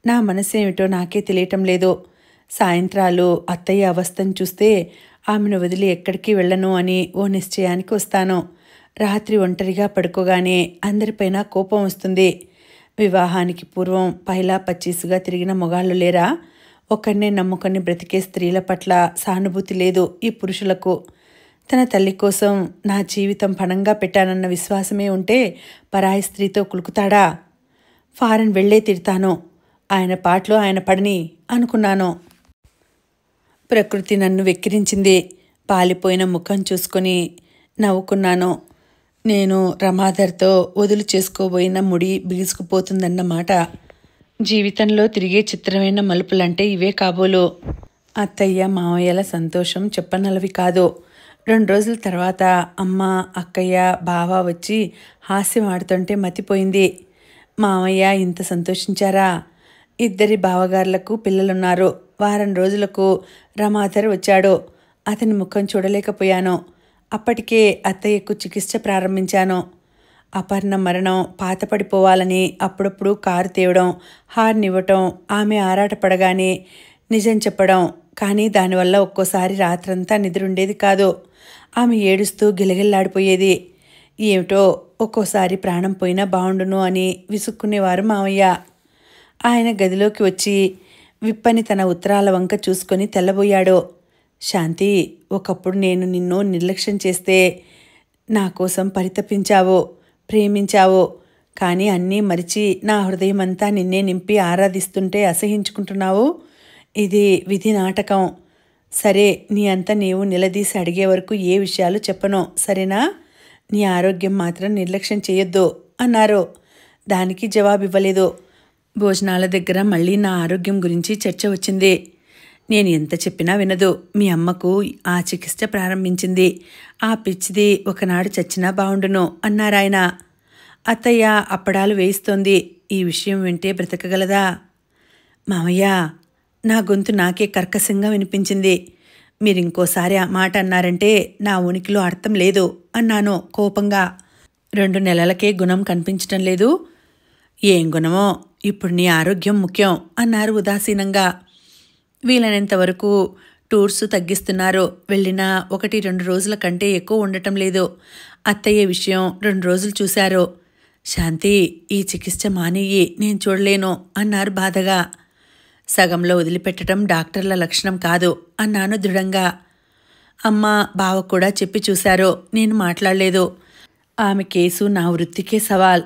A: నా మనసేమిటో నాకే తెలియటం లేదు. సాయంత్రాలు అత్తయ్య అవస్థను చూస్తే ఆమెను వదిలి ఎక్కడికి వెళ్ళను అని ఓ నిశ్చయానికి వస్తాను. రాత్రి ఒంటరిగా పడుకోగానే అందరిపైన కోపం వస్తుంది. వివాహానికి పూర్వం పైలా పచ్చీసుగా తిరిగిన మొగాళ్ళు లేరా? ఒకరినే నమ్ముకొని బ్రతికే స్త్రీల పట్ల సానుభూతి లేదు ఈ పురుషులకు. తన తల్లి కోసం నా జీవితం పణంగా పెట్టానన్న విశ్వాసమే ఉంటే పరాయి స్త్రీతో కులుకుతాడా? ఫారెన్ వెళ్లే తిడతాను. ఆయన పాటలో ఆయన పడని అనుకున్నాను. ప్రకృతి నన్ను వెక్కిరించింది. పాలిపోయిన ముఖం చూసుకొని నవ్వుకున్నాను. నేను రమాధర్తో వదులు చేసుకోబోయిన ముడి బిగుసుకుపోతుందన్నమాట. జీవితంలో తిరిగే చిత్రమైన మలుపులంటే ఇవే కాబోలు. అత్తయ్య మావయ్యల సంతోషం చెప్పనలవి కాదు. 2 రోజుల తర్వాత అమ్మ, అక్కయ్య, బావ వచ్చి హాస్యం ఆడుతుంటే మతిపోయింది. మావయ్య ఇంత సంతోషించారా? 2 బావగారులకు పిల్లలున్నారు. వారం రోజులకు రమాధర్ వచ్చాడు. అతని ముఖం చూడలేకపోయాను. అప్పటికే అత్తయ్యకు చికిత్స ప్రారంభించాను. అపర్ణ మరణం పాతపడిపోవాలని అప్పుడప్పుడు కారు తేవడం, హార్న్ ఇవ్వటం, ఆమె ఆరాటపడగానే నిజం చెప్పడం. కానీ దానివల్ల ఒక్కోసారి రాత్రంతా నిద్రుండేది కాదు. ఆమె ఏడుస్తూ గిలగిల్లాడిపోయేది. ఏమిటో ఒక్కోసారి ప్రాణం పోయినా బావుండును అని విసుక్కునేవారు మావయ్య. ఆయన గదిలోకి వచ్చి విప్పని తన ఉత్తరాల వంక చూసుకొని తెల్లబోయాడు. శాంతి, ఒకప్పుడు నేను నిన్ను నిర్లక్ష్యం చేస్తే నా కోసం పరితపించావు, ప్రేమించావు. కానీ అన్నీ మరిచి నా హృదయమంతా నిన్నే నింపి ఆరాధిస్తుంటే అసహించుకుంటున్నావు. ఇది విధి నాటకం. సరే, నీ అంతా నీవు నిలదీసి అడిగే వరకు ఏ విషయాలు చెప్పను, సరేనా? నీ ఆరోగ్యం మాత్రం నిర్లక్ష్యం చేయొద్దు అన్నారు. దానికి జవాబివ్వలేదు. భోజనాల దగ్గర మళ్ళీ నా ఆరోగ్యం గురించి చర్చ వచ్చింది. నేను ఎంత చెప్పినా వినదు. మీ అమ్మకు ఆ చికిత్స ప్రారంభించింది. ఆ పిచ్చిది ఒకనాడు చచ్చినా బావుండును అన్నారాయన. అత్తయ్య అప్పడాలు వేయిస్తోంది. ఈ విషయం వింటే బ్రతకగలదా? మామయ్య, నా గొంతు నాకే కర్కశంగా వినిపించింది. మీరింకోసారి ఆ మాట అన్నారంటే నా ఉనికిలో అర్థం లేదు అన్నాను కోపంగా. 2 నెలలకే గుణం కనిపించటం లేదు. ఏం గుణమో, ఇప్పుడు నీ ఆరోగ్యం ముఖ్యం అన్నారు ఉదాసీనంగా. వీలైనంతవరకు టూర్స్ తగ్గిస్తున్నారు. వెళ్ళినా 1-2 రోజుల కంటే ఎక్కువ ఉండటం లేదు. అత్తయ్య విషయం 2 రోజులు చూశారు. శాంతి, ఈ చికిత్స మానేయి, నేను చూడలేను అన్నారు బాధగా. సగంలో వదిలిపెట్టడం డాక్టర్ల లక్షణం కాదు అన్నాను దృఢంగా. అమ్మ, బావ కూడా చెప్పి చూశారు. నేను మాట్లాడలేదు. ఆమె కేసు నా వృత్తికే సవాల్.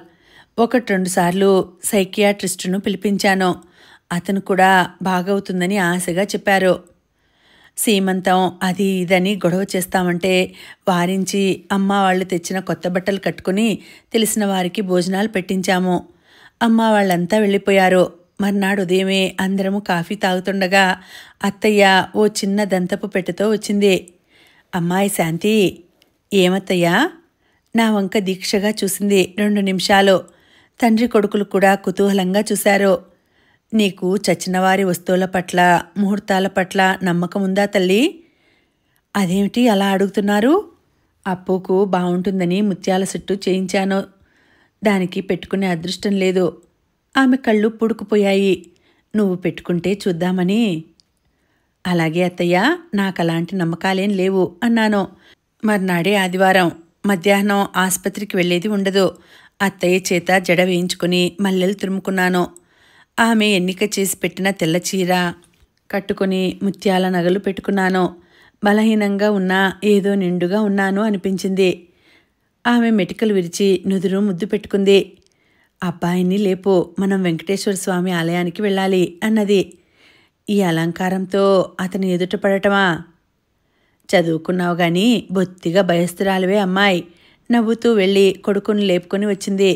A: 1-2 సార్లు సైకియాట్రిస్టును పిలిపించాను. అతను కూడా బాగవుతుందని ఆశగా చెప్పారు. సీమంతం అది ఇదని గొడవ చేస్తామంటే వారించి అమ్మ వాళ్ళు తెచ్చిన కొత్త బట్టలు కట్టుకుని తెలిసిన వారికి భోజనాలు పెట్టించాము. అమ్మ వాళ్ళంతా వెళ్ళిపోయారు. మర్నాడు ఉదయమే అందరము కాఫీ తాగుతుండగా అత్తయ్య ఓ చిన్న దంతపు పెట్టెతో వచ్చింది. అమ్మాయి శాంతి, ఏమత్తయ్యా? నా వంక దీక్షగా చూసింది 2 నిమిషాలు. తండ్రి కొడుకులు కూడా కుతూహలంగా చూశారు. నీకు చచ్చినవారి వస్తువుల పట్ల, ముహూర్తాల పట్ల నమ్మకముందా తల్లి? అదేమిటి అలా అడుగుతున్నారు? అప్పుకు బావుంటుందని ముత్యాల సెట్టు చేయించాను. దానికి పెట్టుకునే అదృష్టం లేదు. ఆమె కళ్ళు పుడుకుపోయాయి. నువ్వు పెట్టుకుంటే చూద్దామని. అలాగే అత్తయ్య, నాకలాంటి నమ్మకాలేం లేవు అన్నాను. మర్నాడే ఆదివారం. మధ్యాహ్నం ఆస్పత్రికి వెళ్ళేది ఉండదు. అత్తయ్య చేత జడ వేయించుకుని మల్లెలు తురుముకున్నాను. ఆమె ఎన్నిక చేసి పెట్టిన తెల్ల చీర కట్టుకుని ముత్యాల నగలు పెట్టుకున్నాను. బలహీనంగా ఉన్నా ఏదో నిండుగా ఉన్నాను అనిపించింది. ఆమె మెటికలు విరిచి నుదురు ముద్దు పెట్టుకుంది. అబ్బాయిని లేపు, మనం వెంకటేశ్వర స్వామి ఆలయానికి వెళ్ళాలి అన్నది. ఈ అలంకారంతో అతని ఎదుట పడటమా? చదువుకున్నావు గాని బొత్తిగా భయస్థురాలివే అమ్మాయి. నవ్వుతూ వెళ్ళి కొడుకుని లేపుకొని వచ్చింది.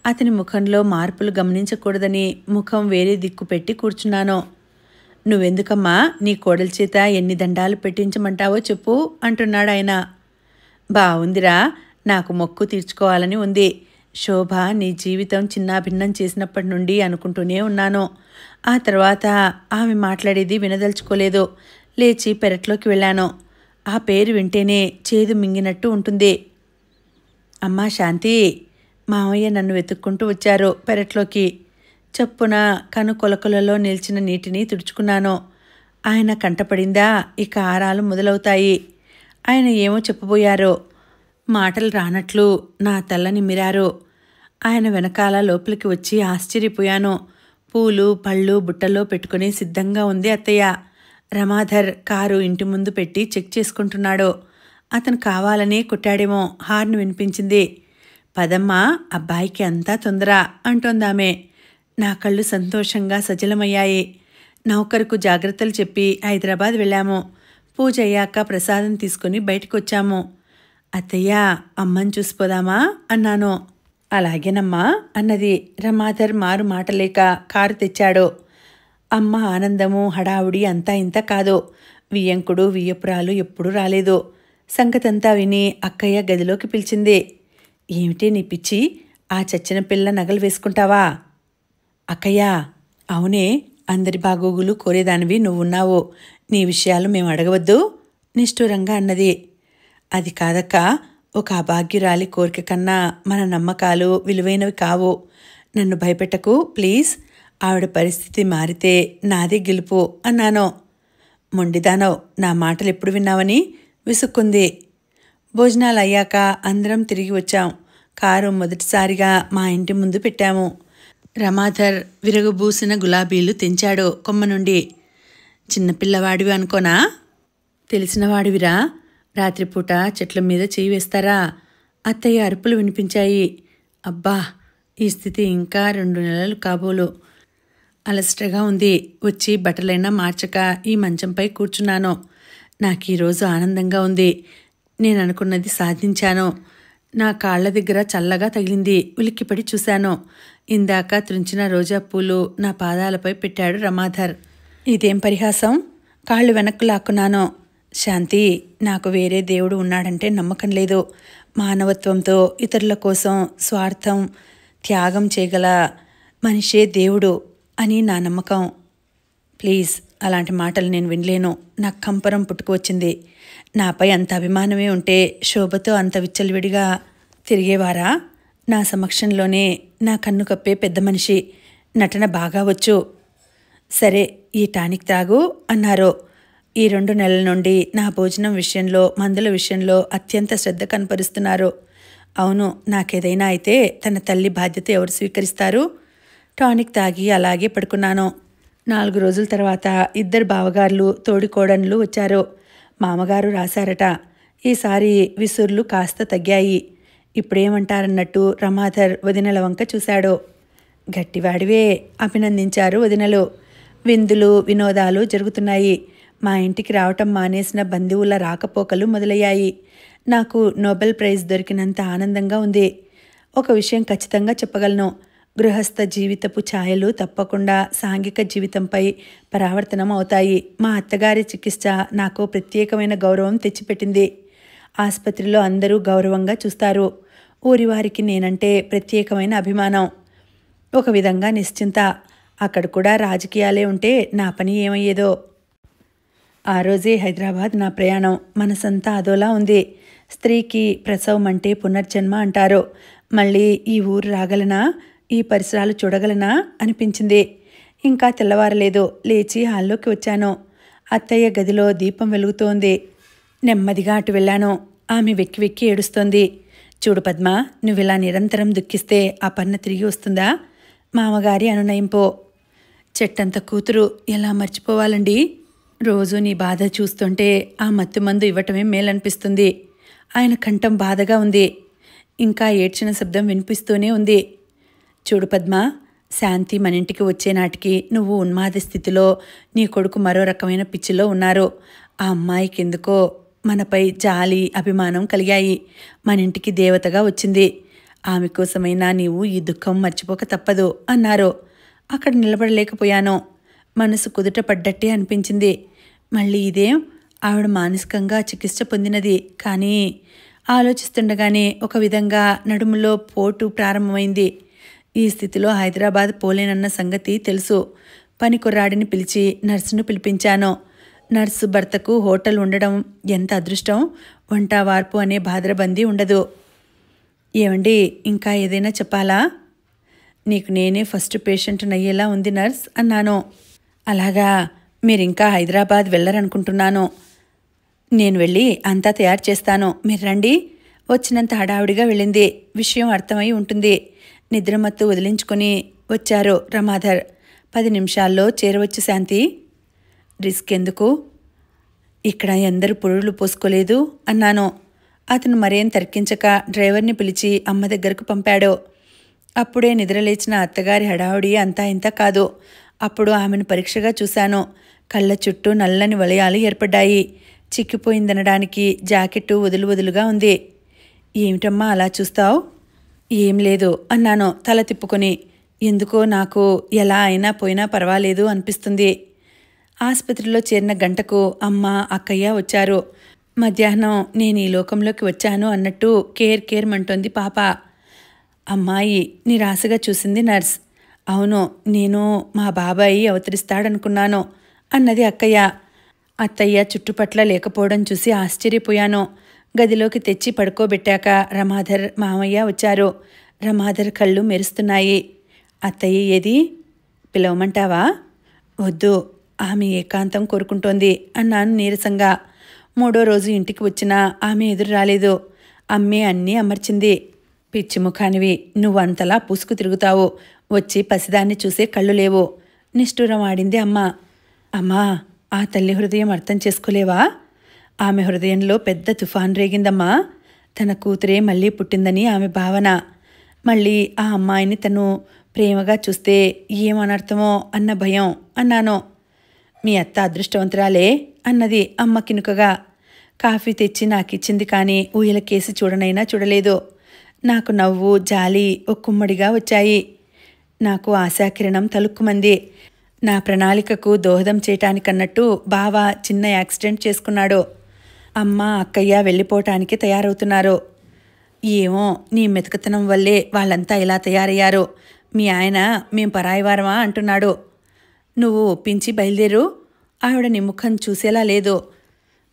A: అతని ముఖంలో మార్పులు గమనించకూడదని ముఖం వేరే దిక్కు పెట్టి కూర్చున్నాను. నువ్వెందుకమ్మా నీ కోడలి చేత ఎన్ని దండాలు పెట్టించమంటావో చెప్పు అంటున్నాడాయన. బావుందిరా, నాకు మొక్కు తీర్చుకోవాలని ఉంది. శోభ నీ జీవితం చిన్నాభిన్నం చేసినప్పటి నుండి అనుకుంటూనే ఉన్నాను. ఆ తర్వాత ఆమె మాట్లాడేది వినదలుచుకోలేదు. లేచి పెరట్లోకి వెళ్ళాను. ఆ పేరు వింటేనే చేదు మింగినట్టు ఉంటుంది. అమ్మా శాంతి, మామయ్య నన్ను వెతుక్కుంటూ వచ్చారు పెరట్లోకి. చప్పున కనుకొలకలలో నిలిచిన నీటిని తుడుచుకున్నాను. ఆయన కంటపడిందా? ఇక ఆరాలు మొదలవుతాయి. ఆయన ఏమో చెప్పబోయారో. మాటలు రానట్లు నా తల నిమిరారు. ఆయన వెనకాల లోపలికి వచ్చి ఆశ్చర్యపోయాను. పూలు పళ్ళు బుట్టలో పెట్టుకుని సిద్ధంగా ఉంది అత్తయ్య. రమాధర్ కారు ఇంటి ముందు పెట్టి చెక్ చేసుకుంటున్నాడు. అతను కావాలనే కొట్టాడేమో. హార్న్ వినిపించింది. పదమ్మా, అబ్బాయికి అంతా తొందర అంటోందామె. నా కళ్ళు సంతోషంగా సజలమయ్యాయి. నౌకరుకు జాగ్రత్తలు చెప్పి హైదరాబాద్ వెళ్ళాము. పూజ అయ్యాక ప్రసాదం తీసుకుని బయటకొచ్చాము. అత్తయ్య, అమ్మని చూసిపోదామా అన్నాను. అలాగేనమ్మా అన్నది. రమాధర్ మారు మాటలేక కారు తెచ్చాడు. అమ్మ ఆనందము హడావుడి అంతా ఇంత కాదు. వియ్యంకుడు వియ్యపురాలు ఎప్పుడూ రాలేదు. సంగతంతా విని అక్కయ్య గదిలోకి పిలిచింది. ఏమిటి నీ పిచ్చి? ఆ చచ్చిన పిల్ల నగలు వేసుకుంటావా? అక్కయ్య, అవునే, అందరి బాగోగులు కోరేదానివి నువ్వున్నావు. నీ విషయాలు మేము అడగవద్దు నిష్ఠూరంగా అన్నది. అది కాదక్క, ఒక అభాగ్యురాలి కోరిక కన్నా మన నమ్మకాలు విలువైనవి కావు. నన్ను భయపెట్టకు ప్లీజ్. ఆవిడ పరిస్థితి మారితే నాదే గెలుపు అన్నాను. మొండిదానవ్, నా మాటలు ఎప్పుడు విన్నావని విసుక్కుంది. భోజనాలు అయ్యాక అందరం తిరిగి వచ్చాం. కారు మొదటిసారిగా మా ఇంటి ముందు పెట్టాము. రమాధర్ విరగబూసిన గులాబీలు తెంచాడు కొమ్మ నుండి. చిన్నపిల్లవాడివి అనుకోనా? తెలిసినవాడివిరా. రాత్రిపూట చెట్ల మీద చేయి వేస్తారా? అత్తయ్య అరుపులు వినిపించాయి. అబ్బా, ఈ స్థితి ఇంకా 2 నెలలు కాబోలు. అలసటగా ఉంది. వచ్చి బట్టలైనా మార్చక ఈ మంచంపై కూర్చున్నాను. నాకు ఈరోజు ఆనందంగా ఉంది. నేను అనుకున్నది సాధించాను. నా కాళ్ల దగ్గర చల్లగా తగిలింది. ఉలిక్కిపడి చూశాను. ఇందాక త్రుంచిన రోజా పూలు నా పాదాలపై పెట్టాడు రమాధర్. ఇదేం పరిహాసం? కాళ్ళు వెనక్కు లాక్కున్నాను. శాంతి, నాకు వేరే దేవుడు ఉన్నాడంటే నమ్మకం లేదు. మానవత్వంతో ఇతరుల కోసం స్వార్థం త్యాగం చేయగల మనిషే దేవుడు అని నా నమ్మకం. ప్లీజ్, అలాంటి మాటలు నేను వినలేను. నాకు కంపరం పుట్టుకువచ్చింది. నాపై అంత అభిమానమే ఉంటే శోభతో అంత విచ్చలవిడిగా తిరిగేవారా? నా సమక్షంలోనే నా కన్ను కప్పే పెద్ద మనిషి. నటన బాగా వచ్చు. సరే, ఈ టానిక్ తాగు అన్నారు. ఈ 2 నెలల నుండి నా భోజనం విషయంలో, మందుల విషయంలో అత్యంత శ్రద్ధ కనపరుస్తున్నారు. అవును, నాకేదైనా అయితే తన తల్లి బాధ్యత ఎవరు స్వీకరిస్తారు? టానిక్ తాగి అలాగే పడుకున్నాను. 4 రోజుల తర్వాత 2 బావగారులు తోడికోడన్లు వచ్చారు. మామగారు రాశారట. ఈసారి విసుర్లు కాస్త తగ్గాయి. ఇప్పుడేమంటారన్నట్టు రమాధర్ వదినల వంక చూశాడు. గట్టివాడివే అభినందించారు వదినలు. విందులు వినోదాలు జరుగుతున్నాయి. మా ఇంటికి రావటం మానేసిన బంధువుల రాకపోకలు మొదలయ్యాయి. నాకు నోబెల్ ప్రైజ్ దొరికినంత ఆనందంగా ఉంది. ఒక విషయం ఖచ్చితంగా చెప్పగలను. గృహస్థ జీవితపు ఛాయలు తప్పకుండా సాంఘిక జీవితంపై పరావర్తనం అవుతాయి. మా అత్తగారి చికిత్స నాకు ప్రత్యేకమైన గౌరవం తెచ్చిపెట్టింది. ఆసుపత్రిలో అందరూ గౌరవంగా చూస్తారు. ఊరి వారికి నేనంటే ప్రత్యేకమైన అభిమానం. ఒక విధంగా నిశ్చింత. అక్కడ కూడా రాజకీయాలే ఉంటే నా పని ఏమయ్యేదో. ఆ రోజే హైదరాబాద్ నా ప్రయాణం. మనసంతా అదోలా ఉంది. స్త్రీకి ప్రసవం అంటే పునర్జన్మ అంటారు. మళ్ళీ ఈ ఊరు రాగలనా, ఈ పరిసరాలు చూడగలనా అనిపించింది. ఇంకా తెల్లవారలేదు. లేచి హాల్లోకి వచ్చాను. అత్తయ్య గదిలో దీపం వెలుగుతోంది. నెమ్మదిగా అటు వెళ్ళాను. ఆమె వెక్కి వెక్కి ఏడుస్తోంది. చూడు పద్మ, నువ్విలా నిరంతరం దుఃఖిస్తే ఆ పన్న తిరిగి వస్తుందా? మామగారి అనునయింపు. చెట్టంత కూతురు ఎలా మర్చిపోవాలండి? రోజు నీ బాధ చూస్తుంటే ఆ మత్తు మందు ఇవ్వటమే మేలనిపిస్తుంది. ఆయన కంఠం బాధగా ఉంది. ఇంకా ఏడ్చిన శబ్దం వినిపిస్తూనే ఉంది. చూడు పద్మ, శాంతి మన ఇంటికి వచ్చే నాటికి నువ్వు ఉన్మాద స్థితిలో, నీ కొడుకు మరో రకమైన పిచ్చిలో ఉన్నారు. ఆ అమ్మాయికి ఎందుకో మనపై జాలి, అభిమానం కలిగాయి. మన ఇంటికి దేవతగా వచ్చింది. ఆమె కోసమైనా నీవు ఈ దుఃఖం మర్చిపోక తప్పదు అన్నారు. అక్కడ నిలబడలేకపోయాను. మనసు కుదుట పడ్డట్టే అనిపించింది. మళ్ళీ ఇదేం? ఆవిడ మానసికంగా చికిత్స పొందినది. కానీ ఆలోచిస్తుండగానే ఒక విధంగా నడుములో పోటు ప్రారంభమైంది. ఈ స్థితిలో హైదరాబాద్ పోలేనన్న సంగతి తెలుసు. పని కుర్రాడిని పిలిచి నర్సును పిలిపించాను. నర్సు భర్తకు హోటల్ ఉండడం ఎంత అదృష్టం. వంట వార్పు అనే బాధరబందీ ఉండదు. ఏమండి, ఇంకా ఏదైనా చెప్పాలా? నీకు నేనే ఫస్ట్ పేషెంట్ నయ్యేలా ఉంది నర్స్ అన్నాను. అలాగా, మీరింకా హైదరాబాద్ వెళ్ళరనుకుంటున్నాను. నేను వెళ్ళి అంతా తయారు చేస్తాను, మీరు రండి. వచ్చినంత హడావుడిగా వెళ్ళింది. విషయం అర్థమై ఉంటుంది. నిద్రమత్తు వదిలించుకొని వచ్చారు రమాధర్. 10 నిమిషాల్లో చేరవచ్చు శాంతి. రిస్క్ ఎందుకు? ఇక్కడ ఎందరు పురుళ్ళు పోసుకోలేదు అన్నాను. అతను మరేం తర్కించక డ్రైవర్ని పిలిచి అమ్మ దగ్గరకు పంపాడు. అప్పుడే నిద్రలేచిన అత్తగారి హడావుడి అంతా ఇంత కాదు. అప్పుడు ఆమెను పరీక్షగా చూశాను. కళ్ళ చుట్టూ నల్లని వలయాలు ఏర్పడ్డాయి. చిక్కిపోయిందనడానికి జాకెట్టు వదులుగా ఉంది. ఏమిటమ్మా అలా చూస్తావు? ఏం లేదు అన్నాను తల తిప్పుకొని. ఎందుకో నాకు ఎలా అయినా పోయినా పర్వాలేదు అనిపిస్తుంది. ఆసుపత్రిలో చేరిన గంటకు అమ్మ, అక్కయ్య వచ్చారు. మధ్యాహ్నం నేను ఈ లోకంలోకి వచ్చాను అన్నట్టు కేర్ మంటోంది పాప. అమ్మాయి నిరాశగా చూసింది నర్స్. అవును, నేను మా బాబాయి అవతరిస్తాడనుకున్నాను అన్నది అక్కయ్య. అత్తయ్య చుట్టుపట్ల లేకపోవడం చూసి ఆశ్చర్యపోయాను. గదిలోకి తెచ్చి పడుకోబెట్టాక రమాధర్, మామయ్య వచ్చారు. రమాధర్ కళ్ళు మెరుస్తున్నాయి. అత్తయ్య ఏది? పిలవమంటావా? వద్దు, ఆమె ఏకాంతం కోరుకుంటోంది అన్నాను నీరసంగా. 3వ రోజు ఇంటికి వచ్చినా ఆమె ఎదురు రాలేదు. అమ్మే అన్నీ అమర్చింది. పిచ్చి ముఖానివి, నువ్వంతలా పూసుకు తిరుగుతావు. వచ్చి పసిదాన్ని చూసే కళ్ళు లేవు. నిష్ఠూరం ఆడింది అమ్మ. అమ్మా, ఆ తల్లి హృదయం అర్థం చేసుకోలేవా? ఆమె హృదయంలో పెద్ద తుఫాన్ రేగిందమ్మా. తన కూతురే మళ్ళీ పుట్టిందని ఆమె భావన. మళ్ళీ ఆ అమ్మాయిని తను ప్రేమగా చూస్తే ఏమనర్థమో అన్న భయం అన్నాను. మీ అత్త అదృష్టవంతురాలే అన్నది అమ్మ కినుకగా. కాఫీ తెచ్చి నాకిచ్చింది. కానీ ఊయల కేసి చూడనైనా చూడలేదు. నాకు నవ్వు, జాలి ఒక్కుమ్మడిగా వచ్చాయి. నాకు ఆశాకిరణం తలుక్కుమంది. నా ప్రణాళికకు దోహదం చేయటానికన్నట్టు బావ చిన్న యాక్సిడెంట్ చేసుకున్నాడు. అమ్మ, అక్కయ్య వెళ్ళిపోవటానికి తయారవుతున్నారు. ఏమో, నీ మెతకతనం వల్లే వాళ్ళంతా ఇలా తయారయ్యారు. మీ ఆయన మేం పరాయివారమా అంటున్నాడు. నువ్వు ఒప్పించి బయలుదేరు. ఆవిడ నీ ముఖం చూసేలా లేదు.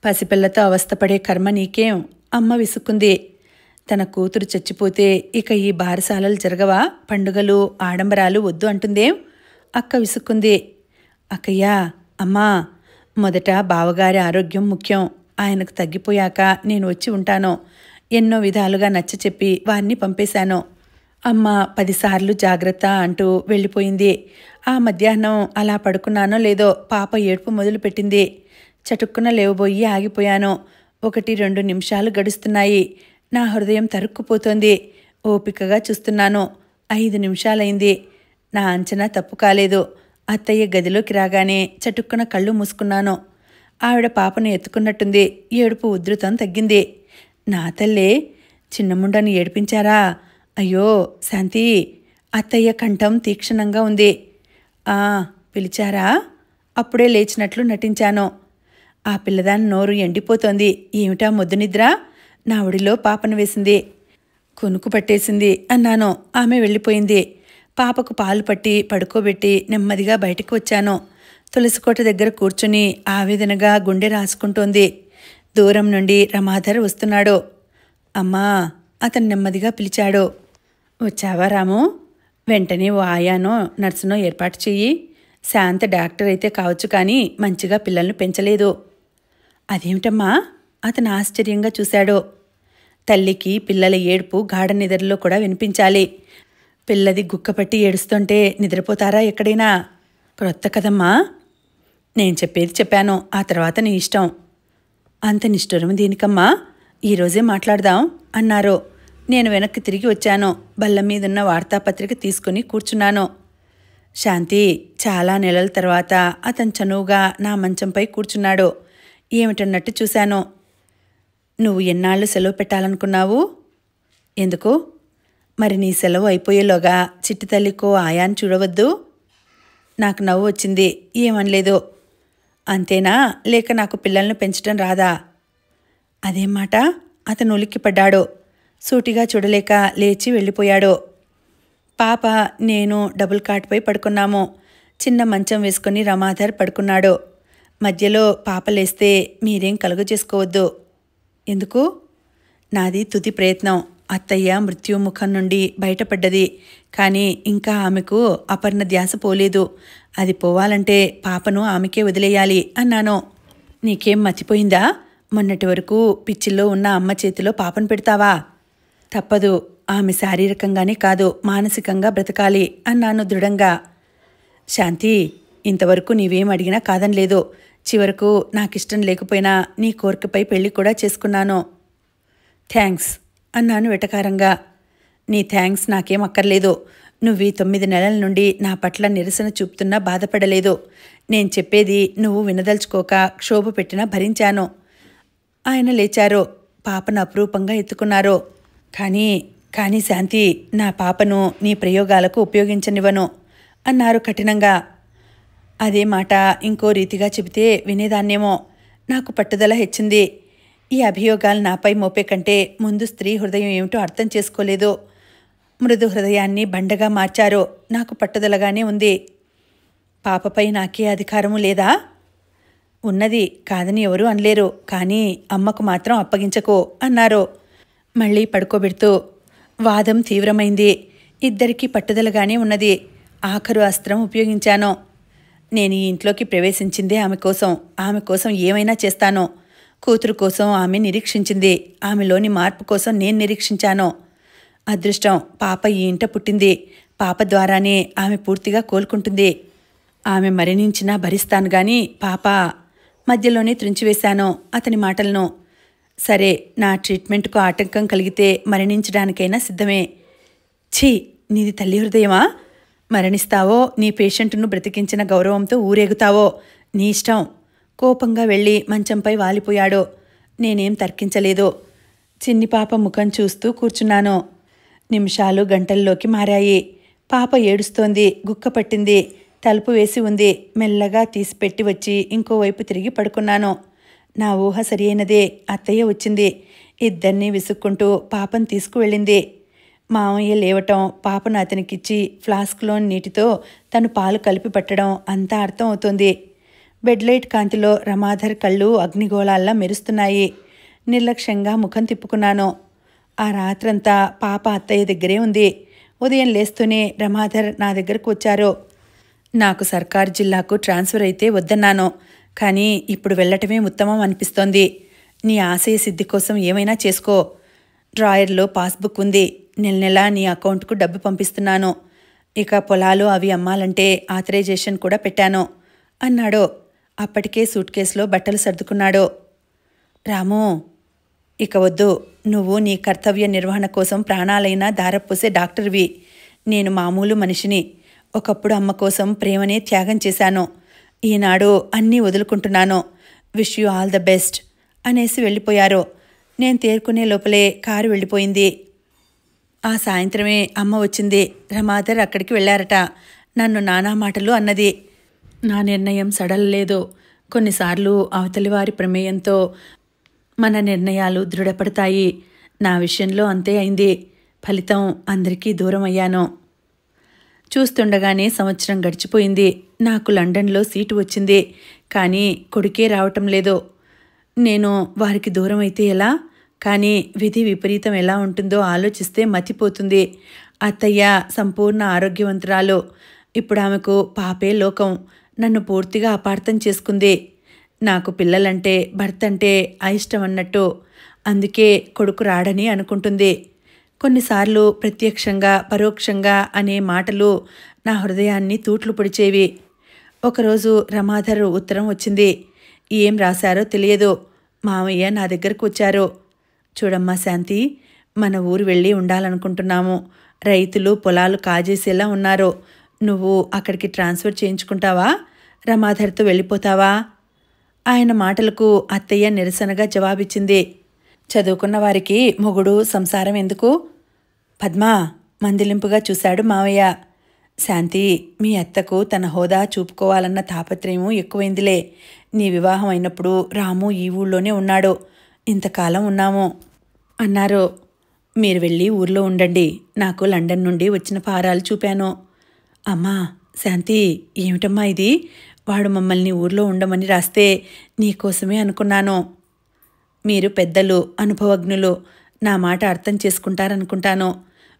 A: పసిపిల్లతో అవస్థపడే కర్మ నీకేం? అమ్మ విసుక్కుంది. తన కూతురు చచ్చిపోతే ఇక ఈ బారసాలలు జరగవా? పండుగలు, ఆడంబరాలు వద్దు అంటుందేం? అక్క విసుక్కుంది. అక్కయ్యా, అమ్మా, మొదట బావగారి ఆరోగ్యం ముఖ్యం. ఆయనకు తగ్గిపోయాక నేను వచ్చి ఉంటాను. ఎన్నో విధాలుగా నచ్చచెప్పి వారిని పంపేశాను. అమ్మ 10 సార్లు జాగ్రత్త అంటూ వెళ్ళిపోయింది. ఆ మధ్యాహ్నం అలా పడుకున్నానో లేదో పాప ఏడుపు మొదలుపెట్టింది. చటుక్కున లేవబోయి ఆగిపోయాను. 1-2 నిమిషాలు గడుస్తున్నాయి. నా హృదయం తరుక్కుపోతోంది. ఓపికగా చూస్తున్నాను. 5 నిమిషాలైంది. నా అంచనా తప్పు కాలేదు. అత్తయ్య గదిలోకి రాగానే చటుక్కున కళ్ళు మూసుకున్నాను. ఆవిడ పాపను ఎత్తుకున్నట్టుంది. ఏడుపు ఉధృతం తగ్గింది. నా తల్లే, చిన్నముండను ఏడిపించారా? అయ్యో శాంతి. అత్తయ్య కంఠం తీక్షణంగా ఉంది. పిలిచారా? అప్పుడే లేచినట్లు నటించాను. ఆ పిల్లదాని నోరు ఎండిపోతోంది. ఏమిటా మొద్దు నిద్ర? నా ఒడిలో పాపను వేసింది. కునుకు పట్టేసింది అన్నాను. ఆమె వెళ్ళిపోయింది. పాపకు పాలు పట్టి పడుకోబెట్టి నెమ్మదిగా బయటకు వచ్చాను. తులసికోట దగ్గర కూర్చుని ఆవేదనగా గుండె రాసుకుంటోంది. దూరం నుండి రమాధర్ వస్తున్నాడు. అమ్మా, అతను నెమ్మదిగా పిలిచాడు. వచ్చావా రాము? వెంటనే ఓ ఆయానో నర్సునో ఏర్పాటు చెయ్యి. శాంత డాక్టర్ అయితే కావచ్చు, కానీ మంచిగా పిల్లల్ని పెంచలేదు. అదేమిటమ్మా? అతను ఆశ్చర్యంగా చూశాడు. తల్లికి పిల్లల ఏడుపు గాఢ నిద్రలో కూడా వినిపించాలి. పిల్లది గుక్కపట్టి ఏడుస్తుంటే నిద్రపోతారా ఎక్కడైనా? క్రొత్త కదమ్మా. నేను చెప్పేది చెప్పాను, ఆ తర్వాత నీ ఇష్టం. అంత నిష్ఠురం దీనికమ్మా? ఈరోజే మాట్లాడదాం అన్నారు. నేను వెనక్కి తిరిగి వచ్చాను. బల్ల మీదున్న వార్తాపత్రిక తీసుకుని కూర్చున్నాను. శాంతి చాలా నెలల తర్వాత అతను చనువుగా నా మంచంపై కూర్చున్నాడు. ఏమిటన్నట్టు చూశాను. నువ్వు ఎన్నాళ్ళు సెలవు పెట్టాలనుకున్నావు? ఎందుకు? మరి నీ సెలవు అయిపోయేలోగా చిట్టి తల్లికో ఆయాన్ని చూడవద్దు? నాకు నవ్వు వచ్చింది. ఏమనలేదు. అంతేనా, లేక నాకు పిల్లల్ని పెంచడం రాదా? అదేం మాట? అతను ఉలిక్కిపడ్డాడు. సూటిగా చూడలేక లేచి వెళ్ళిపోయాడు. పాప నేను డబుల్ కాట్పై పడుకున్నాము. చిన్న మంచం వేసుకుని రమాధర్ పడుకున్నాడు. మధ్యలో పాప లేస్తే మీరేం కలుగ చేసుకోవద్దు. ఎందుకు? నాది తుది ప్రయత్నం. అత్తయ్య మృత్యుముఖం నుండి బయటపడ్డది, కానీ ఇంకా ఆమెకు అపర్ణ ధ్యాస పోలేదు. అది పోవాలంటే పాపను ఆమెకే వదిలేయాలి అన్నాను. నీకేం మతిపోయిందా? మొన్నటి వరకు పిచ్చిల్లో ఉన్న అమ్మ చేతిలో పాపను పెడతావా? తప్పదు. ఆమె శారీరకంగానే కాదు, మానసికంగా బ్రతకాలి అన్నాను దృఢంగా. శాంతి, ఇంతవరకు నీవేం అడిగినా కాదనలేదు. చివరకు నాకిష్టం లేకపోయినా నీ కోరికపై పెళ్లి కూడా చేసుకున్నాను. థ్యాంక్స్ అన్నాను వెటకారంగా. నీ థ్యాంక్స్ నాకేం అక్కర్లేదు. నువ్వు 9 నెలల నుండి నా పట్ల నిరసన చూపుతున్నా బాధపడలేదు. నేను చెప్పేది నువ్వు వినదలుచుకోక క్షోభ పెట్టినా భరించాను. ఆయన లేచారు. పాపను అపురూపంగా ఎత్తుకున్నారు. కానీ శాంతి, నా పాపను నీ ప్రయోగాలకు ఉపయోగించనివ్వను అన్నారు కఠినంగా. అదే మాట ఇంకో రీతిగా చెబితే వినేదాన్నేమో. నాకు పట్టుదల హెచ్చింది. ఈ అభియోగాలు నాపై మోపే కంటే ముందు స్త్రీ హృదయం ఏమిటో అర్థం చేసుకోలేదు. మృదు హృదయాన్ని బండగా మార్చారు. నాకు పట్టుదలగానే ఉంది. పాపపై నాకే అధికారము లేదా? ఉన్నది, కాదని ఎవరూ అనలేరు. కానీ అమ్మకు మాత్రం అప్పగించకు అన్నారు మళ్ళీ పడుకోబెడుతూ. వాదం తీవ్రమైంది. ఇద్దరికీ పట్టుదలగానే ఉన్నది. ఆఖరు అస్త్రం ఉపయోగించాను. నేను ఈ ఇంట్లోకి ప్రవేశించిందే ఆమె కోసం ఏమైనా చేస్తాను. కూతురు కోసం ఆమె నిరీక్షించింది. ఆమెలోని మార్పు కోసం నేను నిరీక్షించాను. అదృష్టం, పాప ఈ ఇంట పుట్టింది. పాప ద్వారానే ఆమె పూర్తిగా కోలుకుంటుంది. ఆమె మరణించినా భరిస్తాను గాని పాప. మధ్యలోనే త్రుంచివేశాను అతని మాటలను. సరే, నా ట్రీట్మెంట్కు ఆటంకం కలిగితే మరణించడానికైనా సిద్ధమే. ఛీ, నీది తల్లి హృదయమా? మరణిస్తావో, నీ పేషెంట్ను బ్రతికించిన గౌరవంతో ఊరేగుతావో నీ ఇష్టం. కోపంగా వెళ్ళి మంచంపై వాలిపోయాడు. నేనేం తర్కించలేదు. చిన్ని పాప ముఖం చూస్తూ కూర్చున్నాను. నిమిషాలు గంటల్లోకి మారాయి. పాప ఏడుస్తోంది. గుక్క పట్టింది. తలుపు వేసి ఉంది. మెల్లగా తీసిపెట్టి వచ్చి ఇంకోవైపు తిరిగి పడుకున్నాను. నా ఊహ సరి అయినదే. అత్తయ్య వచ్చింది. ఇద్దరినీ విసుక్కుంటూ పాపను తీసుకువెళ్ళింది. మామయ్య లేవటం, పాపను అతనికిచ్చి ఫ్లాస్క్లోని నీటితో తను పాలు కలిపి పట్టడం అంతా అర్థం అవుతోంది. బెడ్లైట్ కాంతిలో రమాధర్ కళ్ళు అగ్నిగోళాల్లా మెరుస్తున్నాయి. నిర్లక్ష్యంగా ముఖం తిప్పుకున్నాను. ఆ రాత్రంతా పాప అత్తయ్య దగ్గరే ఉంది. ఉదయం లేస్తూనే రమాధర్ నా దగ్గరకు వచ్చారు. నాకు సర్కారు జిల్లాకు ట్రాన్స్ఫర్ అయితే వద్దన్నాను. కానీ ఇప్పుడు వెళ్ళటమే ఉత్తమం అనిపిస్తోంది. నీ ఆశయ సిద్ధి కోసం ఏమైనా చేసుకో. డ్రాయర్లో పాస్బుక్ ఉంది. నెల నీ అకౌంట్కు డబ్బు పంపిస్తున్నాను. ఇక పొలాలు అవి అమ్మాలంటే ఆథరైజేషన్ కూడా పెట్టాను అన్నాడు. అప్పటికే సూట్ కేసులో బట్టలు సర్దుకున్నాడు. రాము, ఇక వద్దు. నువ్వు నీ కర్తవ్య నిర్వహణ కోసం ప్రాణాలైనా దారపోసే డాక్టర్వి. నేను మామూలు మనిషిని. ఒకప్పుడు అమ్మ కోసం ప్రేమనే త్యాగం చేశాను. ఈనాడు అన్నీ వదులుకుంటున్నాను. Wish you all the best అనేసి వెళ్ళిపోయారు. నేను తేరుకునే లోపలే కారు వెళ్ళిపోయింది. ఆ సాయంత్రమే అమ్మ వచ్చింది. రమాధర్ అక్కడికి వెళ్ళారట. నన్ను నానా మాటలు అన్నది. నా నిర్ణయం సడలలేదు. కొన్నిసార్లు అవతలివారి ప్రమేయంతో మన నిర్ణయాలు దృఢపడతాయి. నా విషయంలో అంతే అయింది. ఫలితం అందరికీ దూరం అయ్యాను. చూస్తుండగానే సంవత్సరం గడిచిపోయింది. నాకు లండన్లో సీటు వచ్చింది. కానీ కొడుకే రావటం లేదు. నేను వారికి దూరం అయితే ఎలా? కానీ విధి విపరీతం ఎలా ఉంటుందో ఆలోచిస్తే మతిపోతుంది. అత్తయ్య సంపూర్ణ ఆరోగ్యవంతురాలు. ఇప్పుడు ఆమెకు పాపే లోకం. నన్ను పూర్తిగా అపార్థం చేసుకుంది. నాకు పిల్లలంటే భర్త అంటే అయిష్టం అన్నట్టు. అందుకే కొడుకు రాడని అనుకుంటుంది. కొన్నిసార్లు ప్రత్యక్షంగా పరోక్షంగా అనే మాటలు నా హృదయాన్ని తూట్లు పొడిచేవి. ఒకరోజు రమాధర్ ఉత్తరం వచ్చింది. ఏం రాశారో తెలియదు. మామయ్య నా దగ్గరకు వచ్చారు. చూడమ్మా శాంతి, మన ఊరు వెళ్ళి ఉండాలనుకుంటున్నాము. రైతులు పొలాలు కాజేసేలా ఉన్నారు. నువ్వు అక్కడికి ట్రాన్స్ఫర్ చేయించుకుంటావా? రమాధర్తో వెళ్ళిపోతావా? ఆయన మాటలకు అత్తయ్య నిరసనగా జవాబిచ్చింది. చదువుకున్న వారికి మొగుడు సంసారం ఎందుకు? పద్మా, మందిలింపుగా చూశాడు మావయ్య. శాంతి, మీ అత్తకు తన హోదా చూపుకోవాలన్న తాపత్రయము ఎక్కువైందిలే. నీ వివాహం అయినప్పుడు రాము ఈ ఊళ్ళోనే ఉన్నాడు. ఇంతకాలం ఉన్నాము అన్నారు. మీరు వెళ్ళి ఊర్లో ఉండండి. నాకు లండన్ నుండి వచ్చిన పారాలు చూపాను. అమ్మా, శాంతి, ఏమిటమ్మా ఇది? వాడు మమ్మల్ని ఊర్లో ఉండమని రాస్తే నీకోసమే అనుకున్నాను. మీరు పెద్దలు, అనుభవజ్ఞులు, నా మాట అర్థం చేసుకుంటారనుకుంటాను.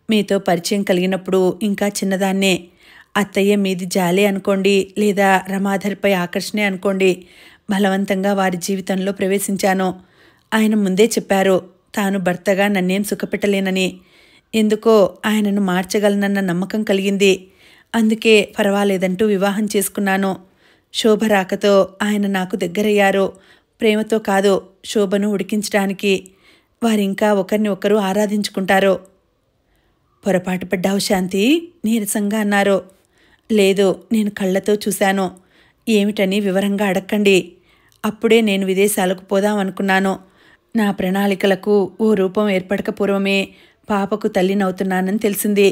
A: మీతో పరిచయం కలిగినప్పుడు ఇంకా చిన్నదాన్నే. అత్తయ్య మీది జాలే అనుకోండి, లేదా రమాధర్పై ఆకర్షణే అనుకోండి, బలవంతంగా వారి జీవితంలో ప్రవేశించాను. ఆయన ముందే చెప్పారు తాను భర్తగా నన్నేం సుఖపెట్టలేనని. ఎందుకో ఆయనను మార్చగలనన్న నమ్మకం కలిగింది. అందుకే పర్వాలేదంటూ వివాహం చేసుకున్నాను. శోభ రాకతో ఆయన నాకు దగ్గరయ్యారు. ప్రేమతో కాదు, శోభను ఉడికించడానికి. వారింకా ఒకరిని ఒకరు ఆరాధించుకుంటారు. పొరపాటు పడ్డావు శాంతి, నీరసంగా అన్నారు. లేదు, నేను కళ్ళతో చూశాను. ఏమిటని వివరంగా అడక్కండి. అప్పుడే నేను విదేశాలకు పోదామనుకున్నాను. నా ప్రణాళికలకు ఓ రూపం ఏర్పడక పూర్వమే పాపకు తల్లినవుతున్నానని తెలిసింది.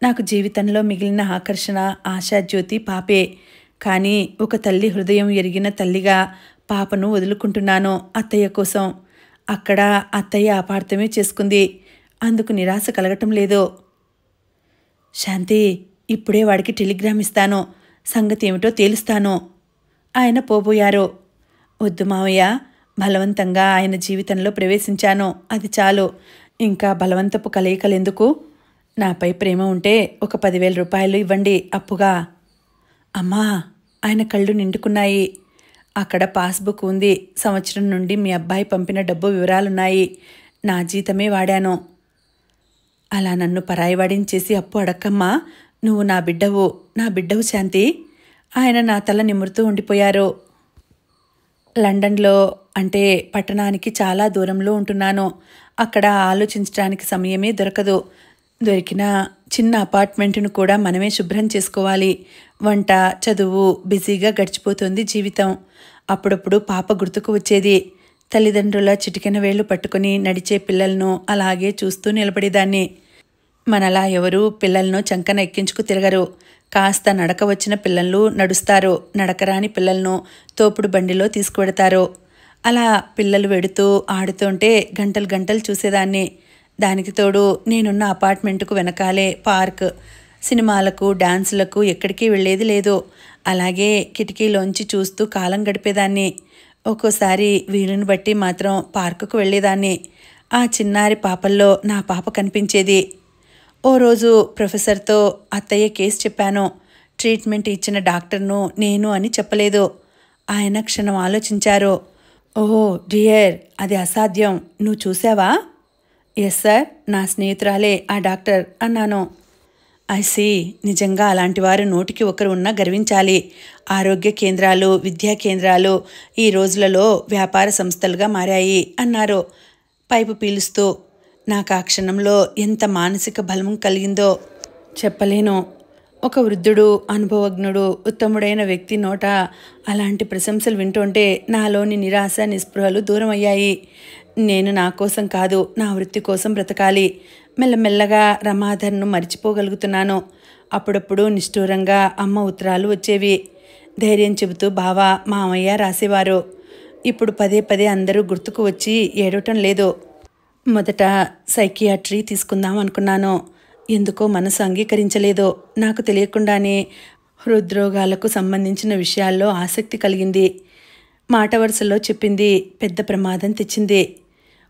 A: నాకు జీవితంలో మిగిలిన ఆకర్షణ, ఆశాజ్యోతి పాపే. కానీ ఒక తల్లి హృదయం ఎరిగిన తల్లిగా పాపను వదులుకుంటున్నాను అత్తయ్య కోసం. అక్కడ అత్తయ్య అపార్థమే చేసుకుంది. అందుకు నిరాశ కలగటం లేదు. శాంతి, ఇప్పుడే వాడికి టెలిగ్రామ్ ఇస్తాను. సంగతి ఏమిటో తేలుస్తాను. ఆయన పోబోయారు. వద్దు మావయ్య, బలవంతంగా ఆయన జీవితంలో ప్రవేశించాను, అది చాలు. ఇంకా బలవంతపు కలయికలెందుకు? నాపై ప్రేమ ఉంటే ఒక 10,000 రూపాయలు ఇవ్వండి అప్పుగా. అమ్మా, ఆయన కళ్ళు నిండుకున్నాయి. అక్కడ పాస్బుక్ ఉంది. సంవత్సరం నుండి మీ అబ్బాయి పంపిన డబ్బు వివరాలున్నాయి. నా జీతమే వాడాను. అలా నన్ను పరాయివాడించేసి అప్పు అడక్కమ్మా. నువ్వు నా బిడ్డవు శాంతి. ఆయన నా తల నిమురుతూ ఉండిపోయారు. లండన్లో అంటే పట్టణానికి చాలా దూరంలో ఉంటున్నాను. అక్కడ ఆలోచించడానికి సమయమే దొరకదు. దొరికిన చిన్న అపార్ట్మెంటును కూడా మనమే శుభ్రం చేసుకోవాలి. వంట, చదువు, బిజీగా గడిచిపోతుంది జీవితం. అప్పుడప్పుడు పాప గుర్తుకు వచ్చేది. తల్లిదండ్రుల చిటికెన వేళ్లు పట్టుకుని నడిచే పిల్లలను అలాగే చూస్తూ నిలబడేదాన్ని. మనలా ఎవరూ పిల్లలను చంకన ఎక్కించుకు తిరగరు. కాస్త నడక వచ్చిన పిల్లలు నడుస్తారు. నడకరాని పిల్లలను తోపుడు బండిలో తీసుకువెడతారు. అలా పిల్లలు వెడుతూ ఆడుతుంటే గంటలు గంటలు చూసేదాన్ని. దానికి తోడు నేనున్న అపార్ట్మెంటుకు వెనకాలే పార్క్. సినిమాలకు, డాన్సులకు ఎక్కడికి వెళ్ళేది లేదు. అలాగే కిటికీలోంచి చూస్తూ కాలం గడిపేదాన్ని. ఒక్కోసారి వీలుని బట్టి మాత్రం పార్కుకు వెళ్ళేదాన్ని. ఆ చిన్నారి పాపల్లో నా పాప కనిపించేది. ఓ రోజు ప్రొఫెసర్తో అత్తయ్య కేసు చెప్పాను. ట్రీట్మెంట్ ఇచ్చిన డాక్టర్ను నేను అని చెప్పలేదు. ఆయన క్షణం ఆలోచించారు. ఓహో డియర్, అది అసాధ్యం. నువ్వు చూసావా? ఎస్ సార్, నా స్నేహితురాలే ఆ డాక్టర్ అన్నాను. ఐసీ, నిజంగా అలాంటి వారు నూటికి ఒకరు ఉన్నా గర్వించాలి. ఆరోగ్య కేంద్రాలు, విద్యా కేంద్రాలు ఈ రోజులలో వ్యాపార సంస్థలుగా మారాయి అన్నారు పైపు పీలుస్తూ. నాకు ఆ క్షణంలో ఎంత మానసిక బలం కలిగిందో చెప్పలేను. ఒక వృద్ధుడు, అనుభవజ్ఞుడు, ఉత్తముడైన వ్యక్తి నోట అలాంటి ప్రశంసలు వింటుంటే నాలోని నిరాశ, నిస్పృహలు దూరమయ్యాయి. నేను నా కోసం కాదు, నా వృత్తి కోసం బ్రతకాలి. మెల్లమెల్లగా రమాధర్ను మర్చిపోగలుగుతున్నాను. అప్పుడప్పుడు నిష్ఠూరంగా అమ్మ ఉత్తరాలు వచ్చేవి. ధైర్యం చెబుతూ బావ, మామయ్య రాసేవారు. ఇప్పుడు పదే పదే అందరూ గుర్తుకు వచ్చి ఏడవటం లేదు. మొదట సైకియాట్రీ తీసుకుందాం అనుకున్నాను. ఎందుకో మనసు అంగీకరించలేదు. నాకు తెలియకుండానే హృద్రోగాలకు సంబంధించిన విషయాల్లో ఆసక్తి కలిగింది. మాట వరుసలో చెప్పింది పెద్ద ప్రమాదం తెచ్చింది.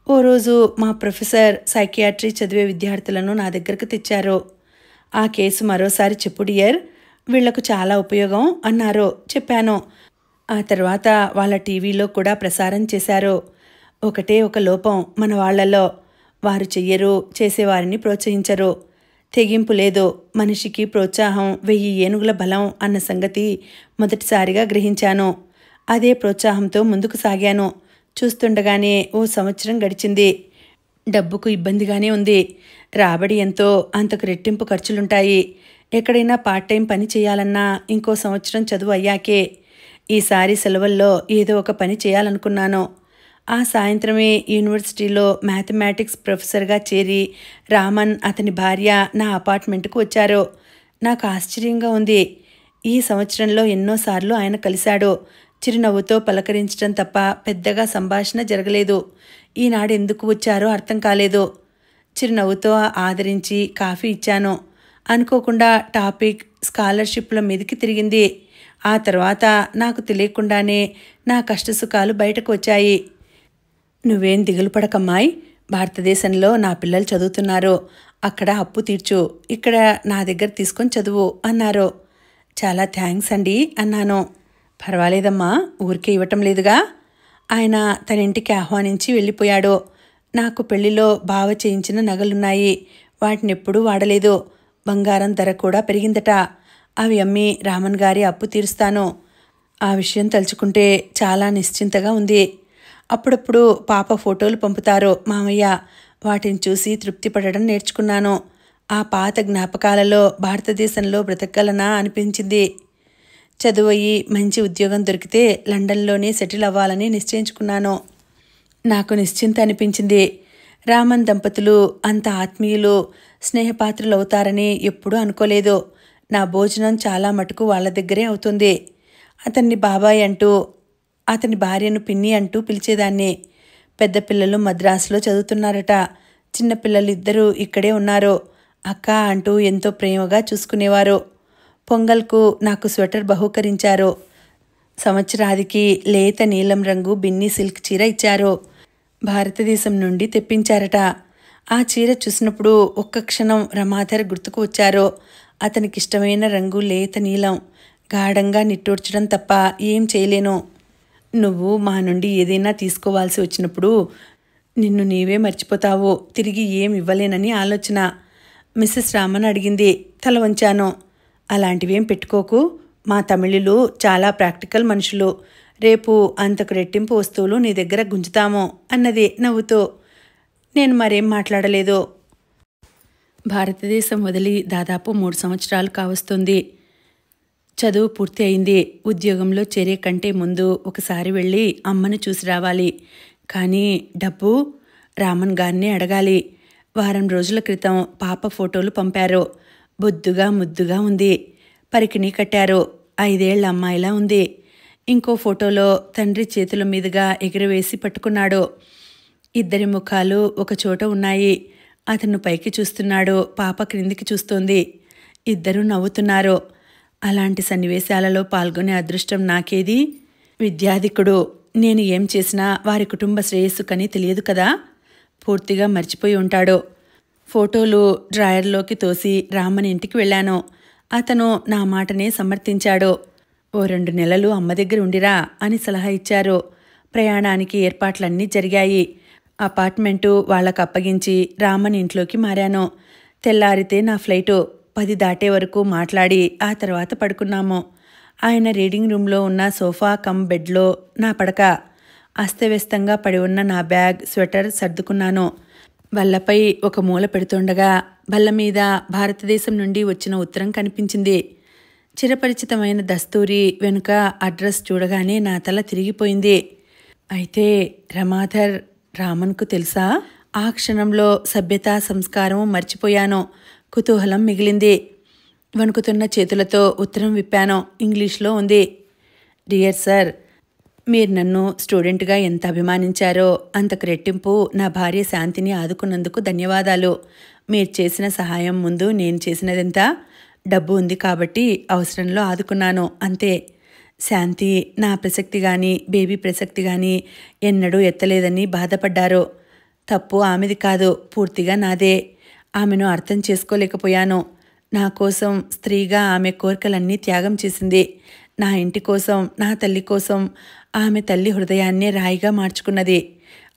A: ఓ రోజు మా ప్రొఫెసర్ సైకియాట్రీ చదివే విద్యార్థులను నా దగ్గరకు తెచ్చారు. ఆ కేసు మరోసారి చెప్పు డియర్, వీళ్లకు చాలా ఉపయోగం అన్నారు. చెప్పాను. ఆ తర్వాత వాళ్ళ టీవీలో కూడా ప్రసారం చేశారు. ఒకటే ఒక లోపం మన వాళ్లలో, వారు చెయ్యరు, చేసేవారిని ప్రోత్సహించరు. తెగింపు లేదు. మనిషికి ప్రోత్సాహం 1000 ఏనుగుల బలం అన్న సంగతి మొదటిసారిగా గ్రహించాను. అదే ప్రోత్సాహంతో ముందుకు సాగాను. చూస్తుండగానే ఓ సంవత్సరం గడిచింది. డబ్బుకు ఇబ్బందిగానే ఉంది. రాబడి ఎంతో, అంతకు రెట్టింపు ఖర్చులుంటాయి. ఎక్కడైనా పార్ట్ టైం పని చేయాలన్నా ఇంకో సంవత్సరం చదువు అయ్యాకే. ఈసారి సెలవుల్లో ఏదో ఒక పని చేయాలనుకున్నాను. ఆ సాయంత్రమే యూనివర్సిటీలో మ్యాథమెటిక్స్ ప్రొఫెసర్గా చేరి రామన్, అతని భార్య నా అపార్ట్మెంట్కు వచ్చారు. నాకు ఆశ్చర్యంగా ఉంది. ఈ సంవత్సరంలో ఎన్నోసార్లు ఆయన కలిశాడు. చిరునవ్వుతో పలకరించడం తప్ప పెద్దగా సంభాషణ జరగలేదు. ఈనాడు ఎందుకు వచ్చారో అర్థం కాలేదు. చిరునవ్వుతో ఆదరించి కాఫీ ఇచ్చాను. అనుకోకుండా టాపిక్ స్కాలర్షిప్ల మీదకి తిరిగింది. ఆ తర్వాత నాకు తెలియకుండానే నా కష్టసుఖాలు బయటకు వచ్చాయి. నువ్వేం దిగులు పడకమ్మాయి, భారతదేశంలో నా పిల్లలు చదువుతున్నారు. అక్కడ అప్పు తీర్చు, ఇక్కడ నా దగ్గర తీసుకొని చదువు అన్నారు. చాలా థ్యాంక్స్ అండి అన్నాను. పర్వాలేదమ్మా, ఊరికే ఇవ్వటం లేదుగా. ఆయన తన ఇంటికి ఆహ్వానించి వెళ్ళిపోయాడు. నాకు పెళ్లిలో బావ చేయించిన నగలున్నాయి. వాటినెప్పుడూ వాడలేదు. బంగారం ధర కూడా పెరిగిందట. అవి అమ్మి రామన్ గారి అప్పు తీరుస్తాను. ఆ విషయం తలుచుకుంటే చాలా నిశ్చింతగా ఉంది. అప్పుడప్పుడు పాప ఫోటోలు పంపుతారు మామయ్య. వాటిని చూసి తృప్తి పడడం నేర్చుకున్నాను. ఆ పాత జ్ఞాపకాలలో భారతదేశంలో బ్రతకగలనా అనిపించింది. చదువయి మంచి ఉద్యోగం దొరికితే లండన్లోనే సెటిల్ అవ్వాలని నిశ్చయించుకున్నాను. నాకు నిశ్చింత అనిపించింది. రామన్ దంపతులు అంత ఆత్మీయులు, స్నేహపాత్రులు అవుతారని ఎప్పుడూ అనుకోలేదు. నా భోజనం చాలా మటుకు వాళ్ళ దగ్గరే అవుతుంది. అతన్ని బాబాయ్ అంటూ, అతని భార్యను పిన్ని అంటూ పిలిచేదాన్ని. పెద్ద పిల్లలు మద్రాసులో చదువుతున్నారట. చిన్నపిల్లలు ఇద్దరూ ఇక్కడే ఉన్నారు. అక్క అంటూ ఎంతో ప్రేమగా చూసుకునేవారు. పొంగల్కు నాకు స్వెటర్ బహూకరించారు. సంవత్సరాదికి లేత నీలం రంగు బిన్నీ సిల్క్ చీర ఇచ్చారు. భారతదేశం నుండి తెప్పించారట. ఆ చీర చూసినప్పుడు ఒక్క క్షణం రమాధర్ గుర్తుకు వచ్చారు. అతనికిష్టమైన రంగు లేత నీలం. గాఢంగా నిట్టూర్చడం తప్ప ఏం చేయలేను. నువ్వు మా నుండి ఏదైనా తీసుకోవాల్సి వచ్చినప్పుడు నిన్ను నీవే మర్చిపోతావు. తిరిగి ఏం ఇవ్వలేనని ఆలోచన. మిస్సెస్ రామన్ అడిగింది. తల వంచాను. అలాంటివేం పెట్టుకోకు. మా తమిళులు చాలా ప్రాక్టికల్ మనుషులు. రేపు అంతకు రెట్టింపు వస్తువులు నీ దగ్గర గుంజుతాము అన్నది నవ్వుతూ. నేను మరేం మాట్లాడలేదు. భారతదేశం వదిలి దాదాపు 3 సంవత్సరాలు కావస్తుంది. చదువు పూర్తి అయింది. ఉద్యోగంలో చేరే కంటే ముందు ఒకసారి వెళ్ళి అమ్మను చూసి రావాలి. కానీ డబ్బు రామన్ గారిని అడగాలి. వారం రోజుల క్రితం పాప ఫోటోలు పంపారు. బొద్దుగా ముద్దుగా ఉంది. పరికిణి కట్టారు. 5 ఏళ్ల అమ్మాయిలా ఉంది. ఇంకో ఫోటోలో తండ్రి చేతుల మీదుగా ఎగురవేసి పట్టుకున్నాడు. ఇద్దరి ముఖాలు ఒకచోట ఉన్నాయి. అతను పైకి చూస్తున్నాడు. పాప క్రిందికి చూస్తోంది. ఇద్దరూ నవ్వుతున్నారు. అలాంటి సన్నివేశాలలో పాల్గొనే అదృష్టం నాకేది? విద్యాధికుడు. నేను ఏం చేసినా వారి కుటుంబ శ్రేయస్సుకని తెలియదు కదా. పూర్తిగా మర్చిపోయి ఉంటాడు. ఫోటోలు డ్రాయర్లోకి తోసి రామన్ ఇంటికి వెళ్ళాను. అతను నా మాటనే సమర్థించాడు. ఓ 2 నెలలు అమ్మ దగ్గర ఉండిరా అని సలహా ఇచ్చారు. ప్రయాణానికి ఏర్పాట్లన్నీ జరిగాయి. అపార్ట్మెంటు వాళ్లకు అప్పగించి రామన్ ఇంట్లోకి మారాను. తెల్లారితే నా ఫ్లైటు. 10 దాటే వరకు మాట్లాడి ఆ తర్వాత పడుకున్నాము. ఆయన రీడింగ్ రూమ్లో ఉన్న సోఫా కమ్ బెడ్లో నా పడక. అస్తవ్యస్తంగా పడి ఉన్న నా బ్యాగ్, స్వెటర్ సర్దుకున్నాను. బల్లపై ఒక మూల పెడుతుండగా బల్ల మీద భారతదేశం నుండి వచ్చిన ఉత్తరం కనిపించింది. చిరపరిచితమైన దస్తూరి వెనుక అడ్రస్ చూడగానే నా తల తిరిగిపోయింది. అయితే రమాధర్ రామన్కు తెలుసా? ఆ క్షణంలో సభ్యత, సంస్కారం మర్చిపోయాను. కుతూహలం మిగిలింది. వణుకుతున్న చేతులతో ఉత్తరం విప్పాను. ఇంగ్లీష్లో ఉంది. డియర్ సార్, మీరు నన్ను స్టూడెంట్గా ఎంత అభిమానించారో అంతకు రెట్టింపు నా భార్య శాంతిని ఆదుకున్నందుకు ధన్యవాదాలు. మీరు చేసిన సహాయం ముందు నేను చేసినదెంత? డబ్బు ఉంది కాబట్టి అవసరంలో ఆదుకున్నాను అంతే. శాంతి నా ప్రసక్తి కానీ బేబీ ప్రసక్తి కానీ ఎన్నడూ ఎత్తలేదని బాధపడ్డారు. తప్పు ఆమెది కాదు, పూర్తిగా నాదే. ఆమెను అర్థం చేసుకోలేకపోయాను. నా కోసం స్త్రీగా ఆమె కోరికలన్నీ త్యాగం చేసింది. నా ఇంటి కోసం, నా తల్లి కోసం ఆమె తల్లి హృదయాన్నే రాయిగా మార్చుకున్నది.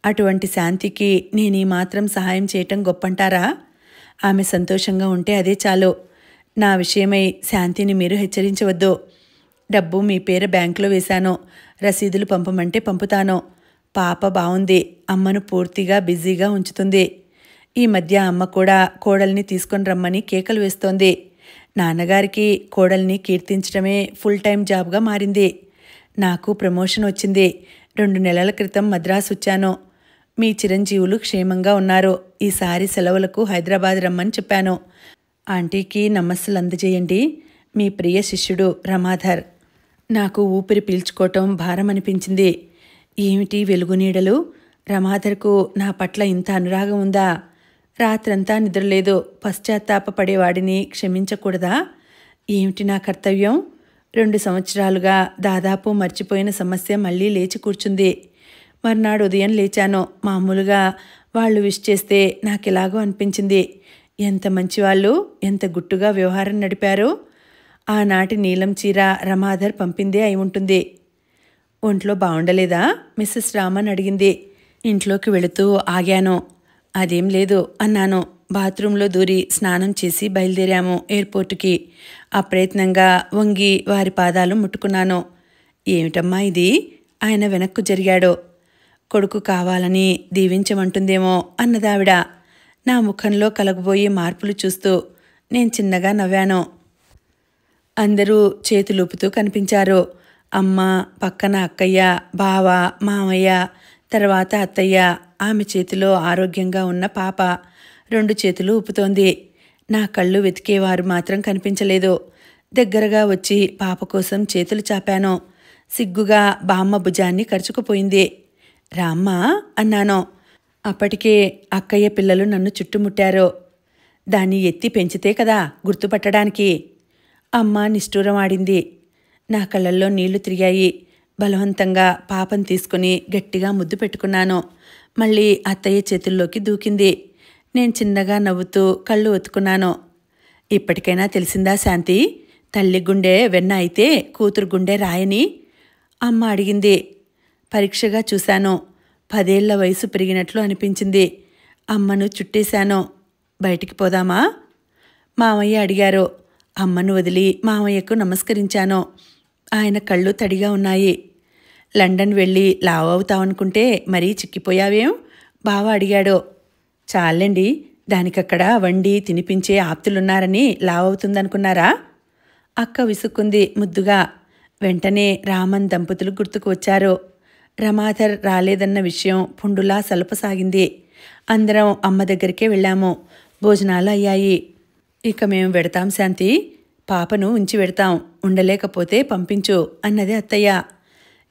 A: అటువంటి శాంతికి నేను ఈ మాత్రం సహాయం చేయటం గొప్పంటారా? ఆమె సంతోషంగా ఉంటే అదే చాలు. నా విషయమై శాంతిని మీరు హెచ్చరించవద్దు. డబ్బు మీ పేరు బ్యాంకులో వేశాను. రసీదులు పంపమంటే పంపుతాను. పాప బావుంది. అమ్మను పూర్తిగా బిజీగా ఉంచుతుంది. ఈ మధ్య అమ్మ కూడా కోడల్ని తీసుకొని రమ్మని కేకలు వేస్తోంది. నాన్నగారికి కోడల్ని కీర్తించడమే ఫుల్ టైం జాబ్గా మారింది. నాకు ప్రమోషన్ వచ్చింది. 2 నెలల క్రితం మద్రాసు వచ్చాను. మీ చిరంజీవులు క్షేమంగా ఉన్నారు. ఈసారి సెలవులకు హైదరాబాద్ రమ్మని చెప్పాను. ఆంటీకి నమస్సులు అందజేయండి. మీ ప్రియ శిష్యుడు రమాధర్. నాకు ఊపిరి పీల్చుకోవటం భారం అనిపించింది. ఏమిటి వెలుగునీడలు? రమాధర్కు నా పట్ల ఇంత అనురాగం ఉందా? రాత్రంతా నిద్రలేదు. పశ్చాత్తాపపడేవాడిని క్షమించకూడదా? ఏమిటి నా కర్తవ్యం? 2 సంవత్సరాలుగా దాదాపు మర్చిపోయిన సమస్య మళ్ళీ లేచి కూర్చుంది. మర్నాడు ఉదయం లేచాను. మామూలుగా వాళ్ళు విష్ చేస్తే నాకెలాగో అనిపించింది. ఎంత మంచివాళ్ళు, ఎంత గుట్టుగా వ్యవహారం నడిపారో. ఆనాటి నీలం చీర రమాధర్ పంపిందే అయి ఉంటుంది. ఒంట్లో బాగుండలేదా? మిస్సెస్ రామన్ అడిగింది. ఇంట్లోకి వెళుతూ ఆగాను. అదేం లేదు అన్నాను. బాత్రూంలో దూరి స్నానం చేసి బయలుదేరాము ఎయిర్పోర్టుకి. అప్రయత్నంగా వంగి వారి పాదాలు ముట్టుకున్నాను. ఏమిటమ్మా ఇది? ఆయన వెనక్కు జరిగాడు. కొడుకు కావాలని దీవించమంటుందేమో అన్నదావిడ. నా ముఖంలో కలగబోయే మార్పులు చూస్తూ నేను చిన్నగా నవ్వాను. అందరూ చేతులూపుతూ కనిపించారు. అమ్మ, పక్కన అక్కయ్య, బావ, మామయ్య, తర్వాత అత్తయ్య. ఆమె చేతిలో ఆరోగ్యంగా ఉన్న పాప 2 చేతులు ఊపుతోంది. నా కళ్ళు వెతికేవారు మాత్రం కనిపించలేదు. దగ్గరగా వచ్చి పాప కోసం చేతులు చాపాను. సిగ్గుగా బామ్మ భుజాన్ని కరుచుకుపోయింది. రామ్మా అన్నాను. అప్పటికే అక్కయ్య పిల్లలు నన్ను చుట్టుముట్టారు. దాన్ని ఎత్తి పెంచితే కదా గుర్తుపట్టడానికి. అమ్మ నిష్ఠూరం ఆడింది. నా కళ్ళల్లో నీళ్లు తిరిగాయి. బలవంతంగా పాపను తీసుకుని గట్టిగా ముద్దు పెట్టుకున్నాను. మళ్ళీ అత్తయ్య చేతుల్లోకి దూకింది. నేను చిన్నగా నవ్వుతూ కళ్ళు ఒత్తుకున్నాను. ఇప్పటికైనా తెలిసిందా శాంతి? తల్లి గుండె వెన్న అయితే కూతురు గుండె రాయని అమ్మ అడిగింది. పరీక్షగా చూశాను. 10 ఏళ్ల వయసు పెరిగినట్లు అనిపించింది. అమ్మను చుట్టేశాను. బయటికి పోదామా? మామయ్య అడిగారు. అమ్మను వదిలి మామయ్యకు నమస్కరించాను. ఆయన కళ్ళు తడిగా ఉన్నాయి. లండన్ వెళ్ళి లావు అవుతావనుకుంటే మరీ చిక్కిపోయావేం? బావ అడిగాడు. చాలండి, దానికక్కడ వండి తినిపించే ఆప్తులున్నారని లావవుతుందనుకున్నారా? అక్క విసుక్కుంది ముద్దుగా. వెంటనే రామన్ దంపతులు గుర్తుకు వచ్చారు. రమాధర్ రాలేదన్న విషయం పుండులా సలపసాగింది. అందరం అమ్మ దగ్గరికే వెళ్ళాము. భోజనాలు అయ్యాయి. ఇక మేము వెడతాం శాంతి. పాపను ఉంచి వెడతాం. ఉండలేకపోతే పంపించు అన్నది అత్తయ్య.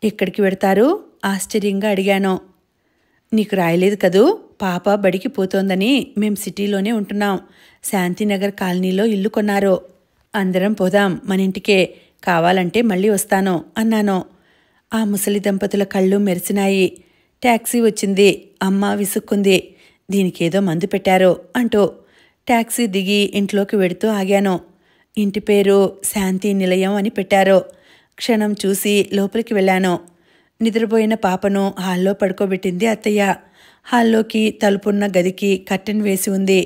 A: ఎక్కడికి వెడతారు? ఆశ్చర్యంగా అడిగాను. నీకు రాయలేదు కదూ? పాప బడికి పోతోందని మేం సిటీలోనే ఉంటున్నాం. శాంతినగర్ కాలనీలో ఇల్లు కొన్నారు. అందరం పోదాం మన ఇంటికే. కావాలంటే మళ్ళీ వస్తాను అన్నాను. ఆ ముసలి దంపతుల కళ్ళు మెరిసినాయి. ట్యాక్సీ వచ్చింది. అమ్మ విసుక్కుంది. దీనికేదో మందు పెట్టారు అంటూ. ట్యాక్సీ దిగి ఇంట్లోకి వెడుతూ ఆగాను. ఇంటి పేరు శాంతి నిలయం అని పెట్టారు. క్షణం చూసి లోపలికి వెళ్ళాను. నిద్రపోయిన పాపను హాల్లో పడుకోబెట్టింది అత్తయ్య. హాల్లోకి తలుపున్న గదికి కర్టెన్ వేసి ఉంది.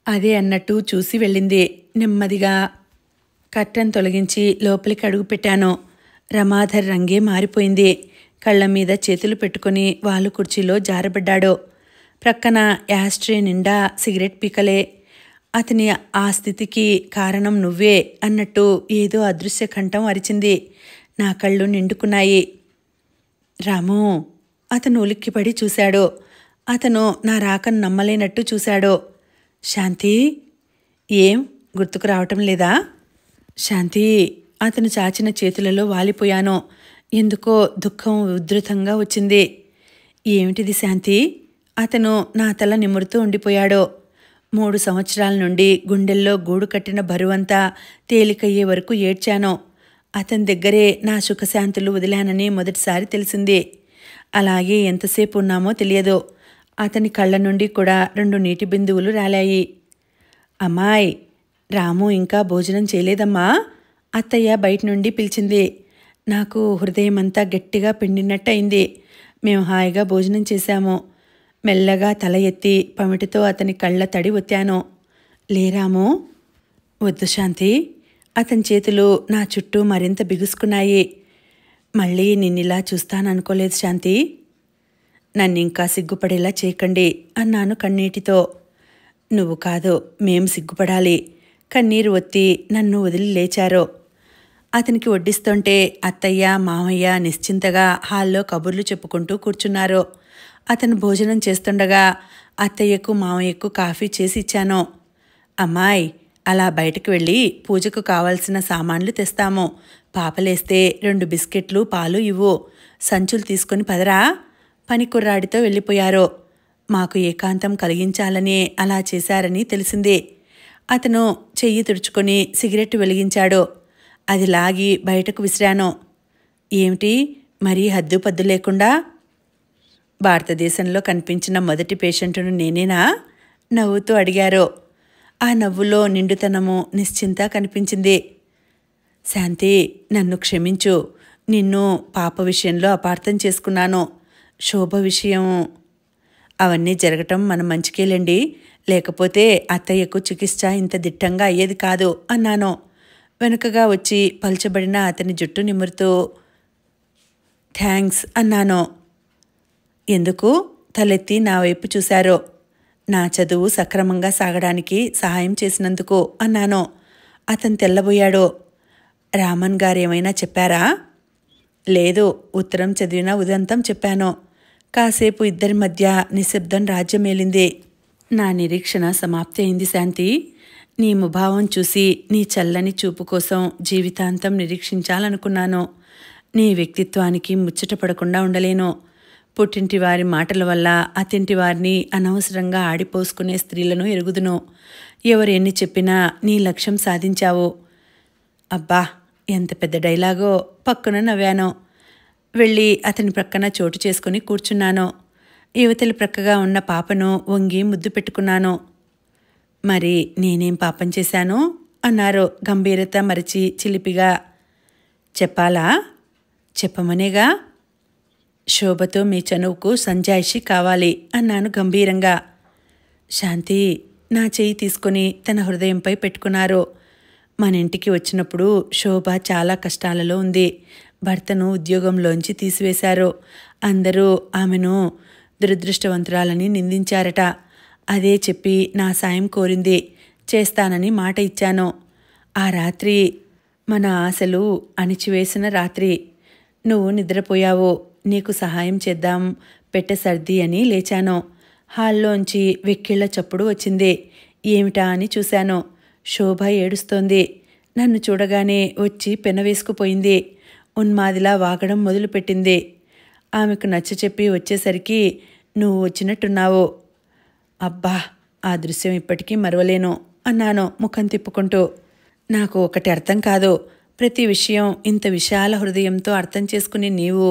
A: అదే అన్నట్టు చూసి వెళ్ళింది. నెమ్మదిగా కర్టెన్ తొలగించి లోపలికి అడుగుపెట్టాను. రమాధర్ రంగే మారిపోయింది. కళ్ళ మీద చేతులు పెట్టుకుని వాలు కుర్చీలో జారబడ్డాడు. ప్రక్కన యాస్ట్రే నిండా సిగరెట్ పీకలే. అతని ఆ స్థితికి కారణం నువ్వే అన్నట్టు ఏదో అదృశ్య కంఠం అరిచింది. నా కళ్ళు నిండుకున్నాయి. రాము. అతను ఉలిక్కిపడి చూశాడు. అతను నా రాకను నమ్మలేనట్టు చూశాడు. శాంతి. ఏం గుర్తుకు రావటం లేదా? శాంతి. అతను చాచిన చేతులలో వాలిపోయాను. ఎందుకో దుఃఖం ఉధృతంగా వచ్చింది. ఏమిటిది శాంతి? అతను నా తల నిమురుతూ ఉండిపోయాడు. 3 సంవత్సరాల నుండి గుండెల్లో గూడు కట్టిన బరువంతా తేలికయ్యే వరకు ఏడ్చాను. అతని దగ్గరే నా సుఖశాంతులు వదిలానని మొదటిసారి తెలిసింది. అలాగే ఎంతసేపు ఉన్నామో తెలియదు. అతని కళ్ళ నుండి కూడా 2 నీటి బిందువులు రాలాయి. అమ్మాయ్, రాము ఇంకా భోజనం చేయలేదమ్మా? అత్తయ్య బయట నుండి పిలిచింది. నాకు హృదయమంతా గట్టిగా పిండినట్టయింది. మేము హాయిగా భోజనం చేశాము. మెల్లగా తల ఎత్తి పమిటితో అతని కళ్ళ తడి ఒత్తాను. లేరాము? వద్దు శాంతి. అతని చేతులు నా చుట్టూ మరింత బిగుసుకున్నాయి. మళ్ళీ నిన్నిలా చూస్తాననుకోలేదు శాంతి. నన్నింకా సిగ్గుపడేలా చేయకండి అన్నాను కన్నీటితో. నువ్వు కాదు, మేం సిగ్గుపడాలి. కన్నీరు ఒత్తి నన్ను వదిలి లేచారు. అతనికి వడ్డిస్తుంటే అత్తయ్య మామయ్య నిశ్చింతగా హాల్లో కబుర్లు చెప్పుకుంటూ కూర్చున్నారు. అతను భోజనం చేస్తుండగా అత్తయ్యకు మామయ్యకు కాఫీ చేసి ఇచ్చాను. అమ్మాయ్, అలా బయటకు వెళ్ళి పూజకు కావాల్సిన సామాన్లు తెస్తాము. పాపలేస్తే 2 బిస్కెట్లు పాలు ఇవ్వు. సంచులు తీసుకుని పదరా. పని కుర్రాడితో వెళ్ళిపోయారు. మాకు ఏకాంతం కలిగించాలని అలా చేశారని తెలిసింది. అతను చెయ్యి తుడుచుకొని సిగరెట్టు వెలిగించాడు. అది లాగి బయటకు విసిరాను. ఏమిటి మరీ హద్దుపద్దు లేకుండా? భారతదేశంలో కనిపించిన మొదటి పేషెంటును నేనేనా? నవ్వుతూ అడిగారు. ఆ నవ్వులో నిండుతనము నిశ్చింత కనిపించింది. శాంతి, నన్ను క్షమించు. నిన్ను పాప విషయంలో అపార్థం చేసుకున్నాను. శోభ విషయం అవన్నీ జరగటం మన మంచికేలేండి. లేకపోతే అత్తయ్యకు చికిత్స ఇంత దిట్టంగా అయ్యేది కాదు అన్నాను. వెనుకగా వచ్చి పల్చబడిన అతని జుట్టు నిమురుతూ థ్యాంక్స్ అన్నాను. ఎందుకు? తలెత్తి నా వైపు చూశారు. నా చదువు సక్రమంగా సాగడానికి సహాయం చేసినందుకు అన్నాను. అతను తెల్లబోయాడు. రామన్ గారేమైనా చెప్పారా? లేదు, ఉత్తరం చదివిన ఉదంతం చెప్పాను. కాసేపు ఇద్దరి మధ్య నిశ్శబ్దం రాజ్యమేలింది. నా నిరీక్షణ సమాప్తి అయింది శాంతి. నీ ముభావం చూసి నీ చల్లని చూపు కోసం జీవితాంతం నిరీక్షించాలనుకున్నాను. నీ వ్యక్తిత్వానికి ముచ్చటపడకుండా ఉండలేను. పుట్టింటి వారి మాటల వల్ల అతింటి వారిని అనవసరంగా ఆడిపోసుకునే స్త్రీలను ఎరుగుదును. ఎవరు ఎన్ని చెప్పినా నీ లక్ష్యం సాధించావు. అబ్బా, ఎంత పెద్ద డైలాగో! పక్కన నవ్వాను. వెళ్ళి అతని ప్రక్కన చోటు చేసుకుని కూర్చున్నాను. యువతలి ప్రక్కగా ఉన్న పాపను వంగి ముద్దు పెట్టుకున్నాను. మరి నేనేం పాపం చేశాను అన్నారు గంభీరత మరిచి చిలిపిగా. చెప్పాలా? చెప్పమనేగా. శోభతో మీ చనువుకు సంజాయిషి కావాలి అన్నాను గంభీరంగా. శాంతి నా చెయ్యి తీసుకుని తన హృదయంపై పెట్టుకున్నారు. మన ఇంటికి వచ్చినప్పుడు శోభ చాలా కష్టాలలో ఉంది. భర్తను ఉద్యోగంలోంచి తీసివేశారు. అందరూ ఆమెను దురదృష్టవంతురాలని నిందించారట. అదే చెప్పి నా సాయం కోరింది. చేస్తానని మాట ఇచ్చాను. ఆ రాత్రి మన ఆశలు అణిచివేసిన రాత్రి. నువ్వు నిద్రపోయావు. నీకు సహాయం చేద్దాం పెట్టె సర్ది అని లేచాను. హాల్లోంచి వెక్కిళ్ల చప్పుడు వచ్చింది. ఏమిటా అని చూశాను. శోభ ఏడుస్తోంది. నన్ను చూడగానే వచ్చి పెనవేసుకుపోయింది. ఉన్మాదిలా వాగడం మొదలుపెట్టింది. ఆమెకు నచ్చచెప్పి వచ్చేసరికి నువ్వు వచ్చినట్టున్నావు. అబ్బా, ఆ దృశ్యం ఇప్పటికీ మరవలేను అన్నాను ముఖం తిప్పుకుంటూ. నాకు ఒకటి అర్థం కాదు. ప్రతి విషయం ఇంత విశాల హృదయంతో అర్థం చేసుకుని నీవు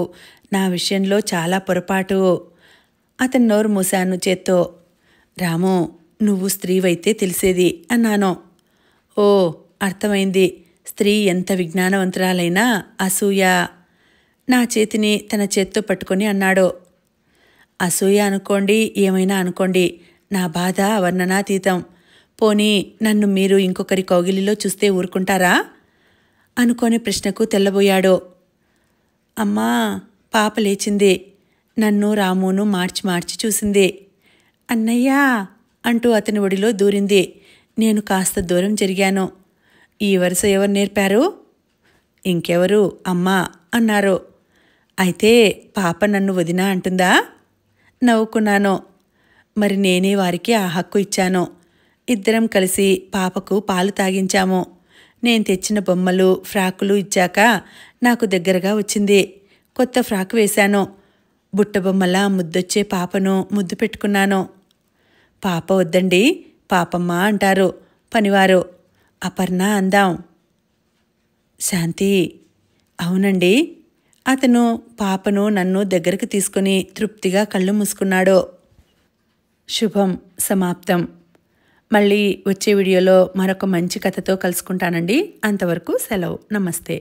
A: నా విషయంలో చాలా పొరపాటు. అతని నోరు మూశాను చేత్తో. రాము, నువ్వు స్త్రీవైతే తెలిసేది అన్నాను. ఓ, అర్థమైంది. స్త్రీ ఎంత విజ్ఞానవంతురాలైనా అసూయ. నా చేతిని తన చేత్తో పట్టుకొని అన్నాడు. అసూయ అనుకోండి, ఏమైనా అనుకోండి, నా బాధ వర్ణనాతీతం. పోనీ నన్ను మీరు ఇంకొకరి కౌగిలిలో చూస్తే ఊరుకుంటారా? అనుకోని ప్రశ్నకు తెల్లబోయాడు. అమ్మా, పాప లేచింది. నన్ను రామును మార్చి మార్చి చూసింది. అన్నయ్యా అంటూ అతని ఒడిలో దూరింది. నేను కాస్త దూరం జరిగాను. ఈ వరుస ఎవరు నేర్పారు? ఇంకెవరు, అమ్మా అన్నారు. అయితే పాప నన్ను వదినా అంటుందా? నవ్వుకున్నాను. మరి నేనే వారికి ఆ హక్కు ఇచ్చాను. ఇద్దరం కలిసి పాపకు పాలు తాగించాము. నేను తెచ్చిన బొమ్మలు ఫ్రాకులు ఇచ్చాక నాకు దగ్గరగా వచ్చింది. కొత్త ఫ్రాక్ వేశాను. బుట్టబొమ్మలా ముద్దొచ్చే పాపను ముద్దు పెట్టుకున్నాను. పాప వద్దండి, పాపమ్మ అంటారు పనివారు. అపర్ణ అందాం. శాంతి: అవునండి. అతను పాపను నన్ను దగ్గరకు తీసుకుని తృప్తిగా కళ్ళు మూసుకున్నాడు. శుభం సమాప్తం. మళ్ళీ వచ్చే వీడియోలో మరొక మంచి కథతో కలుసుకుంటానండి. అంతవరకు సెలవు. నమస్తే.